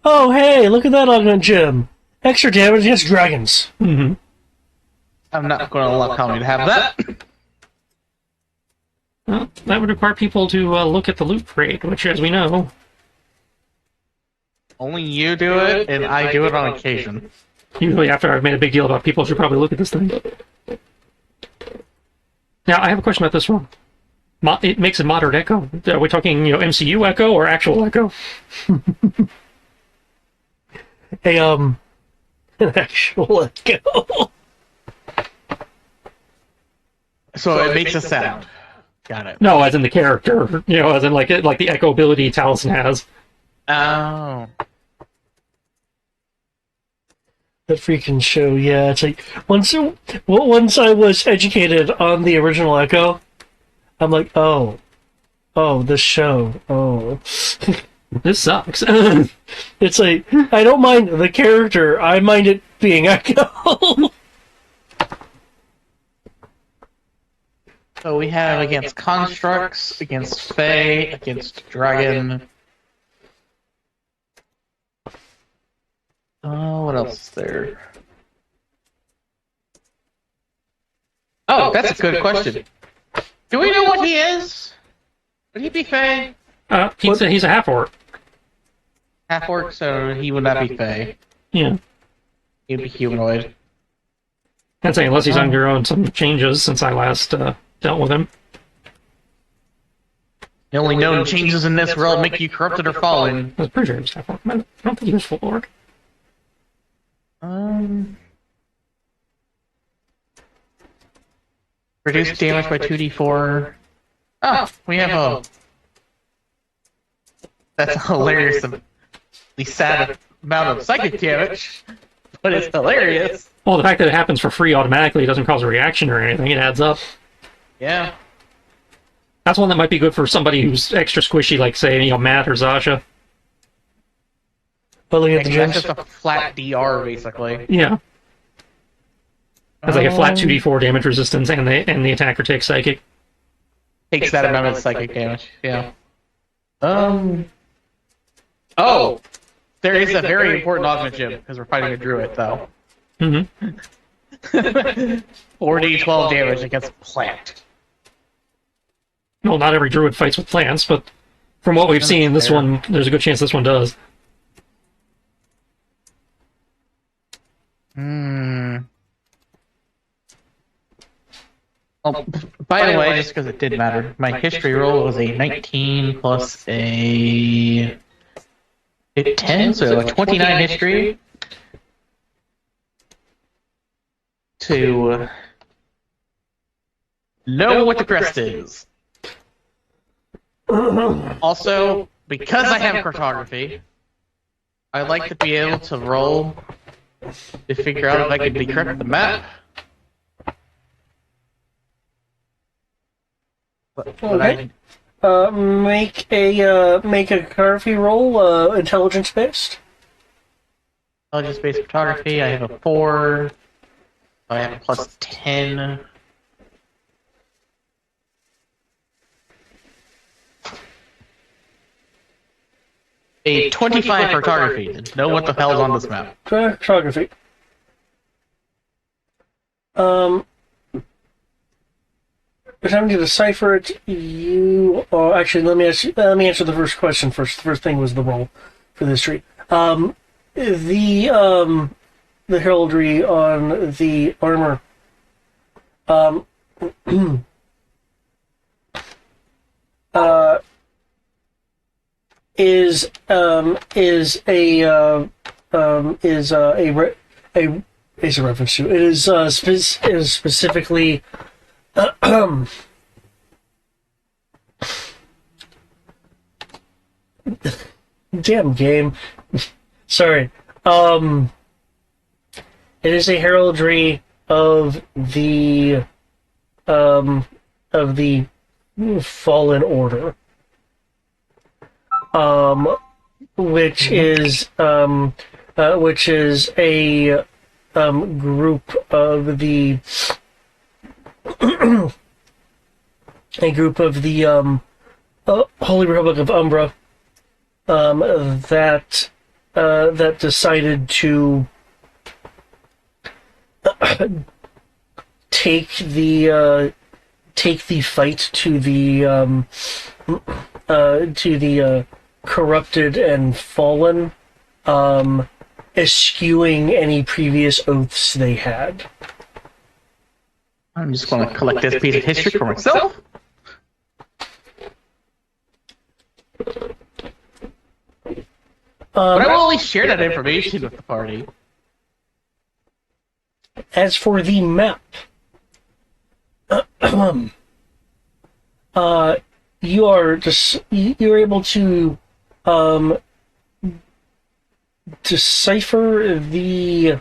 Oh, hey, look at that augment gem. Extra damage against dragons. Mm-hmm. I'm not going to allow me to have that. Well, that would require people to look at the loot crate, which, as we know... Only you do it, and I do it on occasion. Usually after I've made a big deal about people should probably look at this thing. Now, I have a question about this one. It makes a moderate echo. Are we talking, MCU echo or actual echo? An actual echo. So it makes a sound. Got it. No, as in the character. As in like the echo ability Taliesin has. Oh. That freaking show, yeah. It's like once I was educated on the original Echo, I'm like, oh, this show, This sucks. It's like I don't mind the character, I mind it being Echo. So we have against constructs, against Fae, against dragon. What else is there? Oh, that's a good question. Do we know what he is? Would he be Fae? He's a half-orc. Half-orc, so he would not be Fae. Yeah. He'd be humanoid. I'd say unless he's undergone some changes since I last dealt with him. The only known changes in this world make you corrupted or fallen. I was pretty sure he was half orc. I don't think he was full orc. Reduce damage by 2d4. Oh, we have a... That's a hilariously sad amount of psychic damage, but it's hilarious. Well, the fact that it happens for free automatically doesn't cause a reaction or anything. It adds up. Yeah. That's one that might be good for somebody who's extra squishy, like, say, Matt or Zasha. Pulling at the That's gems. just a flat DR, basically. Yeah. Has like a flat 2d4 damage resistance, and the attacker takes psychic. Takes that amount of psychic damage, yeah. Oh! There is a very important augment gem, because we're fighting a druid, though. Mm-hmm. 4d12 damage against plant. Well, not every druid fights with plants, but from what we've seen, this one, there's a good chance this one does. Oh, by the way, just because it did matter, my history roll was a 19 plus a 10, so a 29 history to know what the crest is. Also, because I have cartography, I like to be able to roll to figure out if I can decrypt the map. Okay. Make a cartography roll, intelligence based. Intelligence-based photography, I have a 4. I have a plus 10. A 25 photography to know what the hell's on this map. Cartography. Attempting to decipher it, you are actually. Let me answer the first question first. The first thing was the roll for the history. The heraldry on the armor. Is a reference to. It is is specifically. Damn game. Sorry. It is a heraldry of the Fallen Order. Which is a group of the Holy Republic of Umbra that decided to take the fight to the corrupted and fallen, eschewing any previous oaths they had. I'm just going to collect this piece of history for myself. But I will only share that information with the party. As for the map, you're able to decipher the.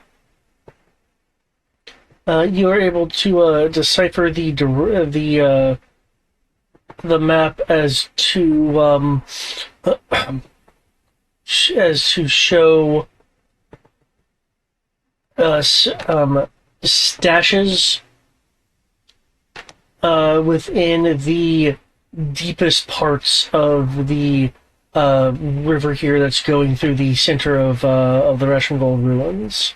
You are able to decipher the map as to show stashes within the deepest parts of the river here that's going through the center of the Rashengol ruins.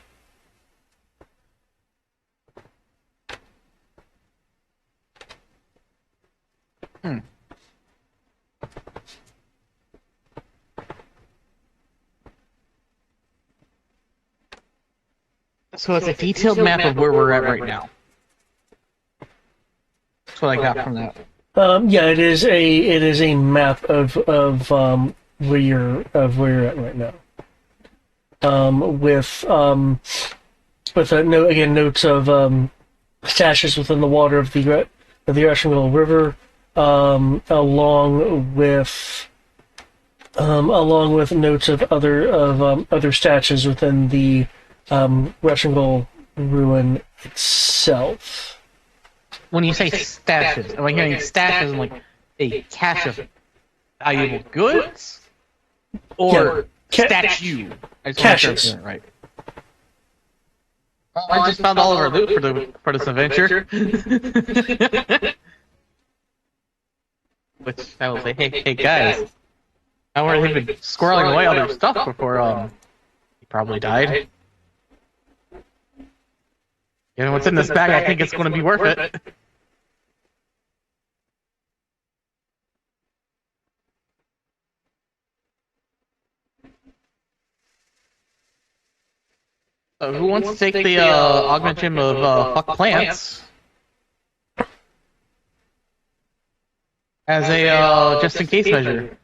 So it's a detailed map of where we're at right now. That's what I got from that. Yeah, it is a map of where you're at right now. With a note again, notes of stashes within the water of the Russian River, along with notes of other stashes within the Russian ruin itself. When you say stashes, am I hearing stashes in like a cache of valuable goods? Or statue? I just want to make sure I'm hearing it right. Well, I just found all of our loot for this adventure. Which I will say, hey guys, how are they been squirreling away all their stuff before he probably died? Given what's in this bag, I think it's going to be worth it. So who wants to take the augment gem of fuck plants as a just in case measure?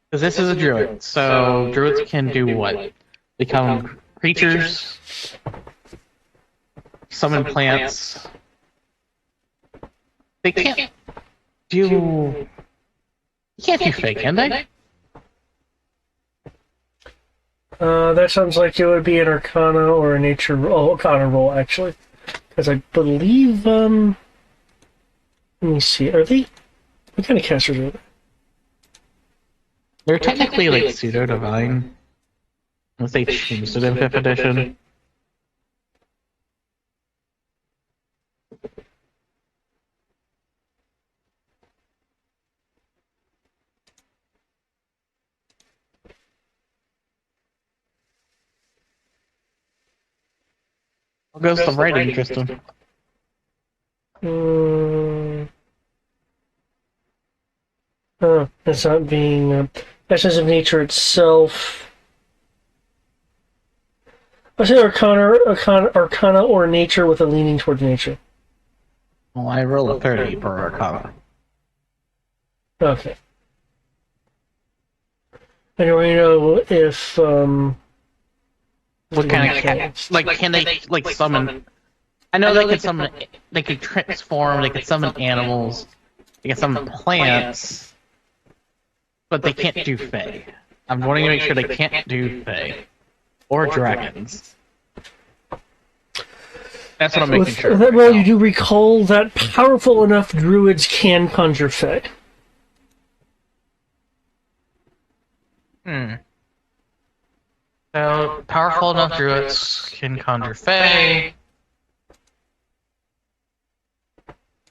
Because this is a druid, so druids can do what? Become creatures, summon plants. They can't do. You can't do fake, can they? That sounds like it would be an Arcana or a Nature Arcana roll, actually. Because I believe, let me see, are they? What kind of casters are they? They're technically like pseudo divine, unless they changed it in 5th edition. What goes to writing, Tristan? It's not being essence of nature itself. I say Arcana or nature with a leaning towards nature. Well, I roll a 30 per Arcana. Okay. And you want to know if What kind of like can they like summon? I know they could summon. They could transform. They could summon animals. They can summon plants, but they can't do Fae. I'm wanting to make sure they can't do Fae or dragons. That's what I'm making sure. With that roll, you do recall that powerful enough druids can conjure Fae. So powerful enough druids can conjure Fae.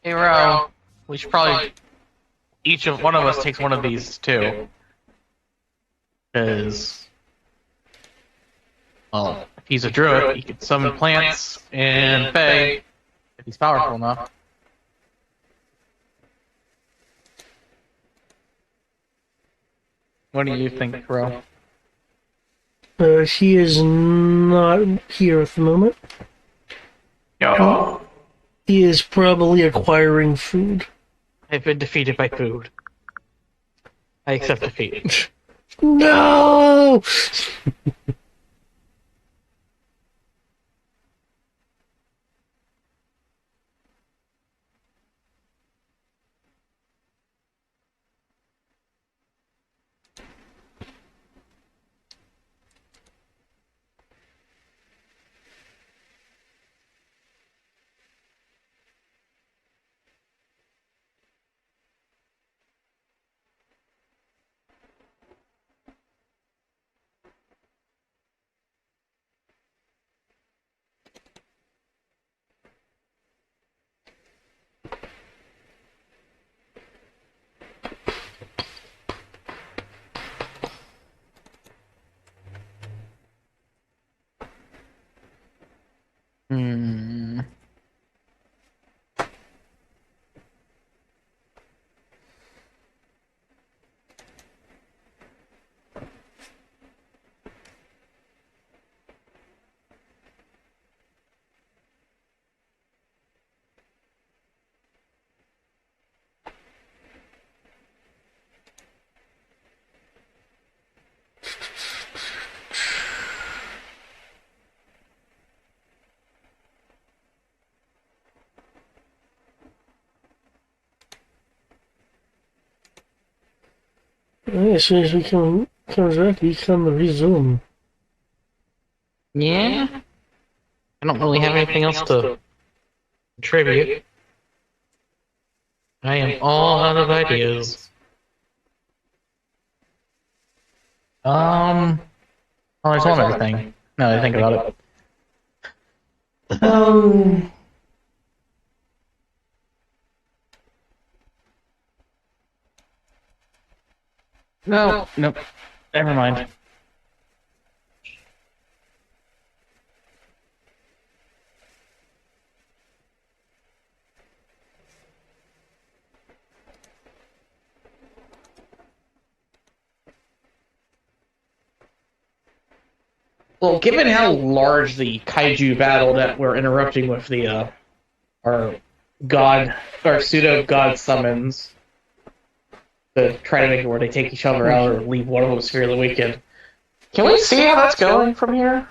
Hey, Ro, we should probably one of us takes one of these too, because well, if he's a druid, he can summon plants and Fae if he's powerful enough. What do you think, Ro? He is not here at the moment. No. He is probably acquiring food. I've been defeated by food. I accept defeat. No! as soon as we comes back, we can resume. Yeah. I don't really have anything else to contribute. I am all out of ideas. Oh, there's one other thing. Now that I think about it. No, nope. Never mind. Well, given how large the kaiju battle that we're interrupting with the our god, our pseudo god summons to try to make it where they take each other out or leave one of them severely weakened. Can we see how that's going from here?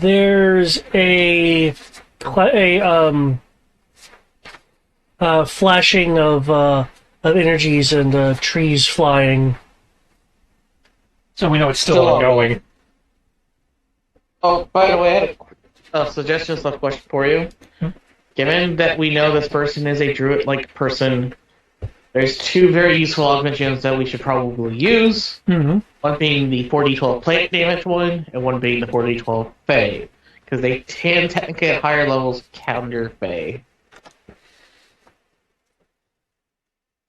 There's a flashing of energies and trees flying. So we know it's still ongoing. Oh, by the way, I had a suggestion / question for you. Given that we know this person is a druid-like person, there's two very useful augment gems that we should probably use. Mm-hmm. One being the 4d12 plant damage one, and one being the 4d12 Fey. Because they can technically at higher levels counter Fey.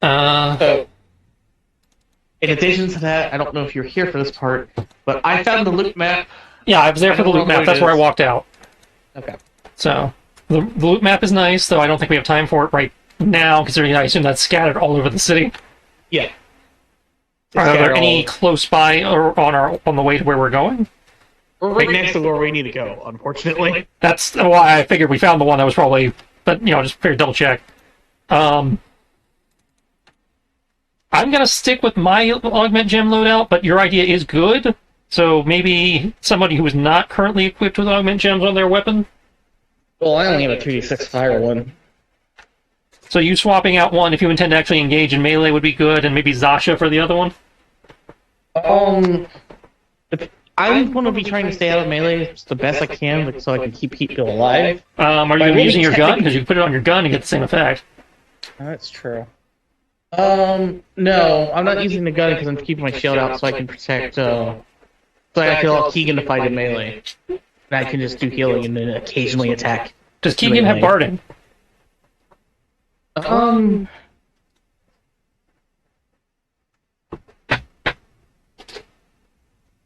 So, in addition to that, I don't know if you're here for this part, but I found the loot map. Yeah, I was there for the loot map. That's where I walked out. Okay. So, the loot map is nice, though I don't think we have time for it right now, considering I assume that's scattered all over the city. Yeah. Are there any close by or on the way to where we're going? We're right next to where we need to go, unfortunately. That's why I figured we found the one that was probably, but, just figured double check. I'm going to stick with my augment gem loadout, but your idea is good. So maybe somebody who is not currently equipped with augment gems on their weapon? Well, I only have a 2d6 fire one. So you swapping out one if you intend to actually engage in melee would be good, and maybe Zasha for the other one? I'm going to be trying to stay out of melee the best I can so I can keep people alive. Are you going to be using your gun? Because you can put it on your gun and get the same effect. That's true. No, I'm not using the gun because I'm keeping my shield out so I can protect, so I can allow Keegan to fight in melee. And I can just do healing and then occasionally attack. Does Keegan have barding?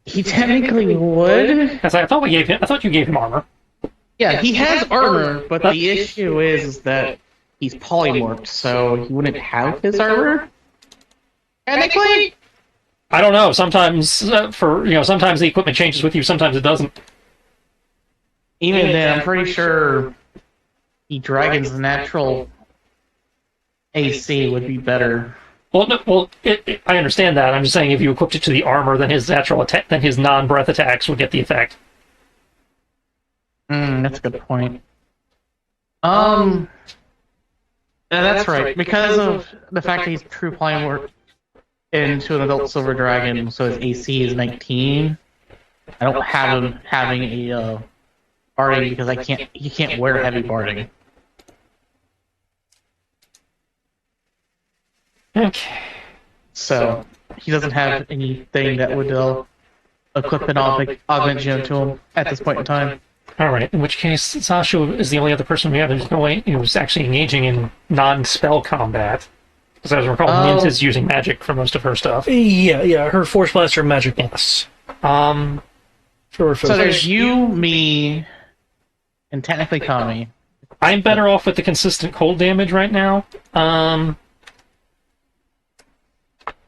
He technically would. I thought you gave him armor. Yeah, he has armor, but the issue is that he's polymorphed, so he wouldn't have his armor. Technically, I don't know. Sometimes sometimes the equipment changes with you. Sometimes it doesn't. Even then, I'm pretty sure the dragon's natural AC would be better. Well, I understand that. I'm just saying if you equipped it to the armor, then his natural attack, then his non-breath attacks would get the effect. That's a good point. Yeah, that's right. Because of the fact that he's true polymorph into an adult silver dragon, so his AC is 19. I don't have him having a barding because he can't wear heavy barding. Okay. So he doesn't have anything that would equip an augment gem to him at this point in time. Alright, in which case, Sasha is the only other person we have who's actually engaging in non-spell combat. Because as I recall, Mint is using magic for most of her stuff. Yeah, her Force Blaster magic blasts. So there's you, me, and technically Kami. I'm better off with the consistent cold damage right now.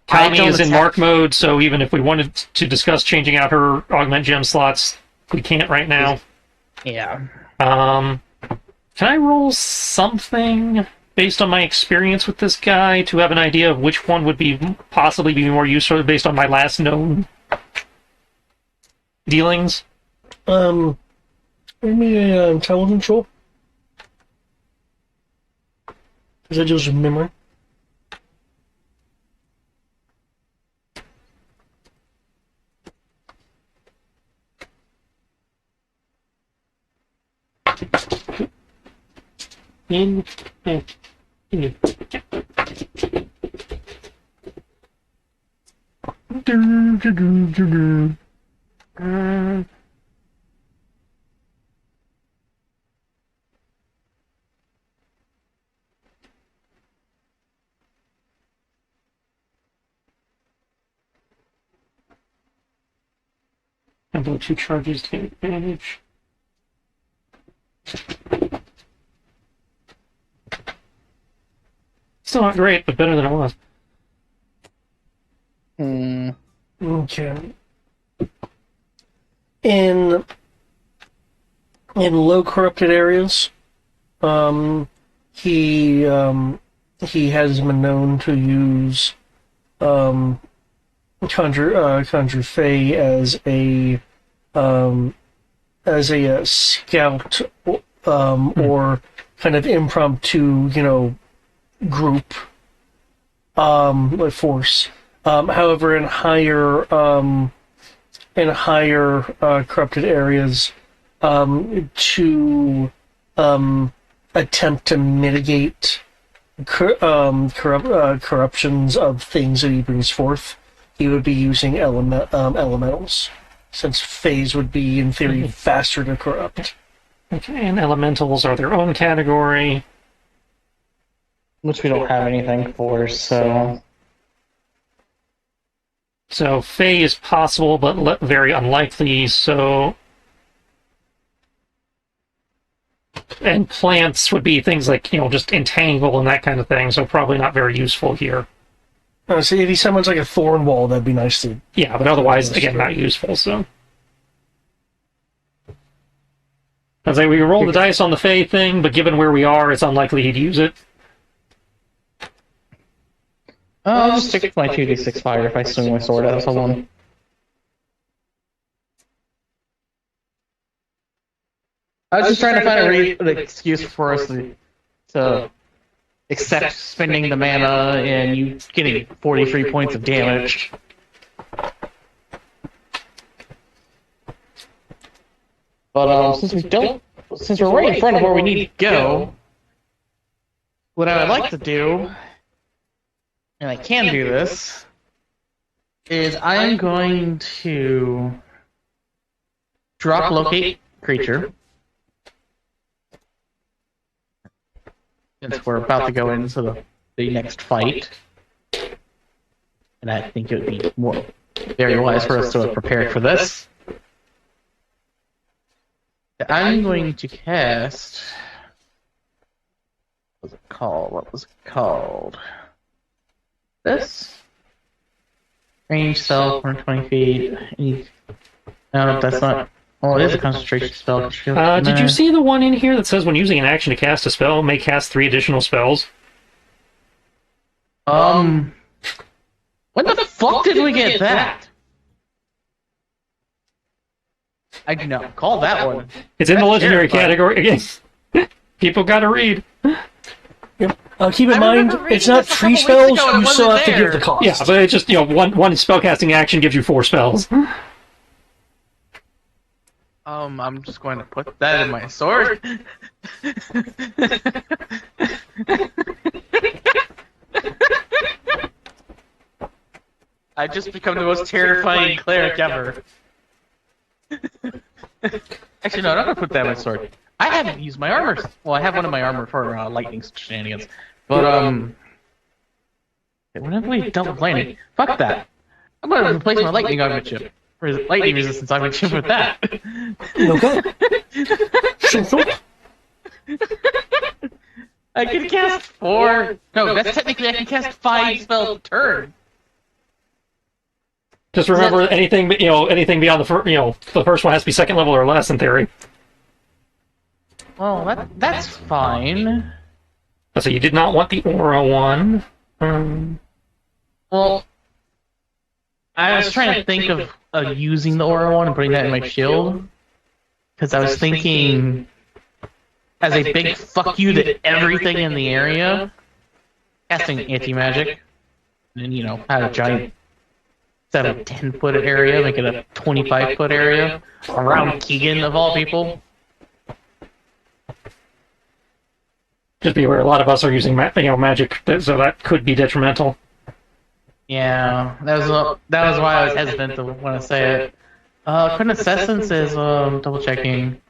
Kami is in mark mode, so even if we wanted to discuss changing out her augment gem slots, we can't right now. Yeah. Can I roll something based on my experience with this guy to have an idea of which one would possibly be more useful based on my last known dealings? Give me a intelligence roll. Because I just remember. In. In. About 2 charges take advantage. Still not great, but better than it was. Okay. In low corrupted areas, he has been known to use conjure Fey as a scout or kind of impromptu, group force. However, in higher corrupted areas, to attempt to mitigate corruptions of things that he brings forth, he would be using elementals, since phase would be, in theory, faster to corrupt. Okay, and elementals are their own category. Which we don't have anything for, so... So, Fey is possible, but very unlikely, so... And plants would be things like, just entangle and that kind of thing, so probably not very useful here. So if he summons like a thorn wall, that'd be nice to... Yeah, but otherwise, again, not useful, so... I was like, we can roll the dice on the Fey thing, but given where we are, it's unlikely he'd use it. I'll just stick with my 2d6 fire if I swing my sword at someone. I was just trying to find an excuse for us to accept spending the mana and you getting 43 points of damage. But since we're right in front of where we need to go, what I would like to do, and I can do this, is I'm going to drop locate creature. Since we're about to go into the next fight. And I think it would be very wise for us to have prepared for this. I'm going to cast... What was it called? This? Range spell, 120 feet. No, that's not... Well, it is a concentration spell. Did you see the one in here that says when using an action to cast a spell, may cast 3 additional spells? When the fuck did we get that? I do not call that one. It's in the legendary category again. People gotta read. Yep. Keep in mind, it's not 3 spells, you still have to give the cost. Yeah, but it's just, one spellcasting action gives you 4 spells. I'm just going to put that in my sword. I've just become the most terrifying cleric ever. Actually, no, I'm not going to put that in my sword. I haven't used my armor. Well, I have one of my armor for lightning shenanigans. But, whenever we double lightning, fuck that. I'm going to replace my lightning augment lightning resistance augment with that. Okay. Sure. I can cast 4. No, that's technically I can cast 5 spells a turn. Just remember, anything beyond the first one has to be 2nd level or less in theory. Well, that's fine. So you did not want the aura one. Well, I was trying to think of using the aura one and putting that in my shield, because I was thinking, as a big fuck you to everything in the area, casting anti-magic, and then, have a giant 10-foot area, make it a 25-foot area, around Keegan, of all people. Just be aware, a lot of us are using magic, so that could be detrimental. Yeah, that was why I was hesitant to want to say it. Quintessence is double checking.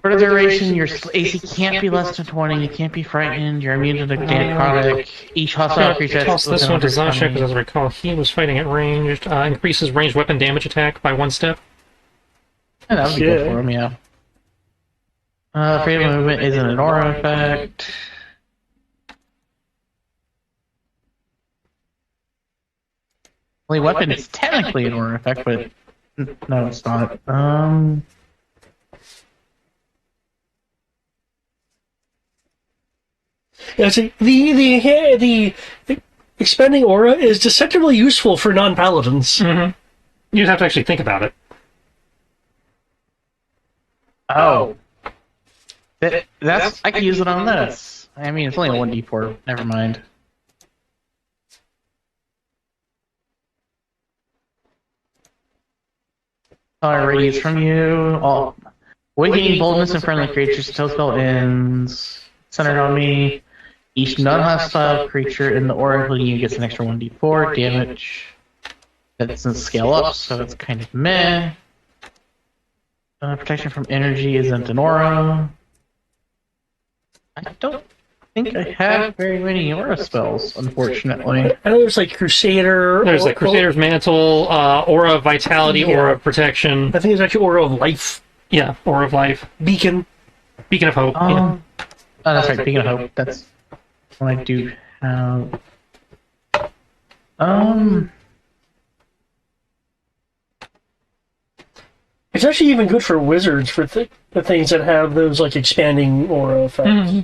For the duration, your AC can't be less than 20. You can't be frightened. You're immune to the necrotic. Each hostile creature Toss this one to Zasha, because 120. as I recall, he was fighting at ranged. Increases ranged weapon damage attack by 1 step. Yeah, that would be good for him, yeah. Freedom of movement isn't an aura effect. Only weapon is technically an aura effect, but no, it's not. Yeah, see, the expanding aura is deceptively useful for non-paladins. Mm-hmm. You'd have to actually think about it. Oh. That's I can use it on this. I mean, it's only a 1d4. Never mind. Radius from you. All awakening boldness and friendly creatures until spell ends. Centered on me. Each non-hostile creature in the aura, including you, gets an extra 1d4 damage. That doesn't scale up, so it's kind of meh. Protection from energy isn't an aura. I don't think I have very many aura spells, unfortunately. I know there's like Crusader. There's like Crusader's Mantle, Aura of Vitality, Yeah. Aura of Protection. I think it's actually Aura of Life. Yeah, Aura of Life. Beacon. Beacon of Hope. Yeah. Oh, that's right, Beacon of Hope. That's what I do have. It's actually even good for wizards for the things that have those like expanding aura effects. Mm-hmm.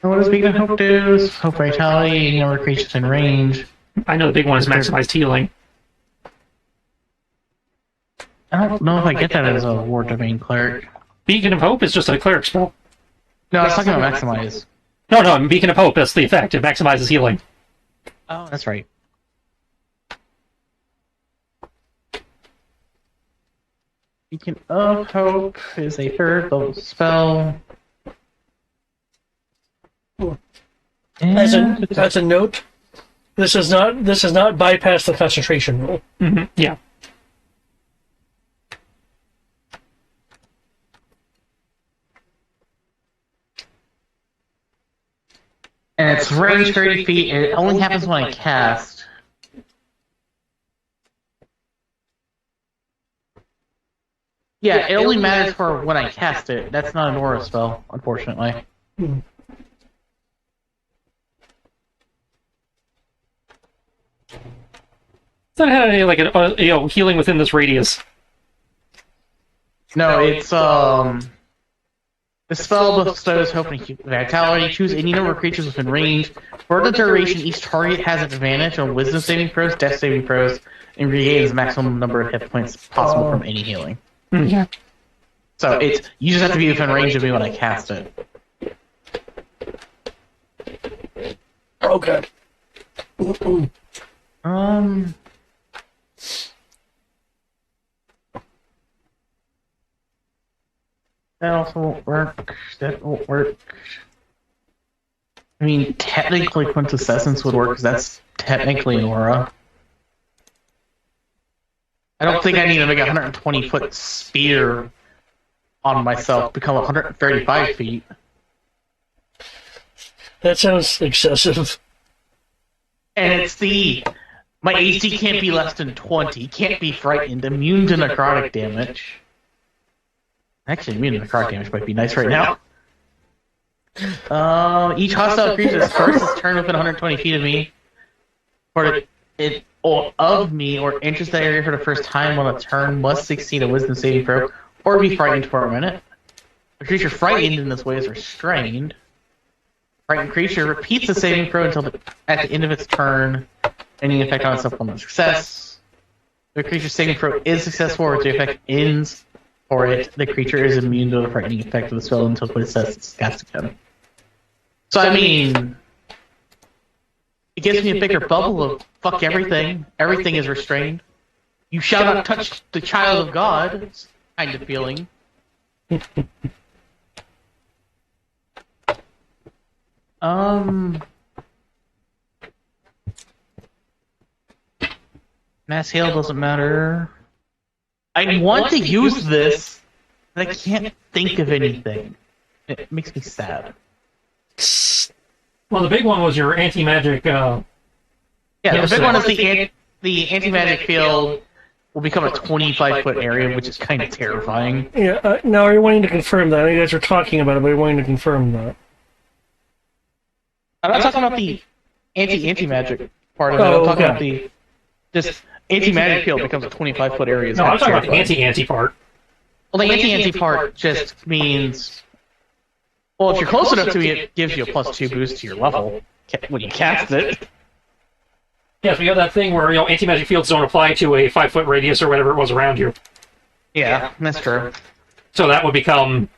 What does Beacon of Hope do? Hope Vitality, any number of creatures in range. I know the big one is maximized healing. I don't know if I get that as a War Domain Cleric. Beacon of Hope is just a cleric spell. No, I was talking about Maximize. No, Beacon of Hope, that's the effect. It maximizes healing. Oh, that's right. Beacon of Hope is a 3rd level spell. As a note, this is not bypass the concentration rule. Mm-hmm. Yeah. And it's range 30 feet, and it only happens when I cast. Yeah, it only matters for when I cast it. That's not an aura spell, unfortunately. It's not having like an healing within this radius. No, it's the spell bestows hope and vitality. Choose any number of creatures within range. For the duration, each target has advantage on Wisdom saving throws, Death saving throws, and regains the maximum number of hit points possible from any healing. Yeah. So it's you just have to be within range of me when I cast it. Oh god. That also won't work. That won't work. I mean, technically Quintessence would work because that's technically an aura. I don't think I need to make a 120-foot spear on myself become 135 feet. That sounds excessive. And it's my AC can't be less than 20, can't be frightened, immune to necrotic damage. Actually, immune to necrotic damage might be nice right now. Each hostile creature that starts its turn within 120 feet of me, of me, or enters that area for the first time on a turn must succeed a Wisdom saving throw, or be frightened for a minute. A creature frightened in this way is restrained. Frightened creature repeats the saving throw until at the end of its turn, any effect on itself on the success. The creature's saving throw is successful, or the effect ends For it, the creature is immune to the frightening effect of the spell until it says it's cast again. So I mean, it gives me a bigger bubble of fuck everything. Everything is restrained. You shall not touch the child of God kind of feeling. Mass hail doesn't matter. I want to use this, but I can't think of anything. It makes me sad. Well, the big one was your anti-magic. Yeah, the big one is the anti-magic field will become a 25-foot area, which is kind of terrifying. Yeah, now are you wanting to confirm that? You guys are talking about it, but you're wanting to confirm that. I'm not talking about the anti-magic part of it. I'm talking about the just anti-magic field becomes a 25-foot area. No, I'm talking about the anti-anti part. Well, the anti-anti part just means, well, if you're close enough to it, it gives you a +2 boost to your level when you cast it. Yes, we have that thing where anti-magic fields don't apply to a 5-foot radius or whatever it was around you. Yeah, that's true. So that would become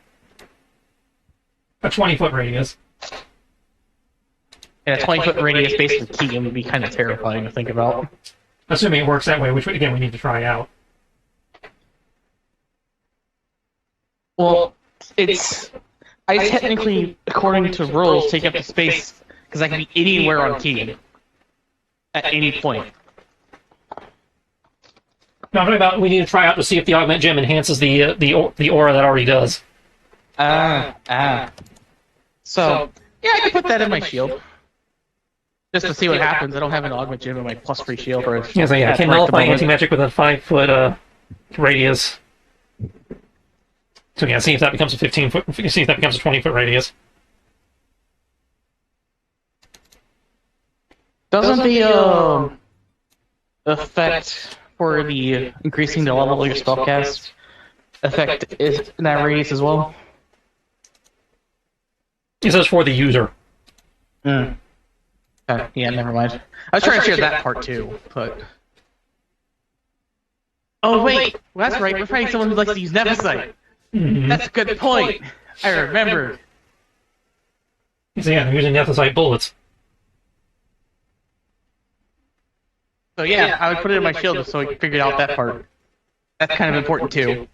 a 20-foot radius. And a 20-foot radius based on Keegan would be kind of terrifying to think about. Assuming it works that way, which again we need to try out. Well, I technically, according to rules, take up the space because I can be anywhere on Keegan at any point. No, I'm talking about we need to try out to see if the augment gem enhances the aura that already does. So yeah, I can put that in my shield. Just to see what happens. I don't have an augment gem in my +3 shield. Or Yeah, so yeah, I can nullify anti-magic with a 5-foot radius. So yeah, see if that becomes a 15-foot. See if that becomes a 20-foot radius. Doesn't the effect for the increasing the level of your spellcast effect is in that radius as well? It says for the user. Yeah, never mind. I was trying to share that part too, but... Oh wait, well, that's right, we're fighting someone who likes to use Nephesite. That's a good point. I remember. So yeah, they're using Nephesite bullets. So yeah, I would put it in my shield just so I figured out that part. That's kind of important too.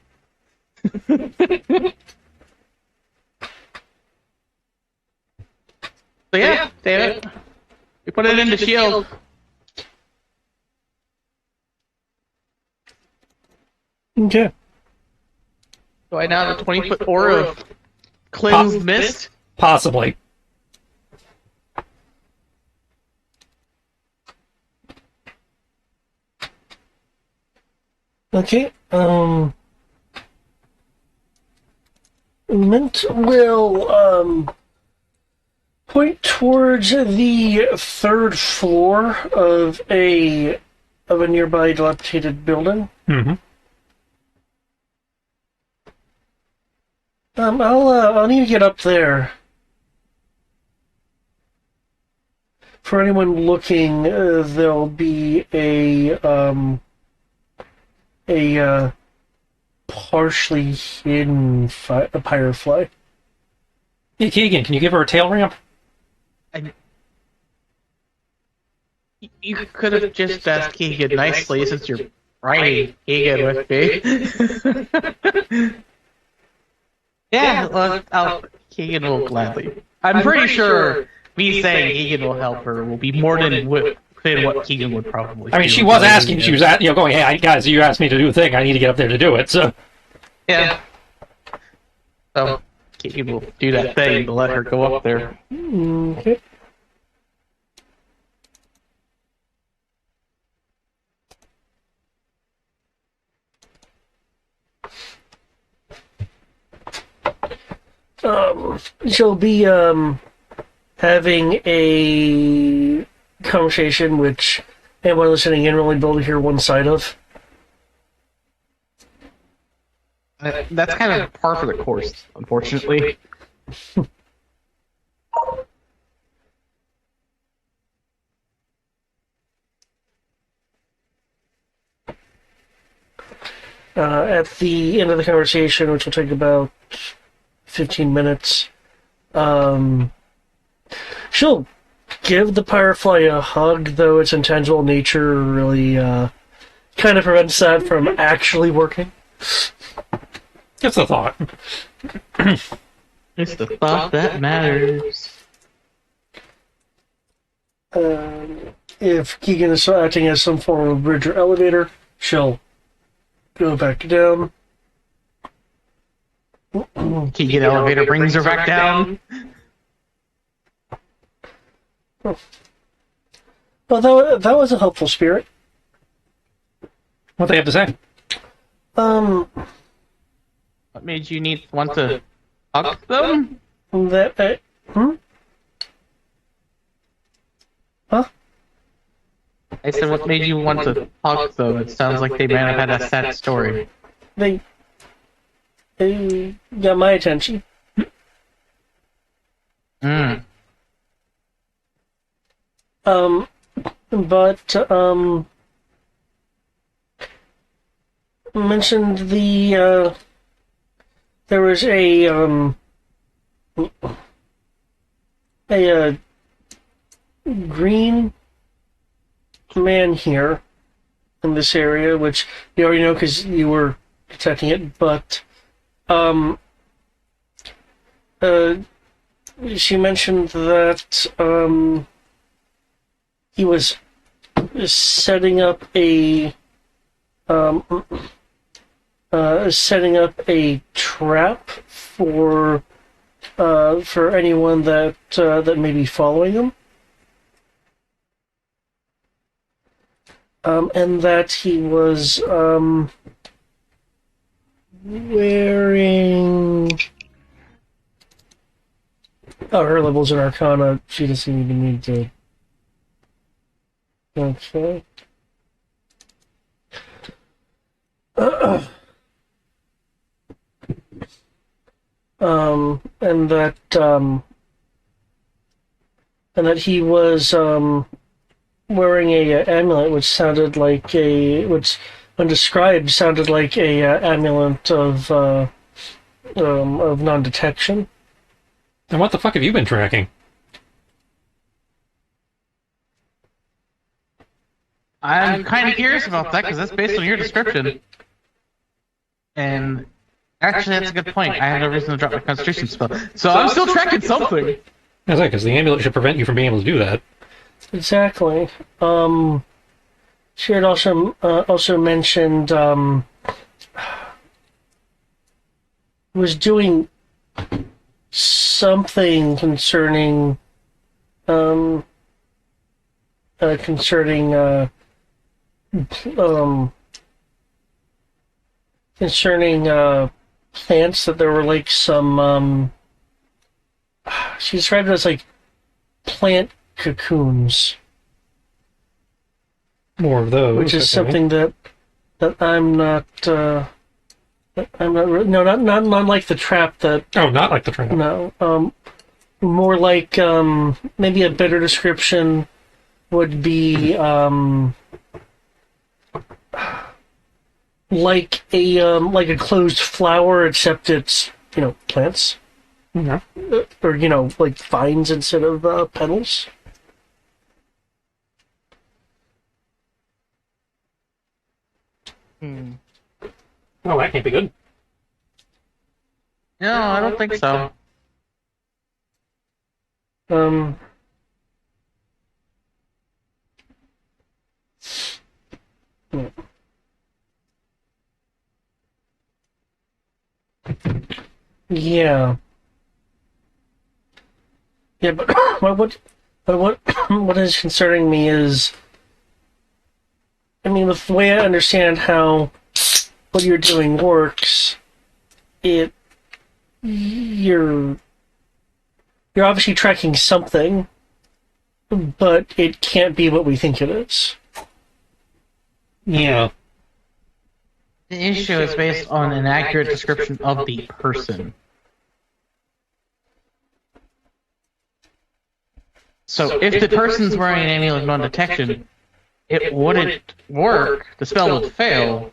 So yeah, David, we put it in the shield. Okay. So I now have a 20-foot aura of cleansed mist. Possibly. Okay, Mint will, point towards the 3rd floor of a nearby dilapidated building. Mm-hmm. I'll need to get up there. For anyone looking, there'll be a partially hidden a pyrofly. Hey, Keegan, can you give her a tail ramp? You could have just asked Keegan nicely since you're riding Keegan with me. Yeah, well, Keegan will gladly. I'm pretty sure me saying Keegan will help her will be more than what Keegan would probably. I mean, she was asking. She was going, "Hey, guys, you asked me to do a thing. I need to get up there to do it." So, yeah. So Keegan will do that thing to let her go up there. Okay. She'll be having a conversation which anyone listening in will only be able to hear one side of. That's kind of par for the course, unfortunately. At the end of the conversation, which will take about 15 minutes, she'll give the Firefly a hug, though its intangible nature really kind of prevents that from actually working. It's the thought. It's the thought that matters. If Keegan is acting as some form of bridge or elevator, she'll go back down. Keegan elevator brings her back down. Well, that was a helpful spirit. What they have to say? What made you want to hug them? That, Huh? I said, what made you want to hug them? It sounds like they might have had a sad story. They got my attention. Mm. But, mentioned there was a green man here in this area, which you already know because you were detecting it, but, she mentioned that, he was setting up a trap for anyone that may be following him, and that he was wearing. Oh, her level's in Arcana. She doesn't even need to. Okay. And that he was wearing a amulet, which when described, sounded like a amulet of non-detection. And what the fuck have you been tracking? I'm kind of curious about that because that's based on your description. And actually, that's a good point. I have no reason to drop my concentration spell, so I'm still tracking something. That's right, because the amulet should prevent you from being able to do that. Exactly. She had also mentioned was doing something concerning plants, that there were like some she described it as like plant cocoons, More of those. which is okay. something that I'm not no, not like the trap that. Oh, not like the trap. No, more like maybe a better description would be like a closed flower, except it's plants, Yeah. or like vines instead of petals. Oh, that can't be good. No, I don't think so. Um. Yeah. Yeah, but what is concerning me is, I mean, with the way I understand how what you're doing works, you're obviously tracking something, but it can't be what we think it is. Yeah. The issue is based on an accurate description of the person. So if the person's wearing an amulet of non-detection, it wouldn't work. The spell would fail.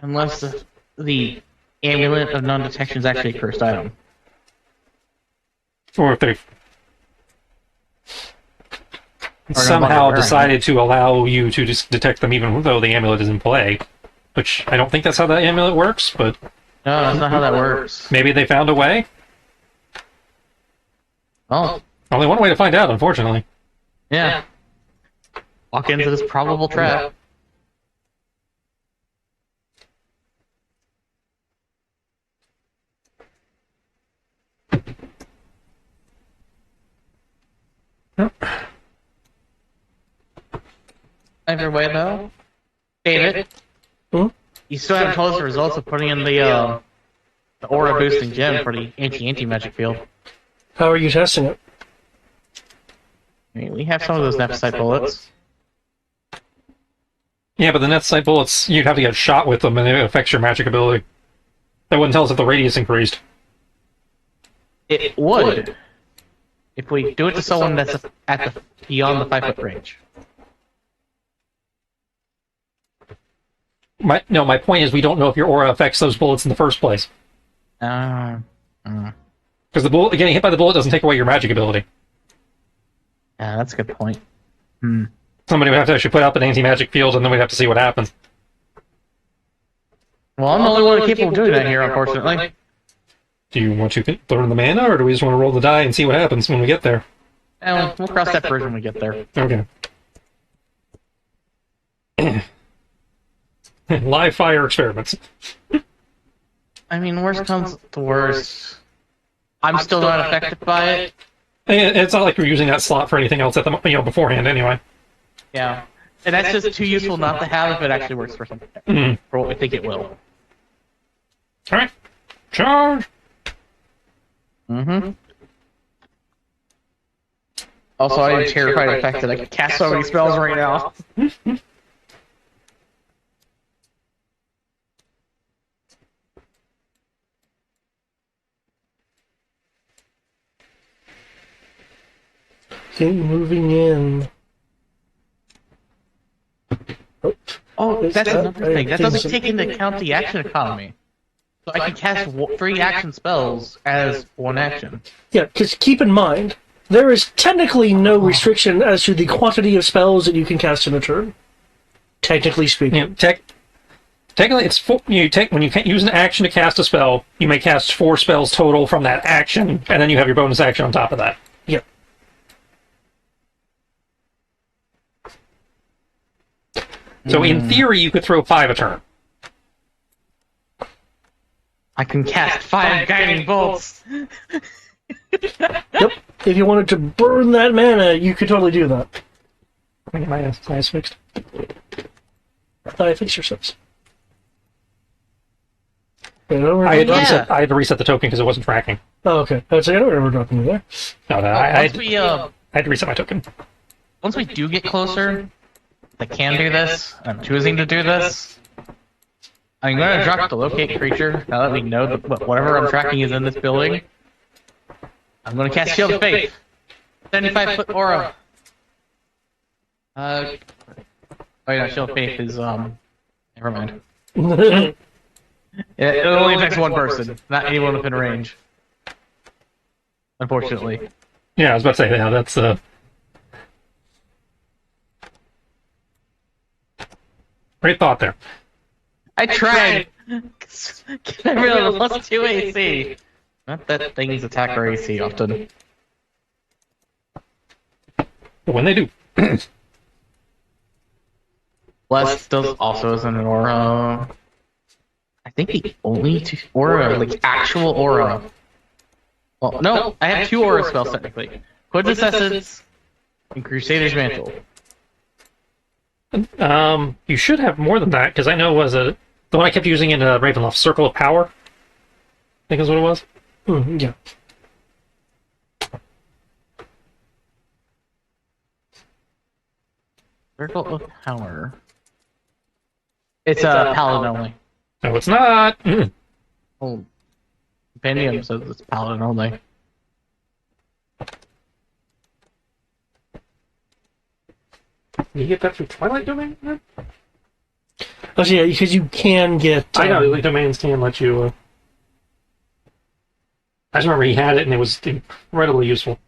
Unless the amulet of non-detection is actually a cursed item. Or if they no somehow longer wearing decided to allow you to just detect them even though the amulet is in play. Which, I don't think that's how that amulet works, but No, that's not how that works. maybe they found a way? Oh, Only one way to find out, unfortunately. yeah. Walk into this probable trap. Either way, though, David, Hmm? you still haven't told us the results of putting in the aura boosting gem for the anti-magic field. How are you testing it? I mean, we have some of those Nephesite bullets. Yeah, but the net sight bullets, you'd have to get shot with them and it affects your magic ability. That wouldn't tell us if the radius increased. It would, if we do it to someone that's at the beyond the 5-foot range. My point is we don't know if your aura affects those bullets in the first place. Uh, Because the bullet, getting hit by the bullet doesn't take away your magic ability. yeah, that's a good point. Somebody would have to actually put out an anti-magic field and then we'd have to see what happens. Well, I'm the only one capable of doing that here, unfortunately. Do you want to learn the mana, or do we just want to roll the die and see what happens when we get there? And we'll cross that bridge when we get there. Okay. Live fire experiments. I mean, worst comes to worst. I'm still not affected by it. It's not like we're using that slot for anything else at the beforehand anyway. Yeah. And that's just too useful not to have if it actually works for something. For what we think it will. Alright. Charge! Mm-hmm. Also, I am terrified of the fact that I can cast so many spells right now. Keep moving in. Oh, that's that? another thing. That doesn't take into account the action economy. So I can cast 3 action spells as 1 action. Yeah, because keep in mind, there is technically no restriction as to the quantity of spells that you can cast in a turn. Technically speaking. Technically, it's when you can't use an action to cast a spell, you may cast 4 spells total from that action, and then you have your bonus action on top of that. Yeah. So in theory, you could throw 5 a turn. I can cast 5 guiding bolts. Yep. If you wanted to burn that mana, you could totally do that. Let me get my eyes fixed. Fix yourselves. I I had to reset the token because it wasn't tracking. Oh, okay. I was like, I don't remember dropping you there. No, I had to reset my token. Once we do get closer, I can do this. I'm choosing to do this. I'm going to drop the locate creature now that we know that whatever I'm tracking is in this building. I'm going to cast Shield of Faith. 75-foot aura. Oh yeah, Shield of Faith is never mind. It only affects 1 person, not anyone within range. Unfortunately. Yeah, I was about to say, yeah, that's great thought there. I tried! Get rid of the +2 AC! Not that things attack our AC often. But when they do. Bless does also isn't an aura. I think the only 2 aura, like actual aura. Well, no, I have 2 aura spells technically. Quintessence and Crusader's Mantle. You should have more than that, because I know it was the one I kept using in Ravenloft, Circle of Power. I think is what it was. Yeah. Circle of Power. It's a paladin only. No, it's not. Oh, Compendium says it's paladin only. You get that through Twilight Domain? But yeah, because you can get. I know, like, domains can let you. I just remember he had it, and it was incredibly useful.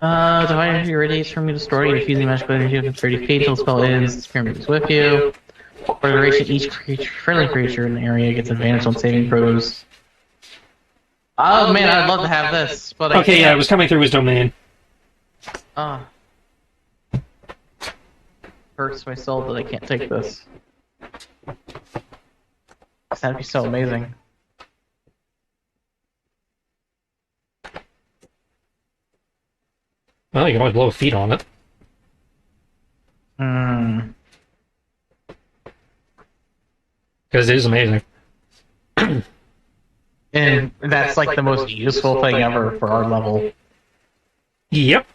Divine irradiates from you, destroy you, infusing magical energy with 30 feet till the spell ends. Spirit is with you. For the duration, each friendly creature in the area gets advantage on saving throws. Oh man, I'd love to have this, but Okay, yeah, it was coming through his domain. Ah. Hurts my soul that I can't take this. That'd be so amazing. Well, you can always blow a feet on it. Hmm. Because it is amazing. And that's like the most useful thing ever for our level. Yep.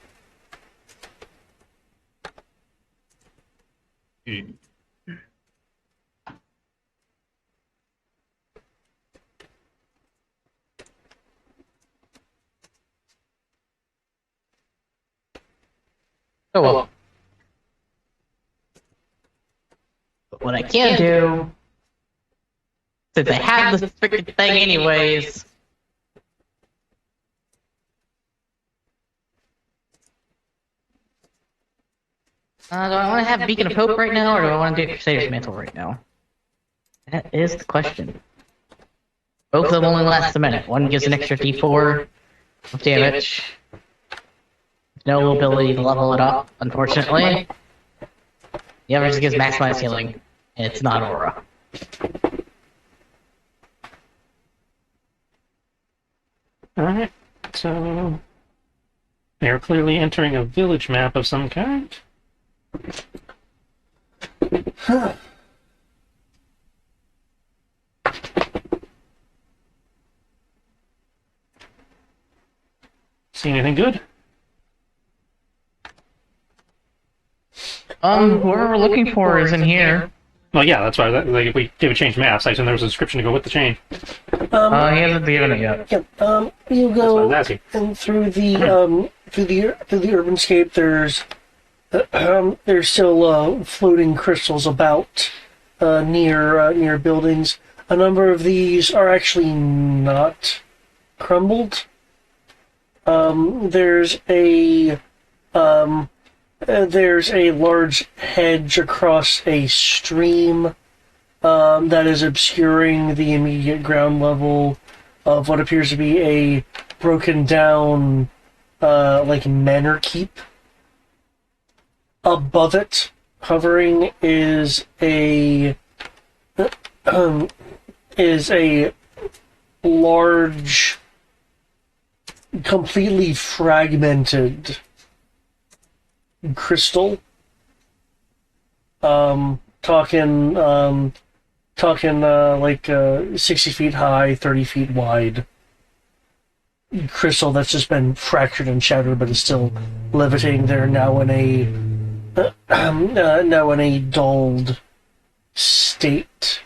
Oh well. But what I can do, since I have this freaking thing anyways, do I want to have Beacon of Hope right now, or do I want to do Crusader's Mantle right now? That is the question. Both of them only last a minute. One gives an extra d4 of damage. No ability to level it up, unfortunately. The other just gives maximized healing, and it's not aura. Alright, so... They're clearly entering a village map of some kind. See anything good? Whoever we're looking for is in here. Well, yeah, that's why. Like, if we gave a change maps, I assume there was a description to go with the change. He hasn't given it yet. Yep. You That's what I was go asking. and through the urbanscape. There's still floating crystals about near buildings. A number of these are actually not crumbled. There's a large hedge across a stream that is obscuring the immediate ground level of what appears to be a broken down manor keep. Above it, hovering, is a large, completely fragmented crystal. Talking 60 feet high, 30 feet wide crystal that's just been fractured and shattered, but is still levitating there now in a dulled state.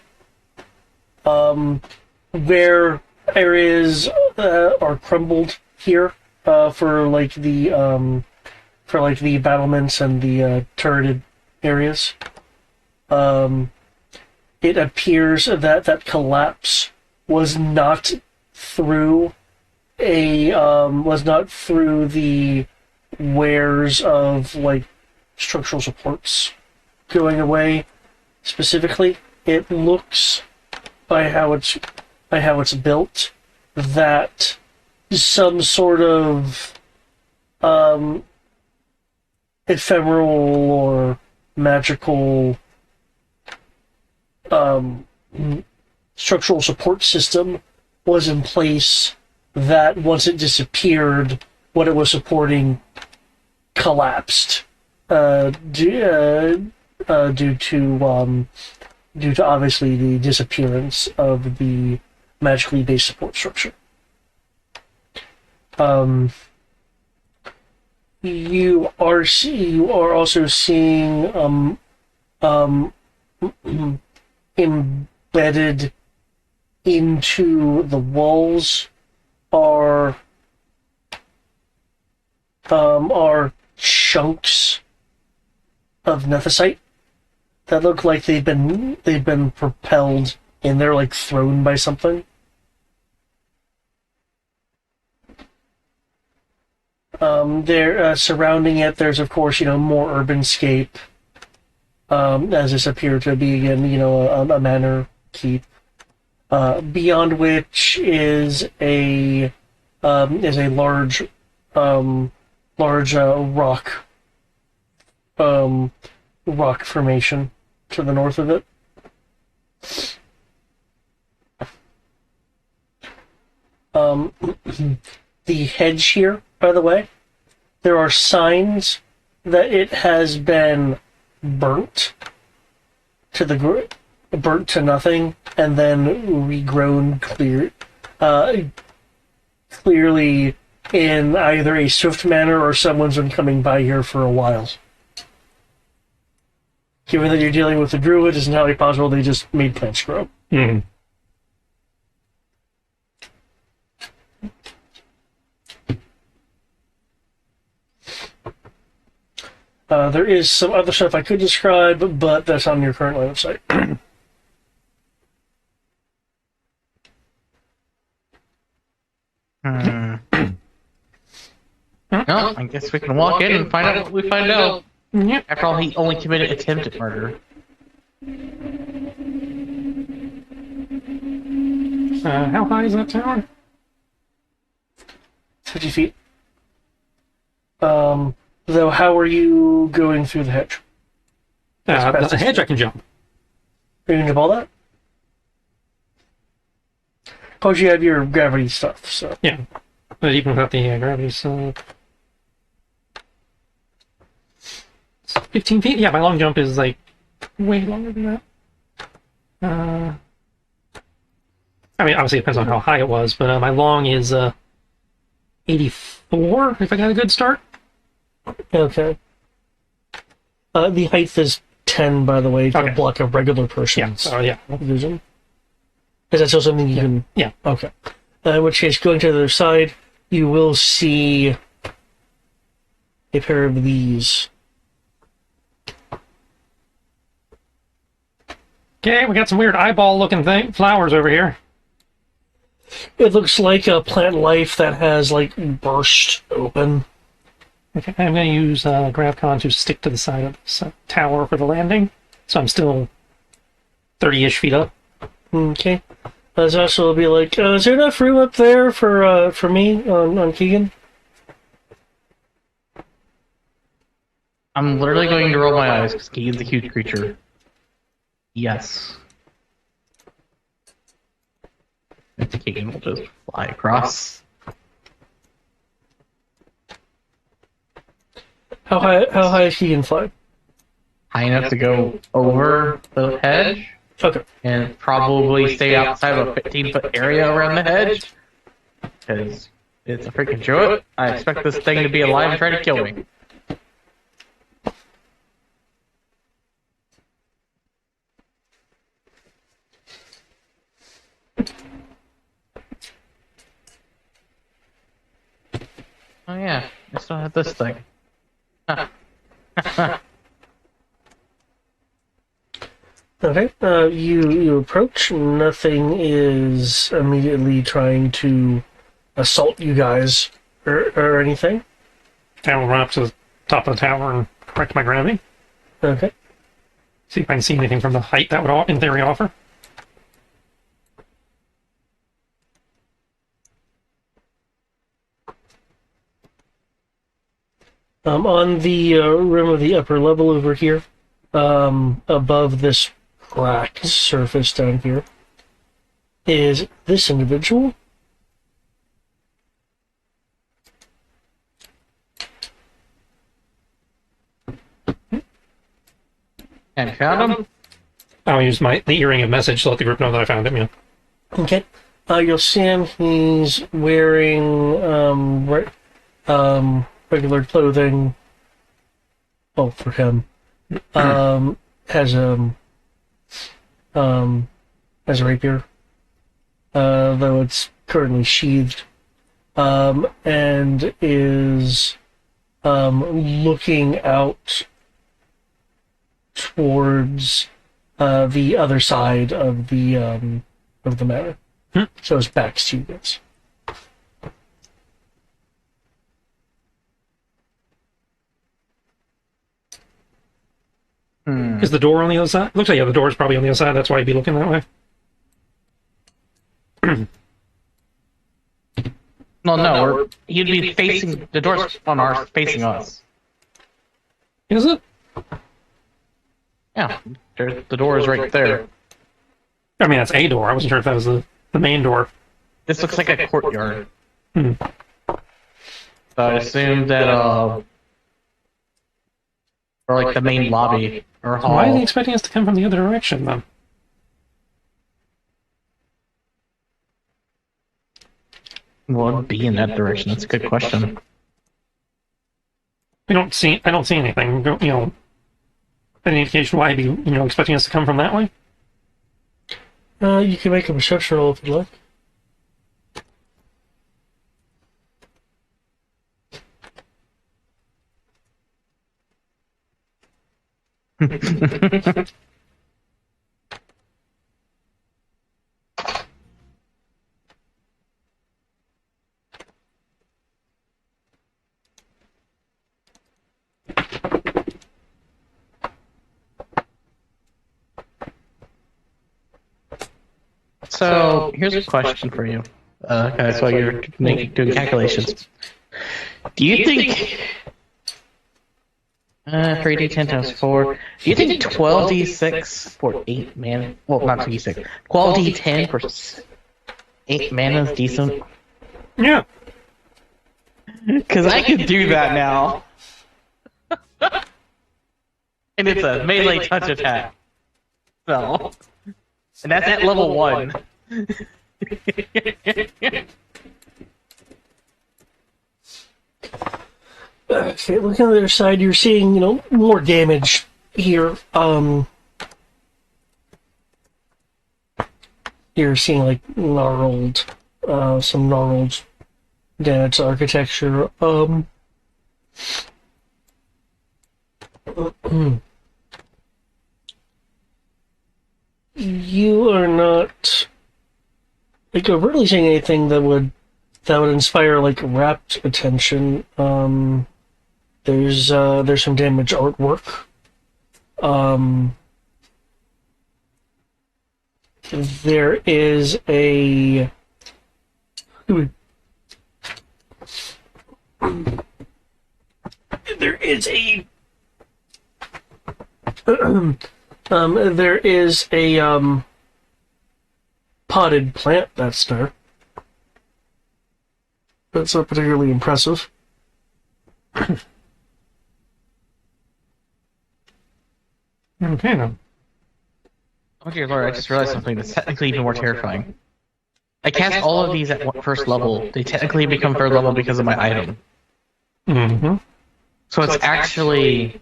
Where areas are crumbled here for the battlements and the turreted areas. It appears that collapse was not through the wares of structural supports going away specifically. It looks by how it's built that some sort of ephemeral or magical structural support system was in place that once it disappeared, what it was supporting collapsed due to obviously the disappearance of the magically based support structure. You are also seeing embedded into the walls are chunks of nethicite that look like they've been propelled and they're like thrown by something. There surrounding it, there's of course more urbanscape, as this appeared to be again a manor keep. Beyond which is a large rock formation to the north of it. The hedge here, by the way, there are signs that it has been burnt burnt to nothing, and then regrown clearly in either a swift manner or someone's been coming by here for a while. Given that you're dealing with the druid, it's entirely possible they just made plants grow. Mm-hmm. There is some other stuff I could describe, but that's on your current line of sight. Well, I guess we can walk in and find out what we find out. Yep. After all, he only committed attempted murder. How high is that tower? 50 feet. Though, how are you going through the hedge? The hedge I can jump. Are you going to ball that? Suppose you have your gravity stuff, so... Yeah. But even without the gravity, so... 15 feet? Yeah, my long jump is like way longer than that. I mean, obviously it depends on how high it was, but my long is 84 if I got a good start. Okay. The height is 10, by the way, to Okay. block a regular Yeah. person's Yeah. vision. Is that still something you can... Yeah. Okay. In which case, going to the other side, you will see a pair of these. Okay, we got some weird eyeball-looking flowers over here. It looks like a plant life that has, like, burst open. Okay, I'm going to use GravCon to stick to the side of this tower for the landing, so I'm still 30-ish feet up. Okay. Zasha will be like, is there enough room up there for me on Keegan? I'm literally going to roll my eyes because Keegan's a huge creature. Yes. And Keegan will just fly across. How high is Keegan fly? High enough to go over the hedge Okay. and probably stay outside of a 15-foot area around the hedge. Because it's a freaking druid. I expect this thing to be alive and try to kill me. Oh yeah, I still have this thing. Okay. You approach. Nothing is immediately trying to assault you guys or anything. I will run up to the top of the tower and correct my gravity. Okay. See if I can see anything from the height that would, in theory, offer. On the rim of the upper level over here, above this cracked surface down here, is this individual. And found him? I'll use the earring of message to let the group know that I found him, yeah. Okay. You'll see him. He's wearing regular clothing. Oh, for him. Has a rapier, though it's currently sheathed, and is looking out towards the other side of the manor. So his back's to you guys. Is the door on the other side? Looks like the door is probably on the other side. That's why he'd be looking that way. No, he'd be facing the doors on our facing us. Is it? Yeah, the door is right there. I mean, that's a door. I wasn't sure if that was the main door. This looks like a courtyard. Hmm. So I assume that or like the main lobby or hall. Why are they expecting us to come from the other direction, then? Well, it'd be in that direction. That's a good question. I don't see anything. Any indication why he'd be, expecting us to come from that way? You can make a perception roll if you'd like. So here's a question for you, guys, while you're doing calculations. Do you think 3d10 times 4? Do you think 12d6 for 8 mana? Well, not 2d6. 12d10 for 8 mana is decent? Yeah. Because I could do that now. And it's a melee touch attack. So, and that's at level 1. Okay, looking on the other side, you're seeing, more damage here. You're seeing, like, some gnarled damage to architecture. You are not, like, overtly seeing anything that would inspire, like, rapt attention. There's some damaged artwork. There is a there is a potted plant that's there. That's not particularly impressive. Okay, then. Oh dear lord, I just realized something that's technically even more terrifying. I cast all of these at first level. They technically become third level because of my item. Mm-hmm. So it's actually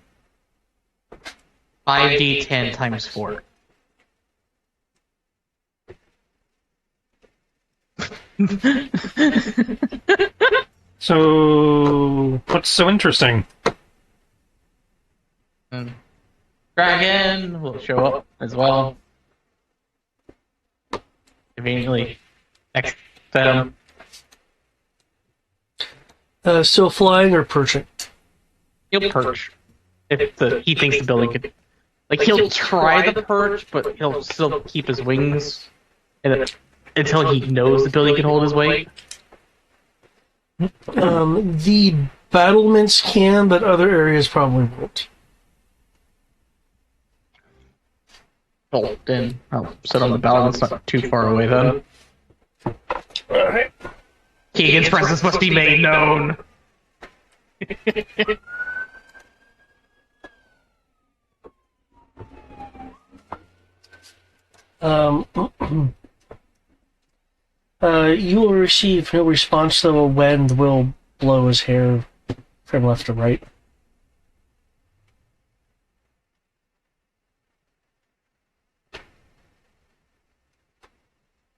5d10 times 4. So, what's so interesting? Dragon will show up as well. Conveniently next to him. Still flying or perching? He'll perch. If he thinks the building could... Like, he'll try the perch, but he'll still keep his wings until he knows the building can hold his weight. The battlements can, but other areas probably won't. Well, then I'll sit on the battlements not too far away then. Alright. Keegan's presence must be made known. You will receive no response, though a wind will blow his hair from left to right.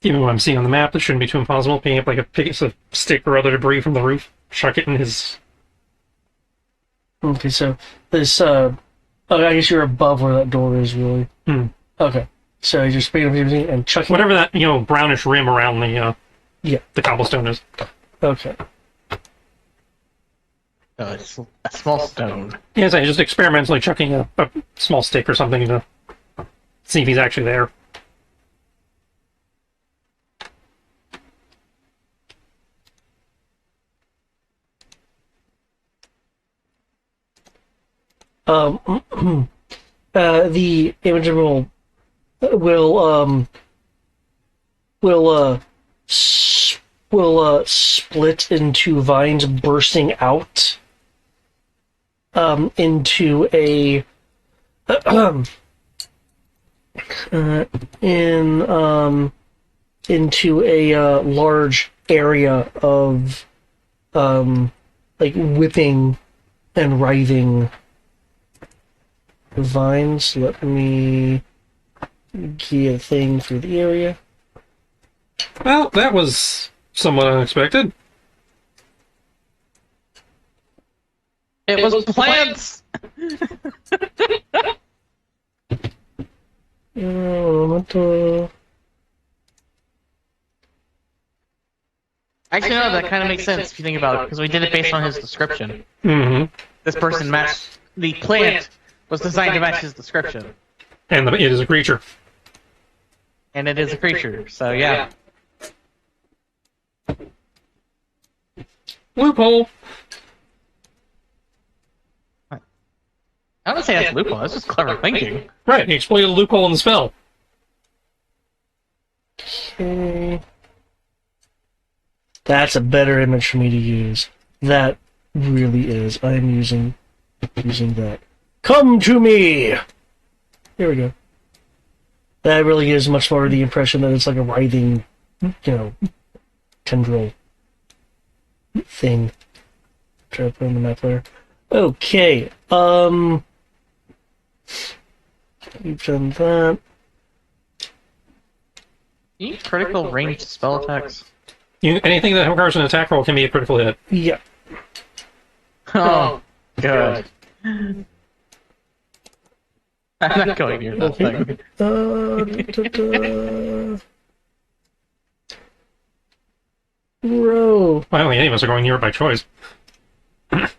Even what I'm seeing on the map, it shouldn't be too impossible. Picking up like a piece of stick or other debris from the roof, chuck it in his... Okay, so this Oh, I guess you're above where that door is, really. Hmm. Okay. So you're just picking up everything and chucking Whatever that, brownish rim around the Yeah. the cobblestone is. Okay. It's a small stone. Yeah, so just experimentally chucking a small stick or something to see if he's actually there. The image will will split into vines bursting out into a into a large area of like whipping and writhing vines. Let me get a thing for the area. Well, that was somewhat unexpected. It was plants! Actually, no, that kind of makes sense if you think about it, because we did it based on his description. Mm-hmm. This person matched... The plant was designed to match his description. And it is a creature. And it is a creature, so yeah. Loophole. I wouldn't say that's loophole, that's just clever thinking. Right, he exploited a loophole in the spell. Okay. That's a better image for me to use. That really is. I am using that. Come to me! Here we go. That really gives much more the impression that it's like a writhing, tendril thing. Try to put on the map there. Okay, we've done that. You critical ranged spell attacks? Anything that requires an attack roll can be a critical hit. Yeah. Oh, good. I'm not going near that thing. Bro. Well, any of us are going near it by choice. Let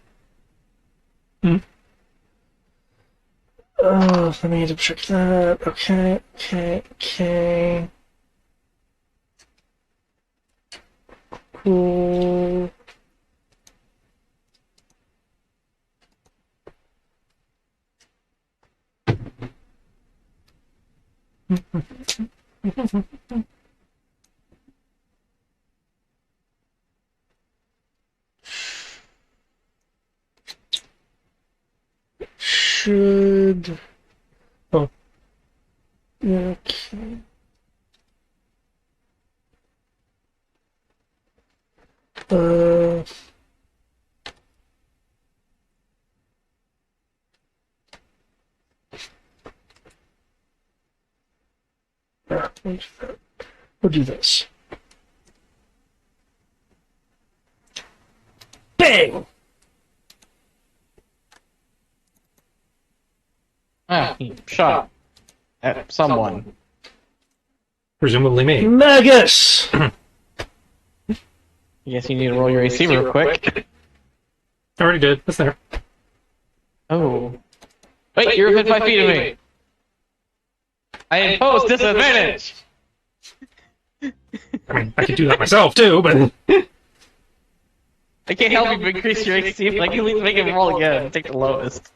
me double check that. Okay. Cool. Should... Oh. Okay. We'll do this. Bang! Ah, he shot at someone. Presumably me. Magus! I guess you need to roll your AC real quick. I already did. That's there. Oh. Wait, you're within 5 feet of me! I impose disadvantage! I mean, I could do that myself too, but I can't help you increase your AC, but I can at least make him roll again and take the lowest.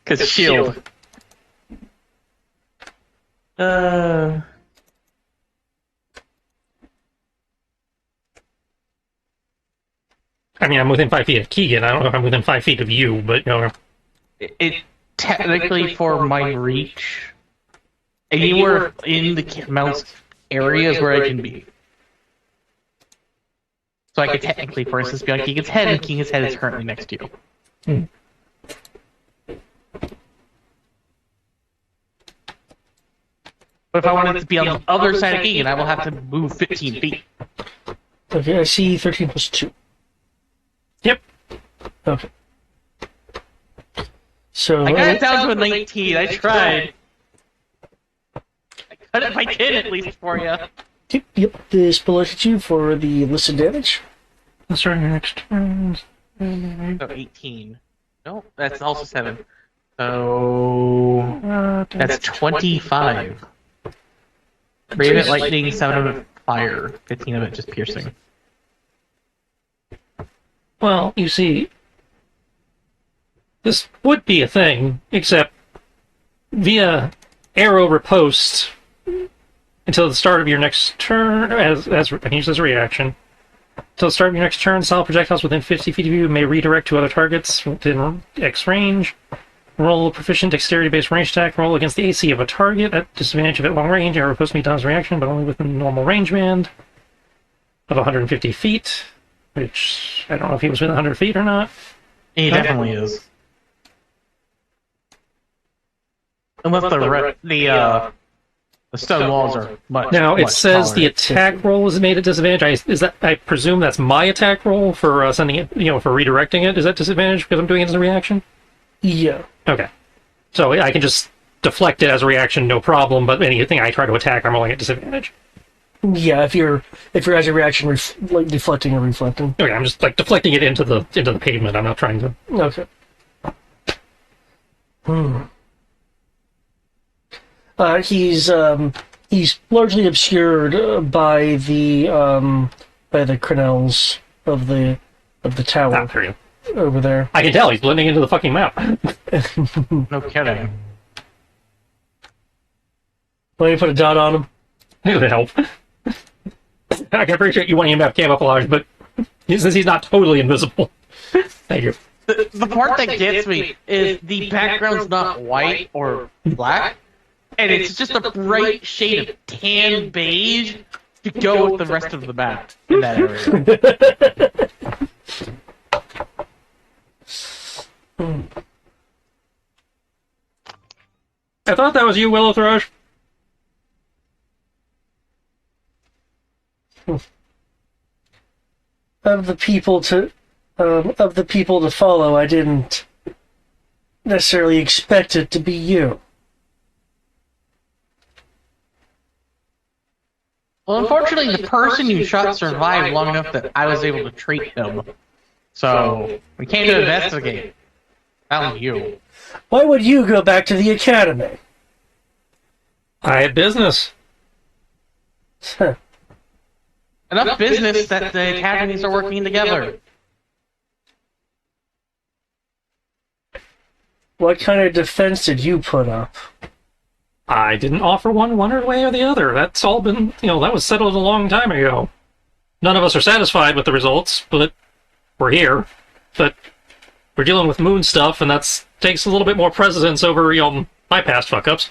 Cause shield. I mean, I'm within 5 feet of Keegan. I don't know if I'm within 5 feet of you, but It technically for my reach, anywhere in the mouse area is where I can be. So I could technically, for instance, be on Keegan's head, and Keegan's head is currently next to you. But if I wanted to be on the other side of Keegan, I will have to move 15 feet. Okay, I see 13 plus 2. Yep. Okay. So I got it down to a 19. I tried. I cut it by 10 at least for you. Yep. This will hit you for the listed damage. Let's start your next turn. So 18. No, that's also 7. So that's 25. 3 of it lightning, 7 of it fire, 15 of it just piercing. Well, you see, this would be a thing, except via arrow riposte until the start of your next turn, as I can use as a reaction. Until the start of your next turn, solid projectiles within 50 feet of you may redirect to other targets within X range. Roll a proficient dexterity-based range attack. Roll against the AC of a target at disadvantage if at long range. Arrow riposte may times reaction, but only within the normal range band of 150 feet. Which, I don't know if he was within 100 feet or not. He definitely is. Unless the stone walls are much. Now, it much says taller. the attack roll is made at disadvantage. I presume that's my attack roll for sending it, for redirecting it. Is that disadvantage because I'm doing it as a reaction? yeah. Okay. So I can just deflect it as a reaction, no problem, but anything I try to attack, I'm rolling at disadvantage. Yeah, if you're as a reaction, like deflecting or reflecting. Okay, I'm just like deflecting it into the pavement. I'm not trying to. Okay. He's largely obscured by the crenelles of the tower Ah, there you go. over there. I can tell he's blending into the fucking map. No kidding. Let me put a dot on him. It would help. I can appreciate you wanting him to have camouflage, but since he's not totally invisible. Thank you. The part that gets me is the background's not white or black, and it's just a bright shade of tan beige to go with the rest of the map in that area. I thought that was you, Willow Thrush. Of the people to follow, I didn't necessarily expect it to be you. Well, unfortunately, the person you shot survived long enough that I was able to treat him. So, we came to investigate. Found you. Why would you go back to the academy? I had business. Enough business that the academies are working together. What kind of defense did you put up? I didn't offer one way or the other. That's all been, that was settled a long time ago. None of us are satisfied with the results, but we're here. But we're dealing with moon stuff, and that takes a little bit more precedence over, my past fuck-ups.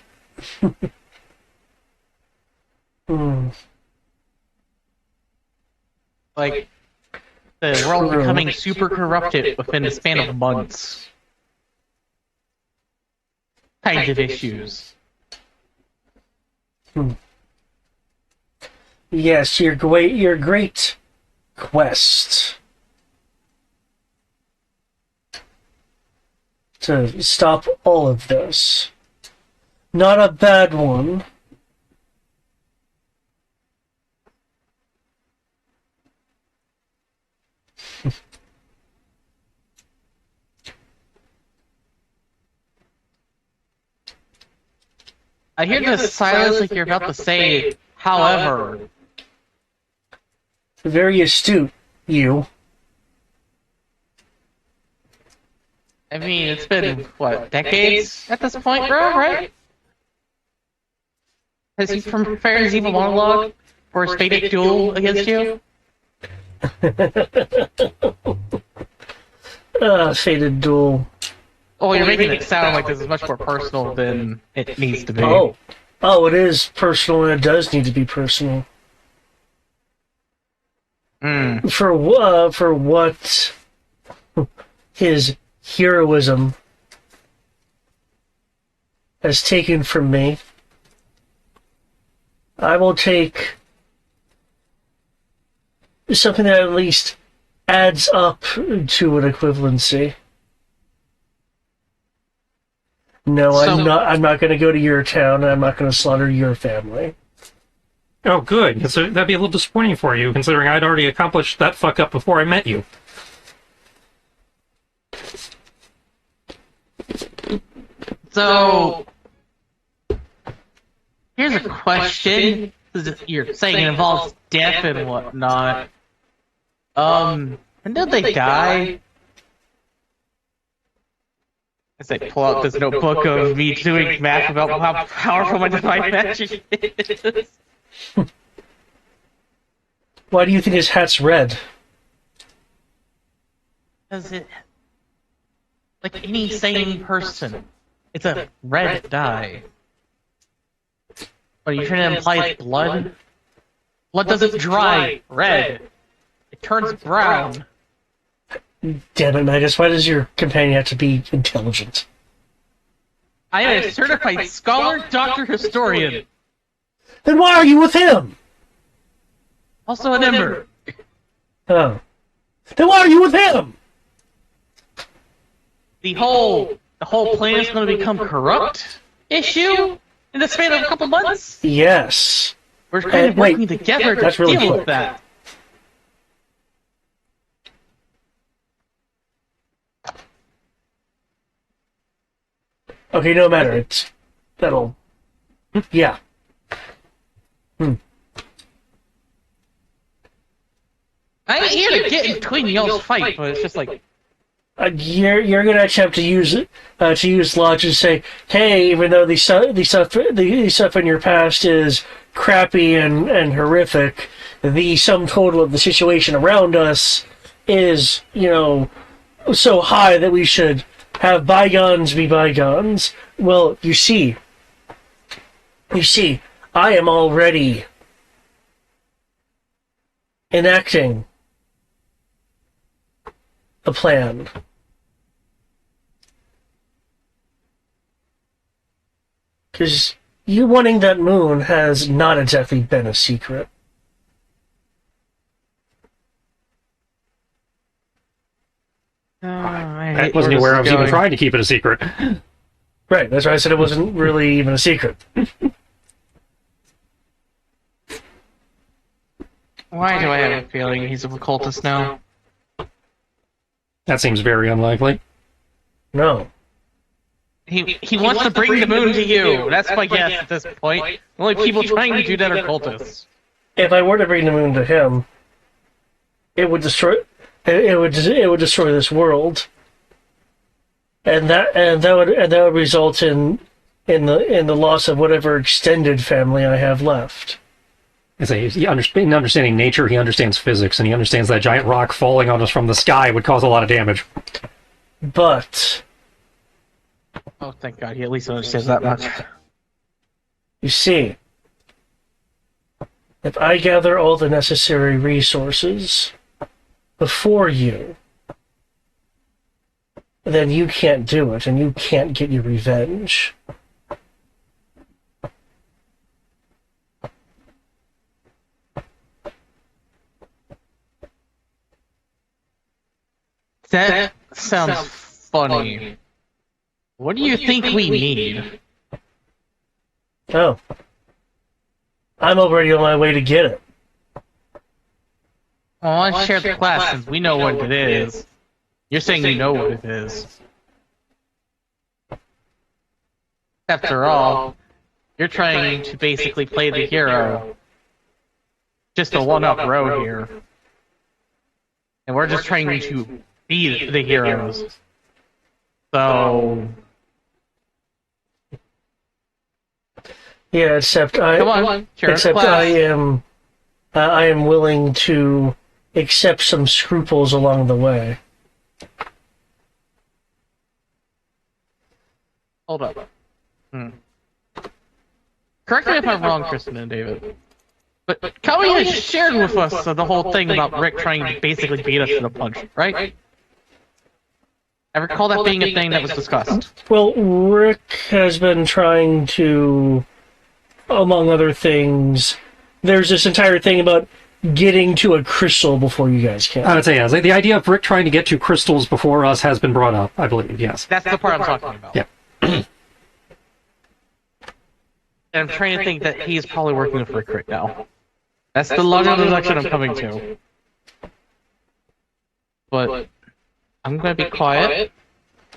Like, the world becoming super corrupted within the span of months. Kind of issues. Yes, your great quest to stop all of this. Not a bad one. I hear the silence like you're about to say, however. Very astute, you. I mean, it's been, what, decades at this point, bro, right? Has he prepared his evil monologue for his fated duel against you? Fated duel. Oh, you're making it sound like this is much more personal than it needs to be. Oh, it is personal, and it does need to be personal. For what his heroism has taken from me, I will take something that at least adds up to an equivalency. No, So- I'm not going to go to your town, and I'm not going to slaughter your family. Oh, good. So that'd be a little disappointing for you, considering I'd already accomplished that fuck up before I met you. So, here's a question. You're saying it involves death and whatnot. When did they die? As I pull out this notebook of me doing math about how powerful my divine magic is. Why do you think his hat's red? Does it... Like any sane person, it's a red dye. Are you trying to imply it's blood? Blood doesn't dry red. It turns brown. Damn it, Magus, why does your companion have to be intelligent? I am a certified scholar, doctor, historian. Then why are you with him? Also a member. Oh. Then why are you with him? The whole planet's going to become corrupt issue in the span of a couple months. Yes. We're kind of wait, working together to that's really deal quick. with that. Okay, no matter. That'll... Yeah. I ain't here to get in between y'all's fight, but it's just like, You're gonna actually have to use logic to say, hey, even though the stuff in your past is crappy and horrific, the sum total of the situation around us is, so high that we should have bygones be bygones. Well, you see, I am already enacting a plan. Because you wanting that moon has not exactly been a secret. I wasn't aware I was even trying to keep it a secret. Right, that's why I said it wasn't really even a secret. why do I have a feeling he's a occultist now? That seems very unlikely. No. He wants to bring the moon to you. That's my guess at this point. The only people trying to do that are cultists. If I were to bring the moon to him, it would destroy this world, and that would result in the loss of whatever extended family I have left. In understanding nature, he understands physics, and he understands that giant rock falling on us from the sky would cause a lot of damage. But Oh, thank God, he at least understands that much. you see, if I gather all the necessary resources before you, then you can't do it, and you can't get your revenge. That sounds funny. What do you think we need? Oh. I'm already on my way to get it. Well, let's share the class since we know what it is. You're saying you know what it is. After all, you're trying to basically play the hero. Just a one-up row here. And we're just trying to be the heroes. So... Yeah, except I Come on, share the except class. I am willing to accept some scruples along the way. Hold up. Correct me if I'm wrong, Kristen and David. But Kelly has shared with us the whole thing about Rick trying to basically beat us to the punch, right? I recall that being a thing that was discussed. Well, Rick has been trying to, among other things, there's this entire thing about getting to a crystal before you guys can. I would say, yes. The idea of Rick trying to get to crystals before us has been brought up, I believe, yes. That's the part I'm talking about. Yeah. And I'm trying to think that he's probably working with Rick right now. That's the logical deduction I'm coming to. But I'm gonna be quiet.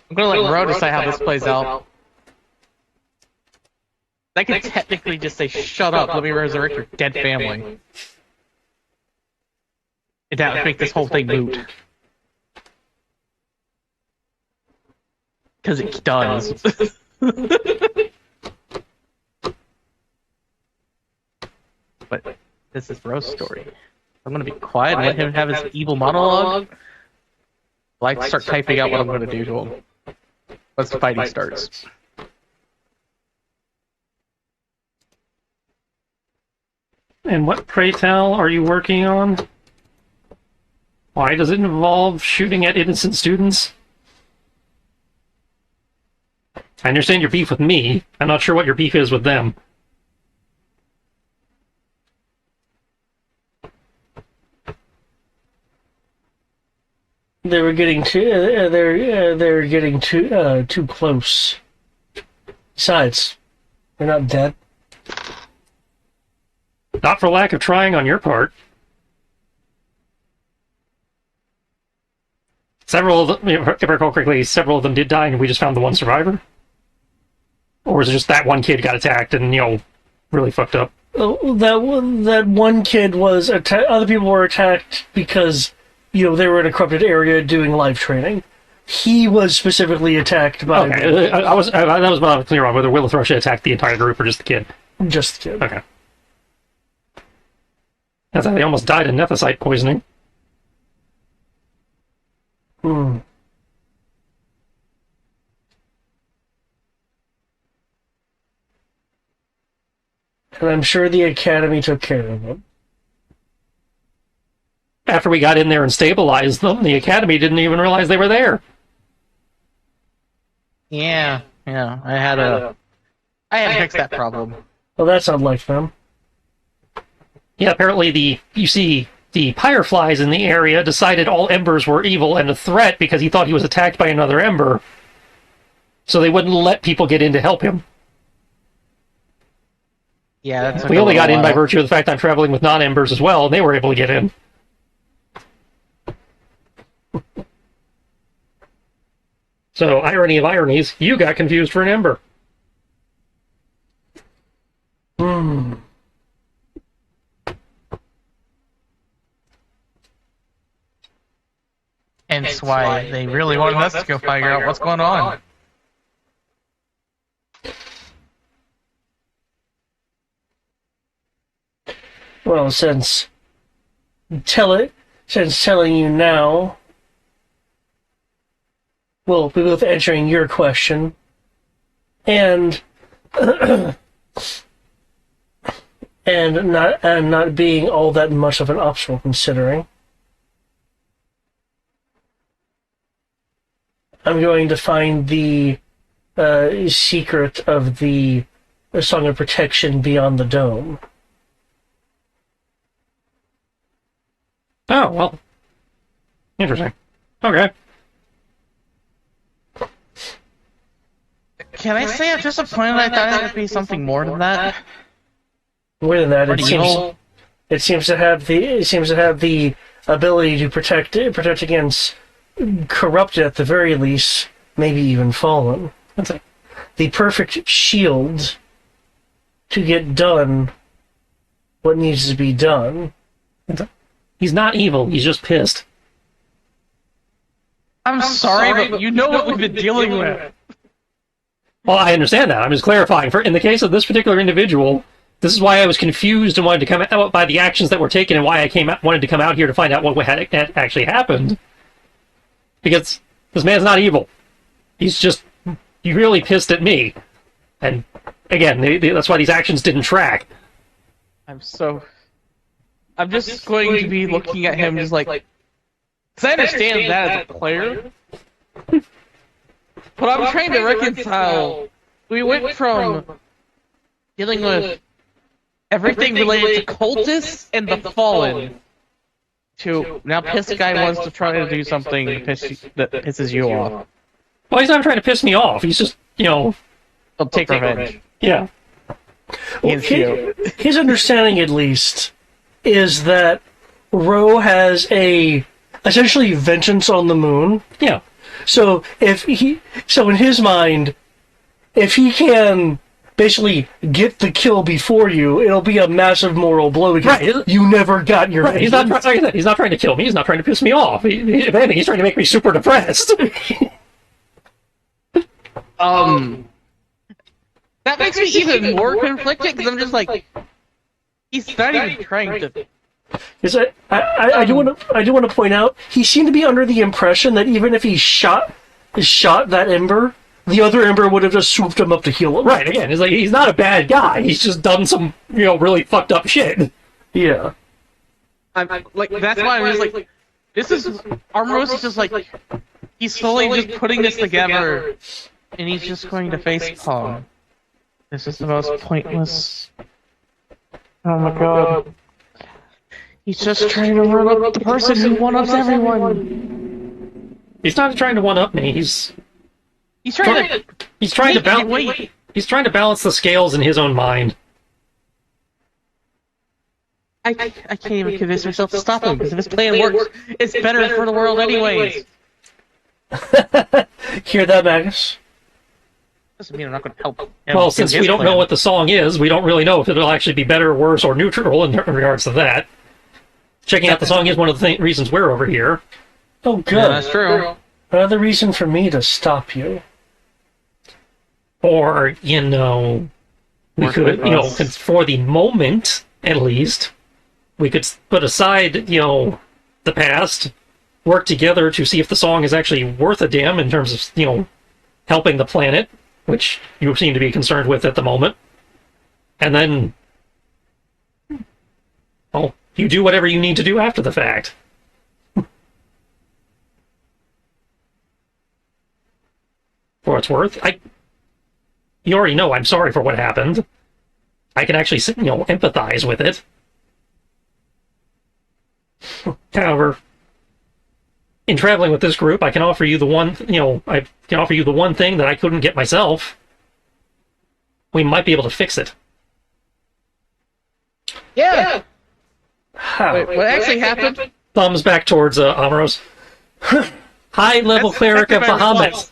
I'm gonna let Ro decide how this plays out. I can technically just say, "Shut up, let me resurrect your dead family." And that would make this whole thing moot. Because it does. But this is Ro's story. I'm gonna be quiet and let him have his evil monologue. I like to start typing out what I'm gonna do to him once the fighting starts. And what, pray tell, are you working on? Why does it involve shooting at innocent students? I understand your beef with me. I'm not sure what your beef is with them. They were getting they're getting too close. Besides, they're not dead. Not for lack of trying on your part. Several of them, if I recall correctly, several of them did die, and we just found the one survivor? Or was it just that one kid got attacked and, really fucked up? That one kid was attacked. Other people were attacked because, they were in a corrupted area doing life training. He was specifically attacked by... Okay, that was not clear on whether Will Thrush attacked the entire group or just the kid. Just the kid. Okay. That's how they almost died of nephesite poisoning. Hmm. And I'm sure the Academy took care of them. After we got in there and stabilized them, the Academy didn't even realize they were there. Yeah, I had to fix that problem. Well, that's unlike them. Yeah, apparently the Fireflies in the area decided all Embers were evil and a threat because he thought he was attacked by another Ember. So they wouldn't let people get in to help him. Yeah, that's we only got in by virtue of the fact I'm traveling with non-Embers as well, and they were able to get in. So, irony of ironies, you got confused for an Ember. Hmm. Hence why they really wanted us to go figure out what's going on. Well, since telling you now, we'll be both answering your question, and and not being all that much of an obstacle considering. I'm going to find the secret of the Song of Protection beyond the dome. Oh, well. Interesting. Okay. Can I say I'm disappointed? I thought it would be something more than that. More than that, it seems to have the ability to protect against corrupted at the very least, maybe even fallen. That's it. The perfect shield to get done what needs to be done. He's not evil, he's just pissed. I'm sorry, but you know what we've been dealing with. Well, I understand that. I'm just clarifying. In the case of this particular individual, this is why I was confused and wanted to come out by the actions that were taken and why I wanted to come out here to find out what had actually happened. Because this man's not evil. He's just really pissed at me. And, again, that's why these actions didn't track. I'm just going to be looking at him just like... Because I understand that as a player. But I'm trying to reconcile... We went from dealing with everything related to cultists and the Fallen to now pissed guy wants to try to do something that pisses you off. Well, he's not trying to piss me off. He's just, He'll take revenge. Yeah. against you. His understanding, at least, is that Ro has essentially vengeance on the moon. Yeah. So in his mind, if he can basically get the kill before you, it'll be a massive moral blow because you never got your. Right. He's not. Like I said, he's not trying to kill me. He's not trying to piss me off. If anything, he's trying to make me super depressed. That makes me even more conflicted because I'm just like, he's not even trying to. Because I do want to point out he seemed to be under the impression that even if he shot that Ember, the other Ember would have just swooped him up to heal him. Right. Again, it's like he's not a bad guy. He's just done some really fucked up shit. Yeah. I'm like that's why I'm just like, this is Armoros is just like he's slowly just putting this together, and he's just going to face palm. This is the most pointless. Oh my god. He's just trying to run up the person who one-ups everyone. He's not trying to one-up me. He's trying to balance. He's trying to balance the scales in his own mind. I can't even convince myself to stop him because if his plan works, it's better for the world anyways. Hear that, Magus? Doesn't mean I'm not going to help. Well, since we don't know what the song is, we don't really know if it'll actually be better, worse, or neutral in regards to that. Checking out the song is one of the reasons we're over here. Oh, good. Yeah, that's true. Another reason for me to stop you. Or, we could, for the moment, at least, we could put aside, the past, work together to see if the song is actually worth a damn in terms of, helping the planet, which you seem to be concerned with at the moment. And then, you do whatever you need to do after the fact. For what it's worth, you already know I'm sorry for what happened. I can actually empathize with it. However, in traveling with this group, I can offer you the one, I can offer you the one thing that I couldn't get myself. We might be able to fix it. Yeah. How? Wait, what actually happened? Thumbs back towards Amaros. High-level cleric of Bahamut.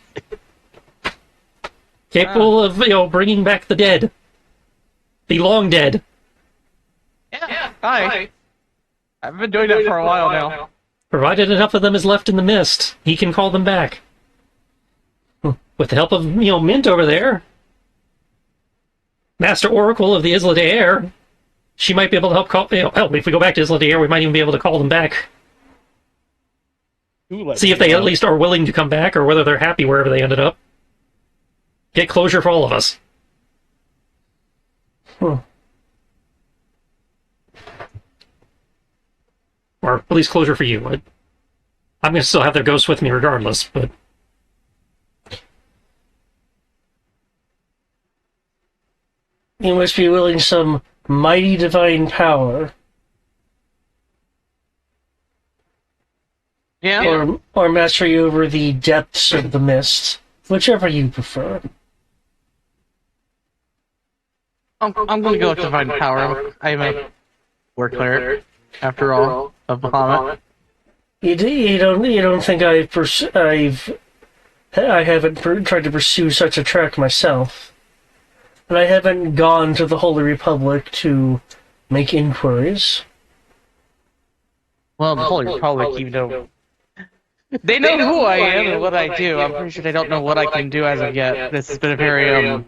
Capable of, bringing back the dead. The long dead. Yeah. Hi. I've been doing that for a while now. Provided enough of them is left in the mist, he can call them back. With the help of, Mint over there, Master Oracle of the Isla de Air, she might be able to help if we go back to Isla de Air, we might even be able to call them back. See if they at least are willing to come back, or whether they're happy wherever they ended up. Get closure for all of us. Or at least closure for you. I'm going to still have their ghosts with me regardless, but... You must be willing some mighty divine power. Yeah. Or mastery over the depths of the mist. Whichever you prefer. I'm going to go with divine power. I'm a war cleric, after all, of Bahamut. You don't think I haven't tried to pursue such a track myself. But I haven't gone to the Holy Republic to make inquiries. Well, the Holy Republic, they know who I am and what I do. I'm pretty sure they don't know what I can do as of yet. This has been a very,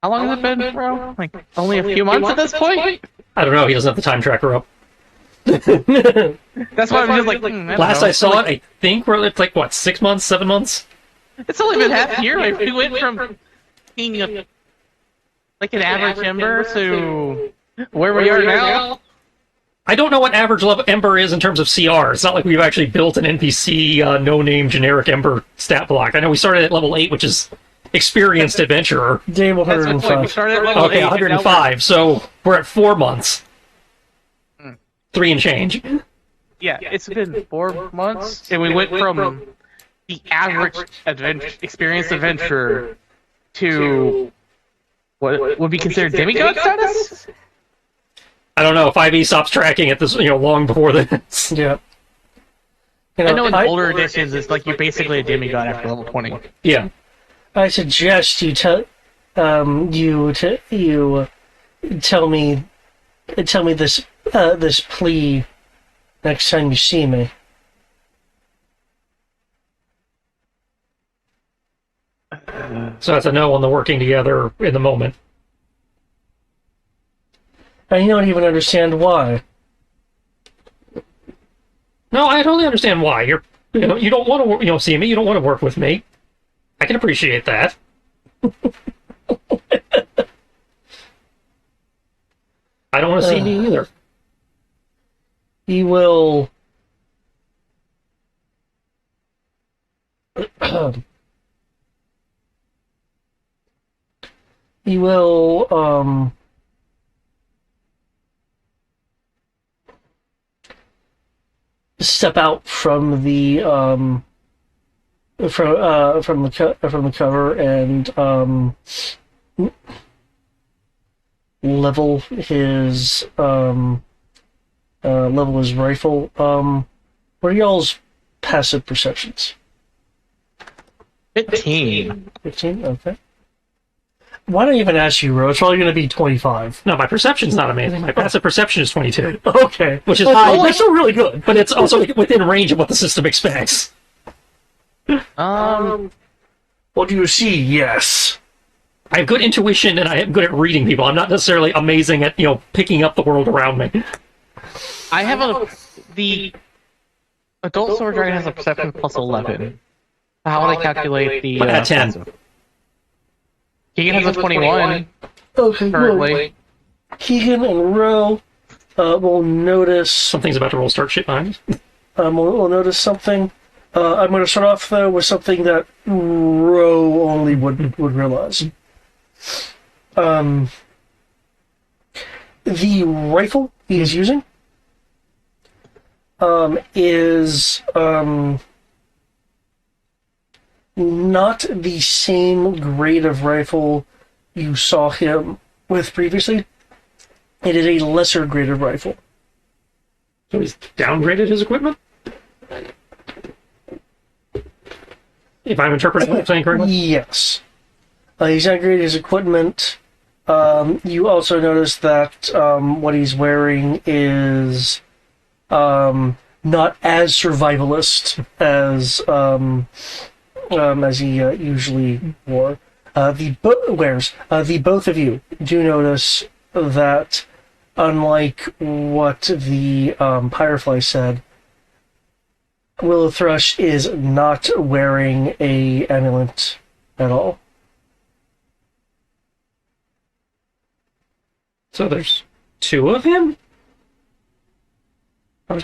How long has it been, bro? Like, only a few months at this point? I don't know, he doesn't have the time tracker up. That's why I'm just like, Last I saw it, I think it's like, 6 months, 7 months? It's only been half a year. We went from being an average Ember to where we are now. I don't know what average level Ember is in terms of CR. It's not like we've actually built an NPC, no-name generic Ember stat block. I know we started at level 8, which is experienced adventurer. Day That's the point. We 105. started at level 8. Okay, 105, so we're at 4 months. 3 and change. Yeah, it's been 4 months, and we went from the average experienced adventurer to what would be considered demigod status? I don't know. 5e stops tracking at this, long before this. Yeah. I know in older editions, it's like you're basically a demigod after level 20. Yeah. I suggest you tell me this plea next time you see me. So that's a no on the working together in the moment. And you don't even understand why. No, I totally understand why. You don't want to, see me. You don't want to work with me. I can appreciate that. I don't want to see me either. He will. He will. Step out from the from the cover and level his rifle. What are y'all's passive perceptions? 15. 15. Okay. Why don't I even ask you, Ro? It's probably going to be 25. No, my perception's not amazing. My passive perception is 22. Okay. Which is high. that's still really good, but it's also within range of what the system expects. What do you see? Yes. I have good intuition and I am good at reading people. I'm not necessarily amazing at, picking up the world around me. I have the adult sword dragon has a perception plus 11. How would I calculate the At 10. passive? Keegan has a 21 Okay. currently. Well, Keegan and Ro will notice. Something's about to roll start shit behind us. We'll notice something. I'm going to start off though with something that Ro only would realize. The rifle he is using is not the same grade of rifle you saw him with previously. It is a lesser grade of rifle. So he's downgraded his equipment? If I'm interpreting what I'm saying correctly? Yes. He's downgraded his equipment. You also notice that what he's wearing is not as survivalist as he usually wore. The both of you do notice that, unlike what the Pyrefly said, Willow Thrush is not wearing a amulet at all. So there's two of him? Well,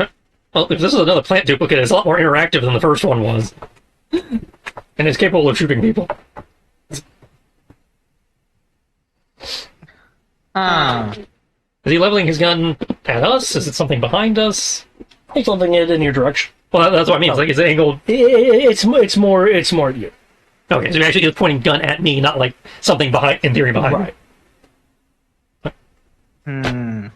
if this is another plant duplicate, it's a lot more interactive than the first one was. And it's capable of shooting people. Is he leveling his gun at us? Is it something behind us? It's something in your direction. Well, that's what I mean. It's like it's angled. It's more at you. Okay, so you're actually just pointing gun at me, not like something behind, in theory, behind me. Right.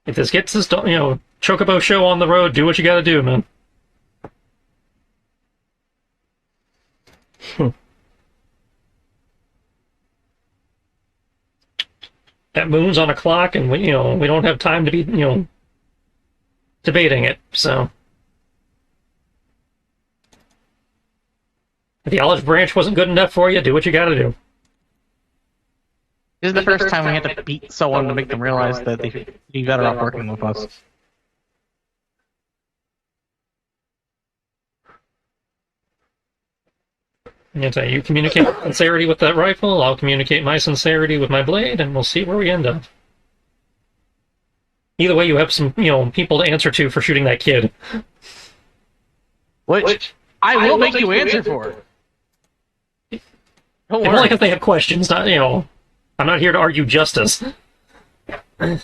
If this gets this, Chocobo show on the road, do what you gotta do, man. That moon's on a clock, and we don't have time to be, debating it, so. If the olive branch wasn't good enough for you, do what you gotta do. This is the first time we had to beat someone to make them realize that they'd be better off working with us. You communicate sincerity with that rifle, I'll communicate my sincerity with my blade, and we'll see where we end up. Either way, you have some, people to answer to for shooting that kid. Which I will make you answer for. Don't It's worry. like if they have questions, not, I'm not here to argue justice. And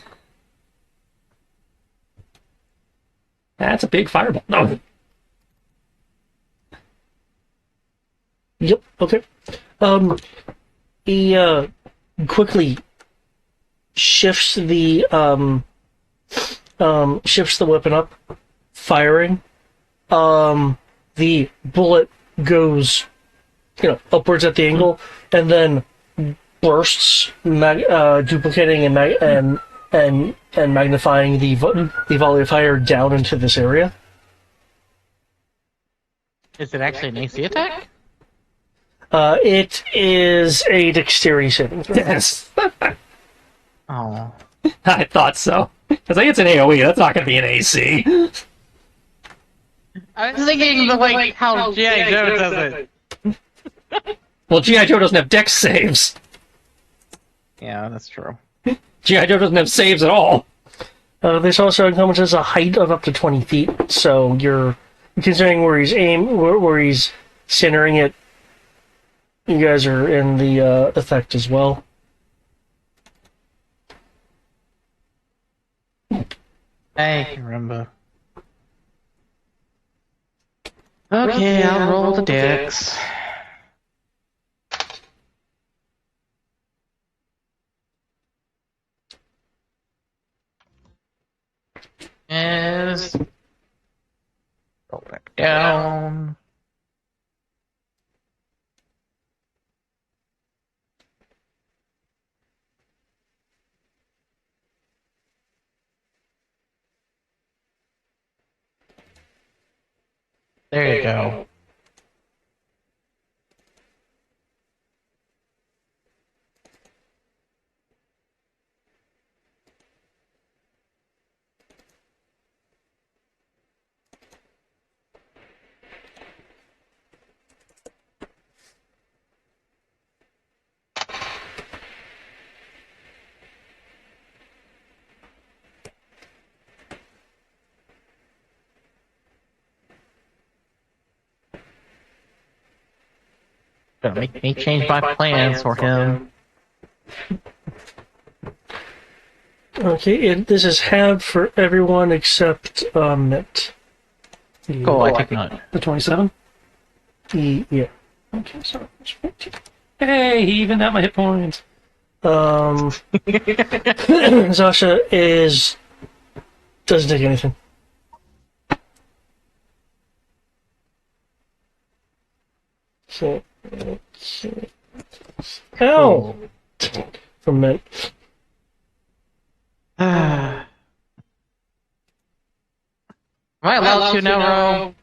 That's a big fireball. No. Yep. Okay. He quickly shifts the weapon up, firing. The bullet goes, upwards at the angle, and then bursts, duplicating and magnifying the volley of fire down into this area. Is it actually an AC attack? It is a dexterity saving throw. Yes. Oh. I thought so. Because I think it's an AoE. That's not going to be an AC. I was thinking the like how G.I. Joe does it. Well, G.I. Joe doesn't have dex saves. Yeah, that's true. G.I. Joe doesn't have saves at all. This also encompasses a height of up to 20 feet, so you're considering where he's centering it. You guys are in the effect as well. I remember. Okay, I'll roll the dex. Yes. Roll back down. There you go. Gonna make me change my plans for him. Okay, and this is halved for everyone except Mitt. Cool, I take note. The 27? Yeah. Okay, sorry. Hey, he evened out my hit points. Zasha doesn't take anything. So, okay. Ow! From Mitt. Am I allowed to now, Ro?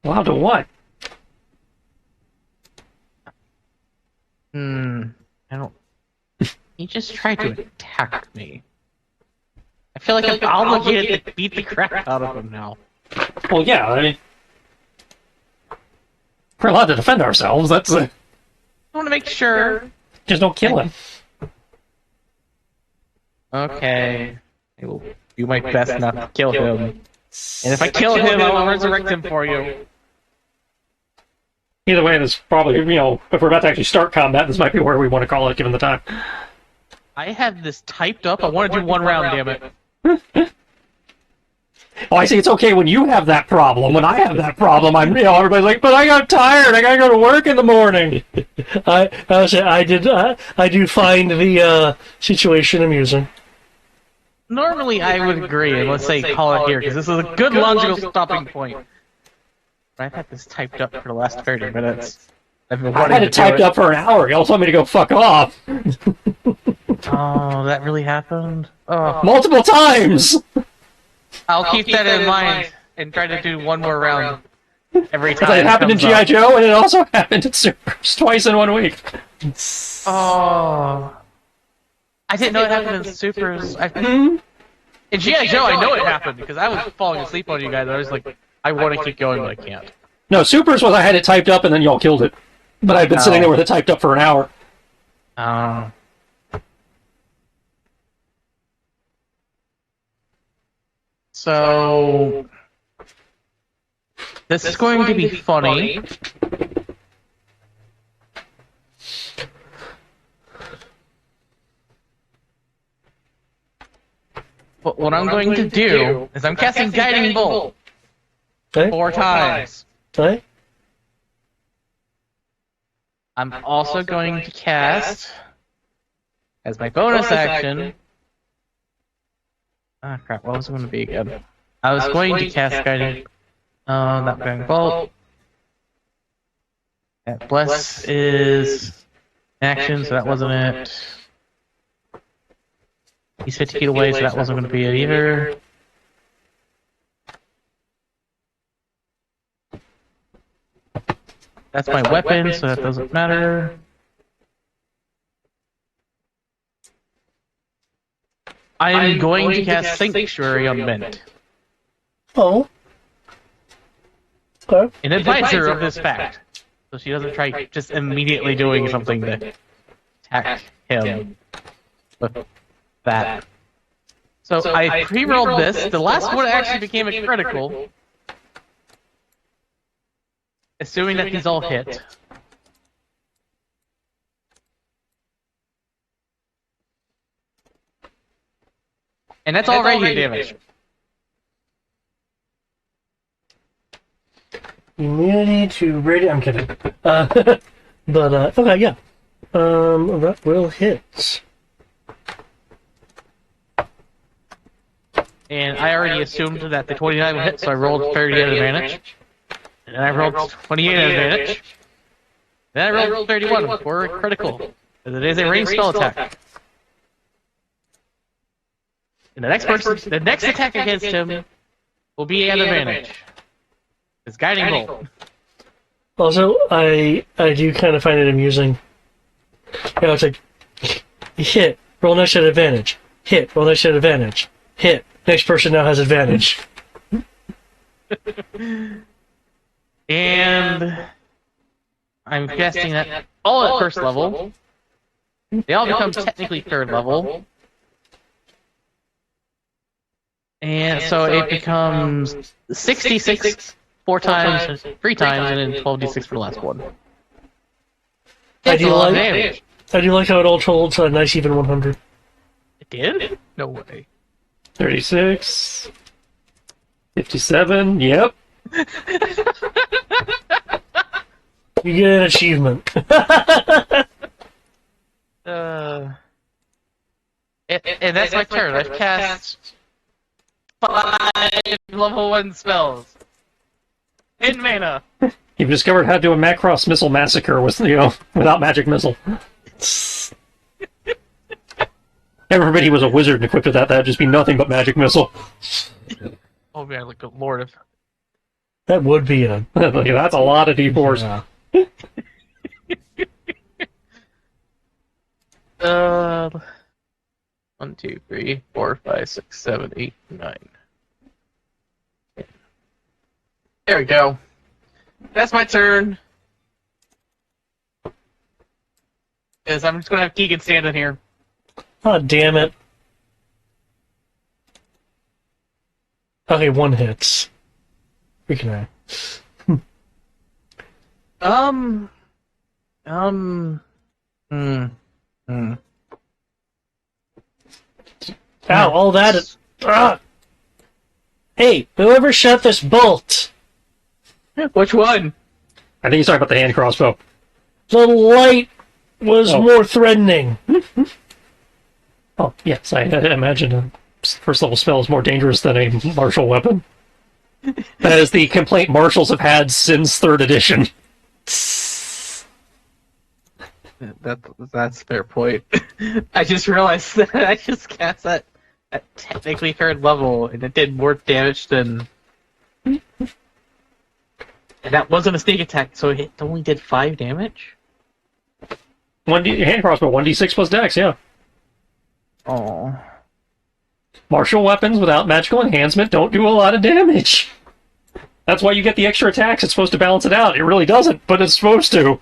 Allowed to what? I don't. He just tried to attack me. I feel like I'm obligated to beat the crap out of him now. Well, yeah, I mean... We're allowed to defend ourselves, that's... I want to make sure. Just don't kill him. Okay. I will do my best not to kill him. And if I kill him, I will resurrect him for you. Either way, this probably, if we're about to actually start combat, this might be where we want to call it, given the time. I have this typed up. I want to do one round, damn it. Oh, I see, it's okay when you have that problem. When I have that problem, everybody's like, but I got tired, I gotta go to work in the morning. I do find the situation amusing. Normally, I would agree, and let's say call it here, because this is a good logical stopping point. But I've had this typed up for the last 30 minutes. I've been I wanting had to it typed up for an hour. Y'all told me to go fuck off. Oh, that really happened? Oh. Multiple times! I'll keep that in mind and try to do one more round every time. It happened in G.I. Joe, and it also happened in Supers twice in 1 week. Oh. I didn't know it happened in Supers. In G.I. Joe, I know it happened because I was falling asleep on you guys. I was like, I want to keep going, but I can't. No, Supers was I had it typed up and then y'all killed it. But I've been sitting there with it typed up for an hour. Oh. So, this is going to be funny. But what I'm going to do is I'm casting Guiding Bolt Okay. 4 times. Okay. I'm also going to cast, as my bonus action... Ah, crap, what was it going to be again? I was going to cast Guiding... not Guiding Bolt. That Bless is action, so that wasn't it. He's 50 feet away, so that wasn't going to be it either. That's my weapon, so that doesn't matter. I'm going to cast Sanctuary on Mint. Oh. Okay. And advise her of this fact, so she doesn't try just immediately doing something to attack him with that. So I pre-rolled this. The last one actually became a critical. Assuming that these all hit. And that's all radiant damage. Immunity to radiant. I'm kidding. But okay, yeah. That will hit. And I already assumed that the 29 would hit, so I rolled 30 at advantage. And then I rolled 28 at advantage. Then I rolled 31 for a critical. As it is a ranged spell attack. And the next attack against him will be at advantage. It's Guiding Bolt. Also, I do kind of find it amusing. You know, it's like hit, roll next at advantage. Hit, roll next at advantage. Hit, next person now has advantage. And I'm casting that all at first level. They all become technically third level. And so it becomes 66 4 times, 3 times, and then 12d6 for the last one. That's a lot of damage. I do like how it all told to a nice even 100. It did? No way. 36. 57. Yep. You get an achievement. And that's my turn. I've cast 5 level 1 spells. In mana. You've discovered how to do a Macross missile massacre with, without magic missile. Everybody he was a wizard and equipped with that. That'd just be nothing but magic missile. Oh man, like a lord of... That would be a... That's a lot of D4s. Yeah. 1, 2, 3, 4, 5, 6, 7, 8, 9. There we go. That's my turn. Because I'm just gonna have Keegan standing here. Oh, damn it. Okay, 1 hits. Freaking Ow, all that is... Ah! Hey, whoever shot this bolt? Which one? I think he's talking about the hand crossbow. The light was more threatening. Oh, yes, I imagine a first level spell is more dangerous than a martial weapon. That is the complaint marshals have had since 3rd edition. That's fair point. I just realized that I just cast that at technically 3rd level, and it did more damage than... And that wasn't a sneak attack, so it only did 5 damage? Hand crossbow, 1d6 plus dex, yeah. Oh. Martial weapons without magical enhancement don't do a lot of damage. That's why you get the extra attacks. It's supposed to balance it out. It really doesn't, but it's supposed to.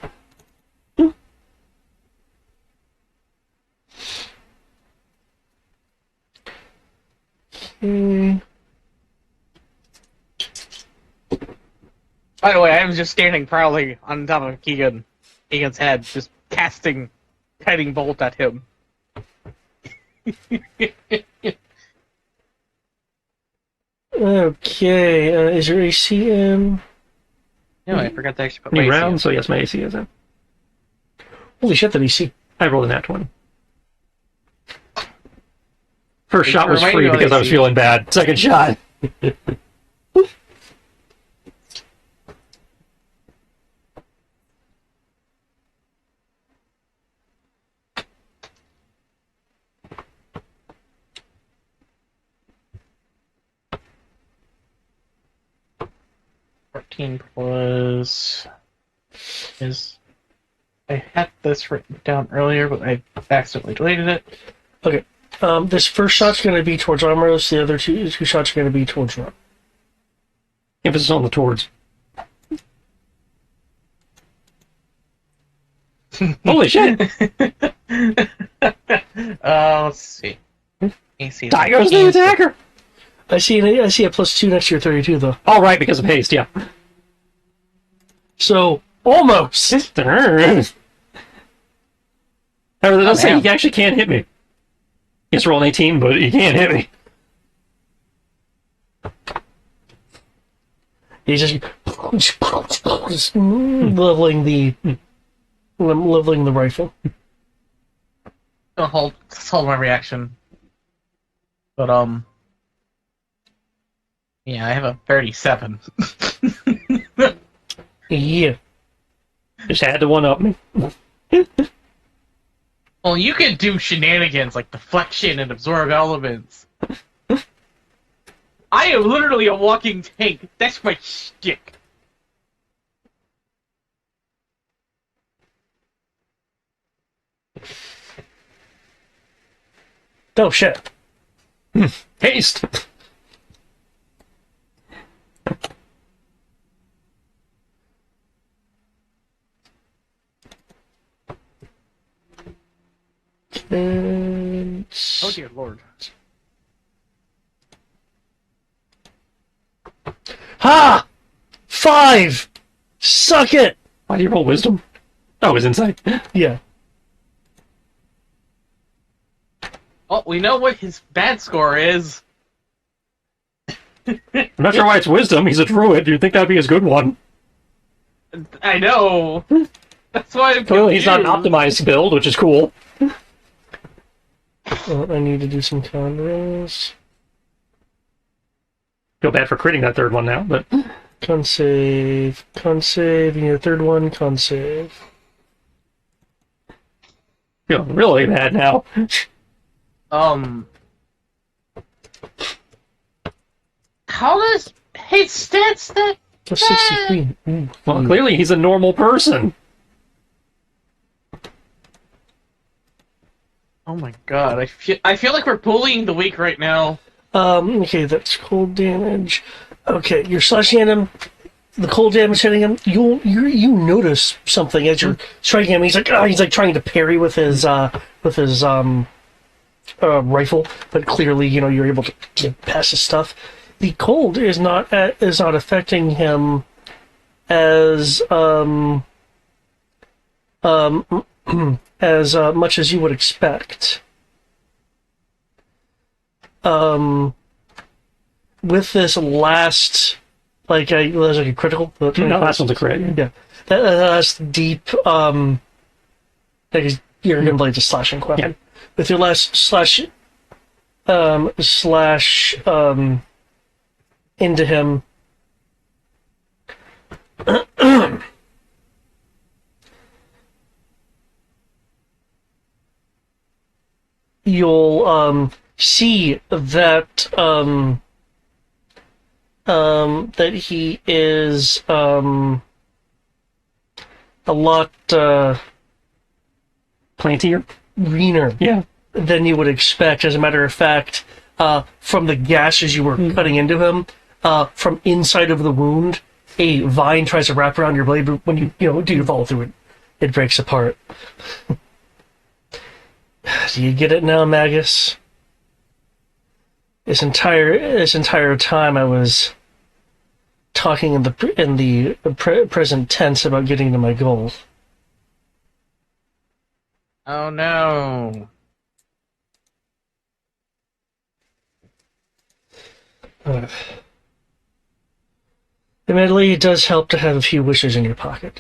By the way, I was just standing proudly on top of Keegan's head, just casting Guiding Bolt at him. Okay, is your AC in? No, I forgot to actually put New my AC round, in. so yes, my AC is in. Holy shit, that AC. I rolled a nat 20. First Thanks shot for was reminding free me of because I was AC. feeling bad. Second shot. 14 plus is I had this written down earlier, but I accidentally deleted it. Okay. This first shot's going to be towards Armoros. The other two shots are going to be towards Ron. Emphasis on the towards. Holy shit! Let's see. AC. Die goes the attacker! I see a +2 next to your 32 though. All right, because of haste, yeah. So almost. However, that does say damn. he actually can't hit me. Yes, roll an 18, but he can't hit me. He's just leveling the rifle. I'll hold my reaction. But yeah, I have a 37. Yeah. Just had to one up me. Well, you can do shenanigans like deflection and absorb elements. I am literally a walking tank. That's my shtick. Oh shit. Haste! Oh dear lord. Ha! 5! Suck it! Why do you roll wisdom? Oh, it was inside. Yeah. Oh, we know what his bad score is. I'm not sure why it's wisdom. He's a druid. You'd think that'd be his good one. I know. That's why I'm Clearly, he's not an confused. optimized build, which is cool. Oh, I need to do some con rolls. Feel bad for critting that third one now, but Con save. Con save. You need a third one. Con save. feel really bad now. How does his stats that? Plus 63. Ooh. Well, clearly he's a normal person. Oh my god, I feel like we're bullying the weak right now. Okay, that's cold damage. Okay, you're slashing at him. The cold damage hitting him. You notice something as you're striking him. He's like trying to parry with his rifle, but clearly you're able to get past his stuff. The cold is not affecting him as as much as you would expect. With this last, there's like a critical. No, that one's a crit. Yeah, that last deep. You're gonna play the slashing weapon. Yeah. With your last slash into him. You'll see that that he is a lot Plantier? greener Yeah. than you would expect. As a matter of fact, from the gashes you were cutting into him, from inside of the wound, a vine tries to wrap around your blade, but when you do your follow through it, it breaks apart. Do you get it now, Magus? This entire time I was talking in the present tense about getting to my goal. Oh no. Admittedly, it does help to have a few wishes in your pocket.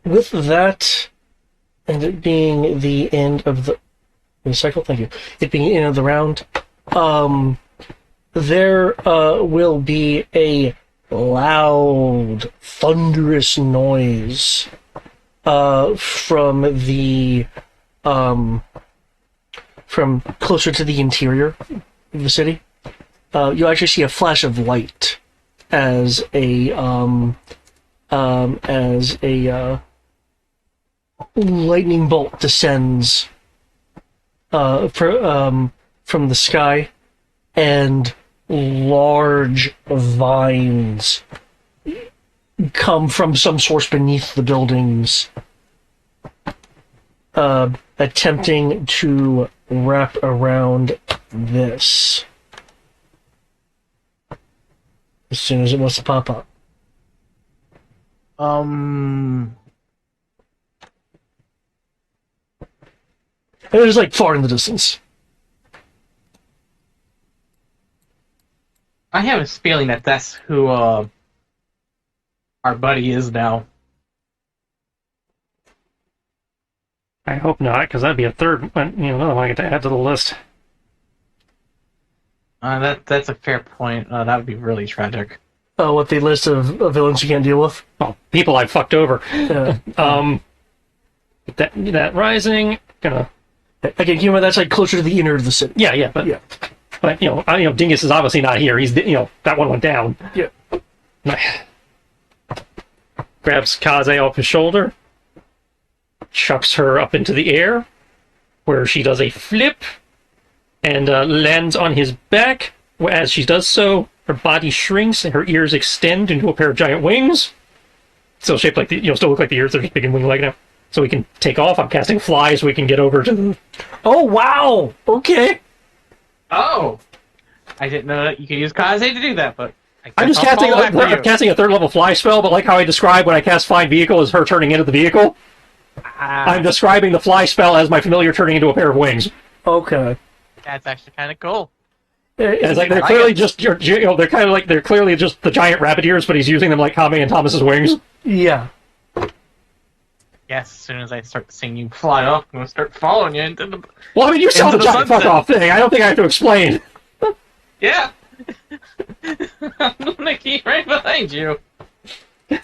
With that, and it being the end of the cycle, thank you. It being the end of the round, there will be a loud, thunderous noise from the from closer to the interior of the city. You actually see a flash of light as a lightning bolt descends from the sky, and large vines come from some source beneath the buildings, attempting to wrap around this as soon as it wants to pop up. And it was like far in the distance. I have a feeling that that's who our buddy is now. I hope not, because that'd be a third one, another one I get to add to the list. That's a fair point. That would be really tragic. Oh, what, the list of villains you can't deal with? Oh, people I've fucked over. Yeah. That rising, gonna. Again, humor, that's like closer to the inner of the city. Yeah, but Dingus is obviously not here. He's that one went down. Yeah. Grabs Kaze off his shoulder, chucks her up into the air, where she does a flip, and lands on his back. As she does so, her body shrinks and her ears extend into a pair of giant wings. Still shaped like still look like the ears. They're just big and wing-like now. So we can take off. I'm casting fly so we can get over to the... Oh, wow! Okay. Oh! I didn't know that you could use Kaze to do that, but... I'm casting a third level fly spell, but like how I described when I cast Find Vehicle as her turning into the vehicle, I'm describing the fly spell as my familiar turning into a pair of wings. Okay. That's actually kind of cool. It's like they're clearly just they're clearly just the giant rabbit ears, but he's using them like Kame and Thomas's wings. Yeah. Yes, as soon as I start seeing you fly off, I'm gonna start following you into the... Well, I mean, you saw the giant fuck-off thing. I don't think I have to explain. Yeah! I'm gonna keep right behind you.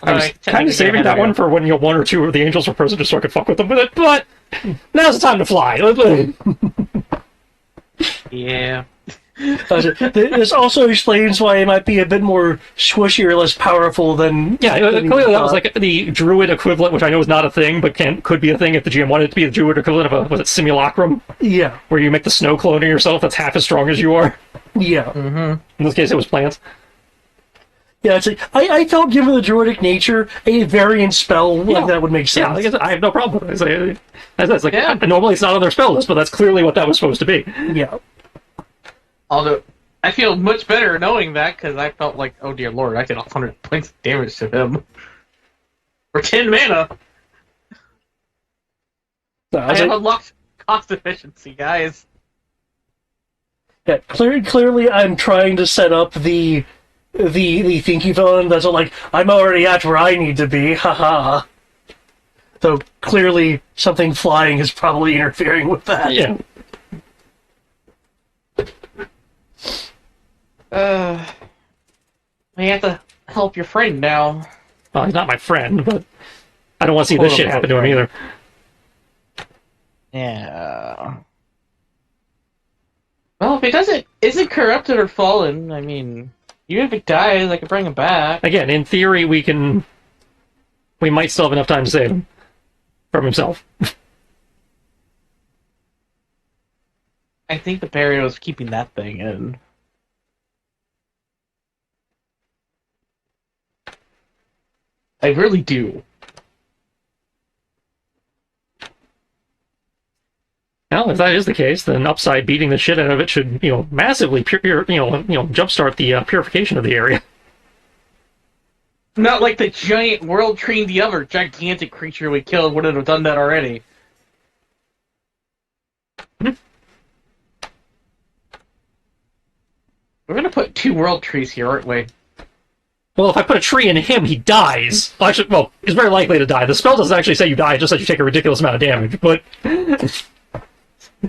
I was kind of saving that one for when one or two of the angels were present just so I could fuck with them with it, but now's the time to fly. Yeah. This also explains why it might be a bit more squishy or less powerful than... Yeah, clearly that was like the druid equivalent, which I know is not a thing, but could be a thing if the GM wanted it to be the druid equivalent of was it simulacrum? Yeah. Where you make the snow clone of yourself that's half as strong as you are. Yeah. Mm-hmm. In this case, it was plants. Yeah, it's like, I felt, given the druidic nature, a variant spell like that would make sense. Yeah, like I said, I have no problem with it. Normally it's not on their spell list, but that's clearly what that was supposed to be. Yeah. Although, I feel much better knowing that, because I felt like, oh dear lord, I did 100 points of damage to him. For 10 mana! I have unlocked cost efficiency, guys. Yeah, clearly I'm trying to set up the thinky villain that's like, I'm already at where I need to be, haha. So clearly something flying is probably interfering with that. Yeah. We have to help your friend now. Well, he's not my friend, but I don't want to see this shit happen to him either. Yeah. Well, if he isn't corrupted or fallen, I mean, even if he dies, I can bring him back. Again, in theory, we might still have enough time to save him from himself. I think the barrier is keeping that thing in. I really do. Well, if that is the case, then Upside beating the shit out of it should, massively jumpstart the purification of the area. Not like the giant world trained the other gigantic creature we killed wouldn't have done that already. We're gonna put 2 world trees here, aren't we? Well, if I put a tree in him, he dies. Well, actually, well, he's very likely to die. The spell doesn't actually say you die; it just says you take a ridiculous amount of damage. But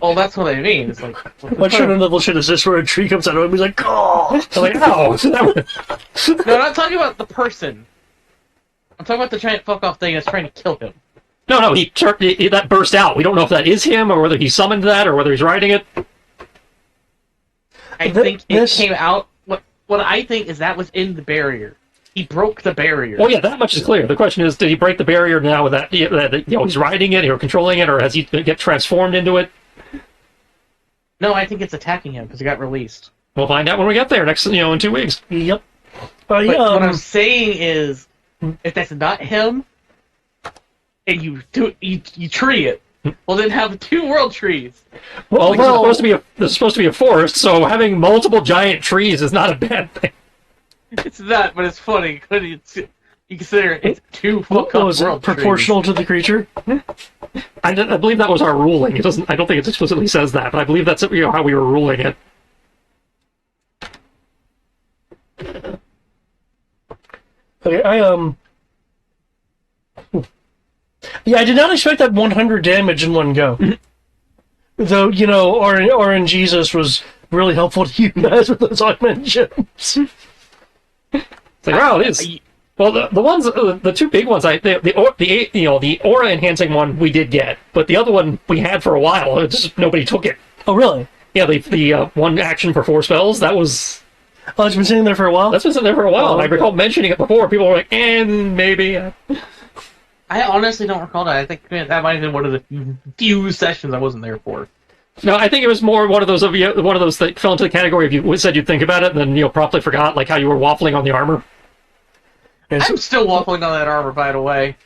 Well, that's what I mean. It's like What kind of level shit is this where a tree comes out of him and he's like, oh! I'm like, ow! No, I'm not talking about the person. I'm talking about the giant fuck off thing that's trying to kill him. No, that burst out. We don't know if that is him or whether he summoned that or whether he's riding it. I think it came out. What I think is that was in the barrier. He broke the barrier. Well, yeah, that much is clear. The question is, did he break the barrier now with that? He's riding it or controlling it, or has he get transformed into it? No, I think it's attacking him because he got released. We'll find out when we get there next, in 2 weeks. Yep. But what I'm saying is, if that's not him, and you tree it, well then have 2 world trees. Well, this is supposed to be a forest, so having multiple giant trees is not a bad thing. It's not, but it's funny because you consider it's 2 fuck What up was it? world Proportional to the creature? I believe that was our ruling. It doesn't. I don't think it explicitly says that, but I believe that's how we were ruling it. Okay, yeah, I did not expect that 100 damage in one go. Though, RNG Jesus was really helpful to you guys with those augment gems. It's like, wow, it is. Well, the ones, the 2 big ones, the aura enhancing one we did get, but the other one we had for a while. It's just nobody took it. Oh, really? Yeah, the one action for 4 spells. That was. Oh, it's been sitting there for a while? That's been sitting there for a while, and I recall mentioning it before. People were like, maybe. I honestly don't recall that. I think that might have been one of the few sessions I wasn't there for. No, I think it was more one of those that fell into the category of you said you'd think about it, and then promptly forgot, like how you were waffling on the armor. I'm still waffling on that armor, by the way.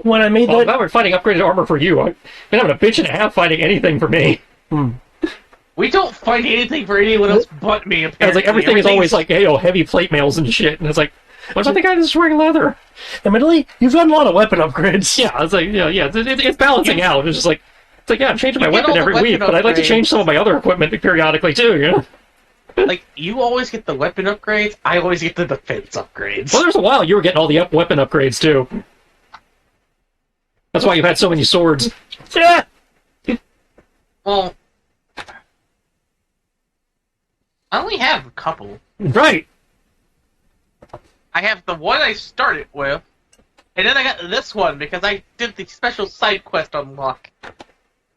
When I made that... Now we're fighting upgraded armor for you. I've been having a bitch and a half fighting anything for me. We don't fight anything for anyone else but me, apparently. It's like everything is always like, heavy plate mails and shit, and it's like, what about the guy that's wearing leather? Admittedly, you've gotten a lot of weapon upgrades. Yeah, it's like, it's balancing out. It's just like, I'm changing my weapon every week, but I'd like to change some of my other equipment periodically too, Like, you always get the weapon upgrades, I always get the defense upgrades. Well, there's a while you were getting all the weapon upgrades too. That's why you've had so many swords. Yeah! Well, I only have a couple. Right! I have the one I started with, and then I got this one because I did the special side quest unlock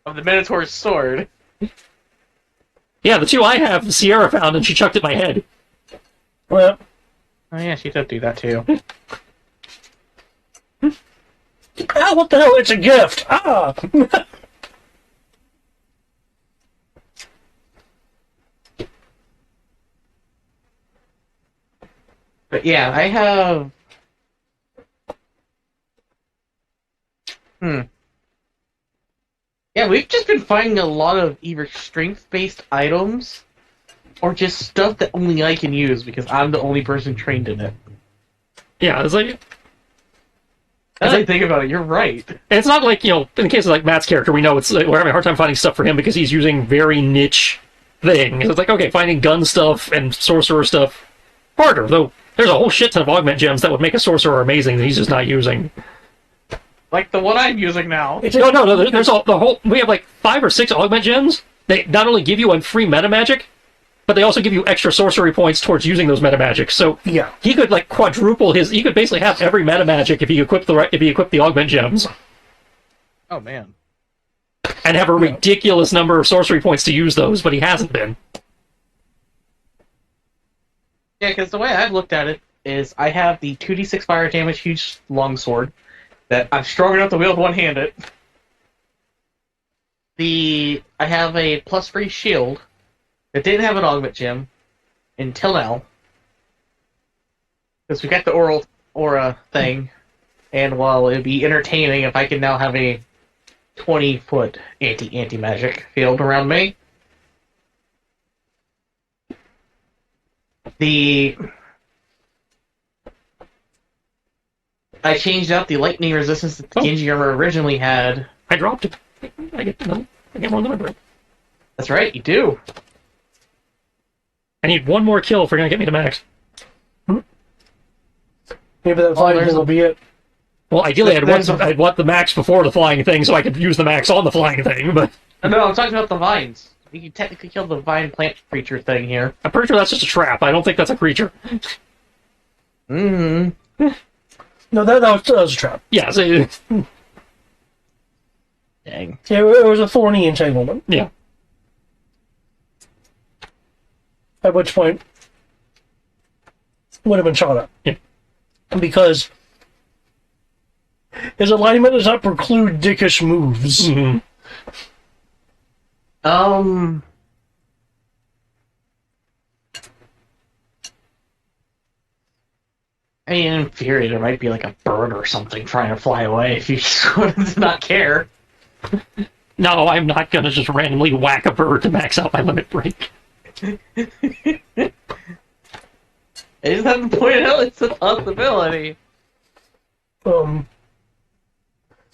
of the Minotaur's sword. Yeah, the 2 I have, Sierra found, and she chucked at my head. Well, Oh yeah, she did do that too. what the hell? It's a gift! Ah! But yeah, I have... Yeah, we've just been finding a lot of either strength-based items or just stuff that only I can use because I'm the only person trained in it. Yeah, it's like... As I think about it, you're right. And it's not like, in the case of like Matt's character, we know we're having a hard time finding stuff for him because he's using very niche things. It's like, okay, finding gun stuff and sorcerer stuff, harder, though there's a whole shit ton of augment gems that would make a sorcerer amazing that he's just not using. Like the one I'm using now. No, there's we have like 5 or 6 augment gems. They not only give you a free meta magic, but they also give you extra sorcery points towards using those meta magics. So Yeah. he could like quadruple he could basically have every meta magic if he equipped the augment gems. Oh man. And have a ridiculous number of sorcery points to use those, but he hasn't been. Yeah, because the way I've looked at it is I have the 2d6 fire damage huge longsword that I'm strong enough to wield one-handed. I have a +3 shield that didn't have an augment gem until now. Because we got the aura thing, and while it'd be entertaining if I could now have a 20-foot anti-magic field around me. I changed out the lightning resistance that the Genji armor originally had. I dropped it. I get more than I break. That's right, you do. I need one more kill if we're gonna get me to max. Maybe that flying there's thing will be it. Well, ideally, There's I'd want the max before the flying thing, so I could use the max on the flying thing. But No, I'm talking about the vines. You can technically kill the vine plant creature thing here. I'm pretty sure that's just a trap. I don't think that's a creature. Mm. No, that was a trap. Yeah, Dang. Yeah, it was a thorny entanglement. yeah. At which point, would have been shot at. Yeah. Because his alignment does not preclude dickish moves. Mhm. I mean, in theory, there might be like a bird or something trying to fly away if you just wanted to not care. No, I'm not gonna just randomly whack a bird to max out my limit break. I just have to point out it's a possibility.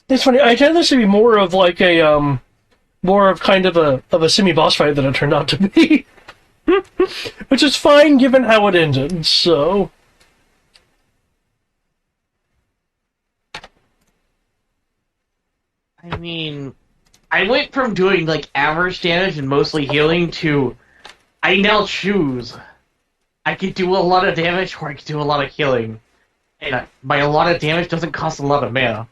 It's funny. I tend this to be more of like a more of kind of a semi-boss fight than it turned out to be, which is fine given how it ended. So. I mean, I went from doing like average damage and mostly healing to I now choose. I could do a lot of damage or I could do a lot of healing. And by a lot of damage doesn't cost a lot of mana.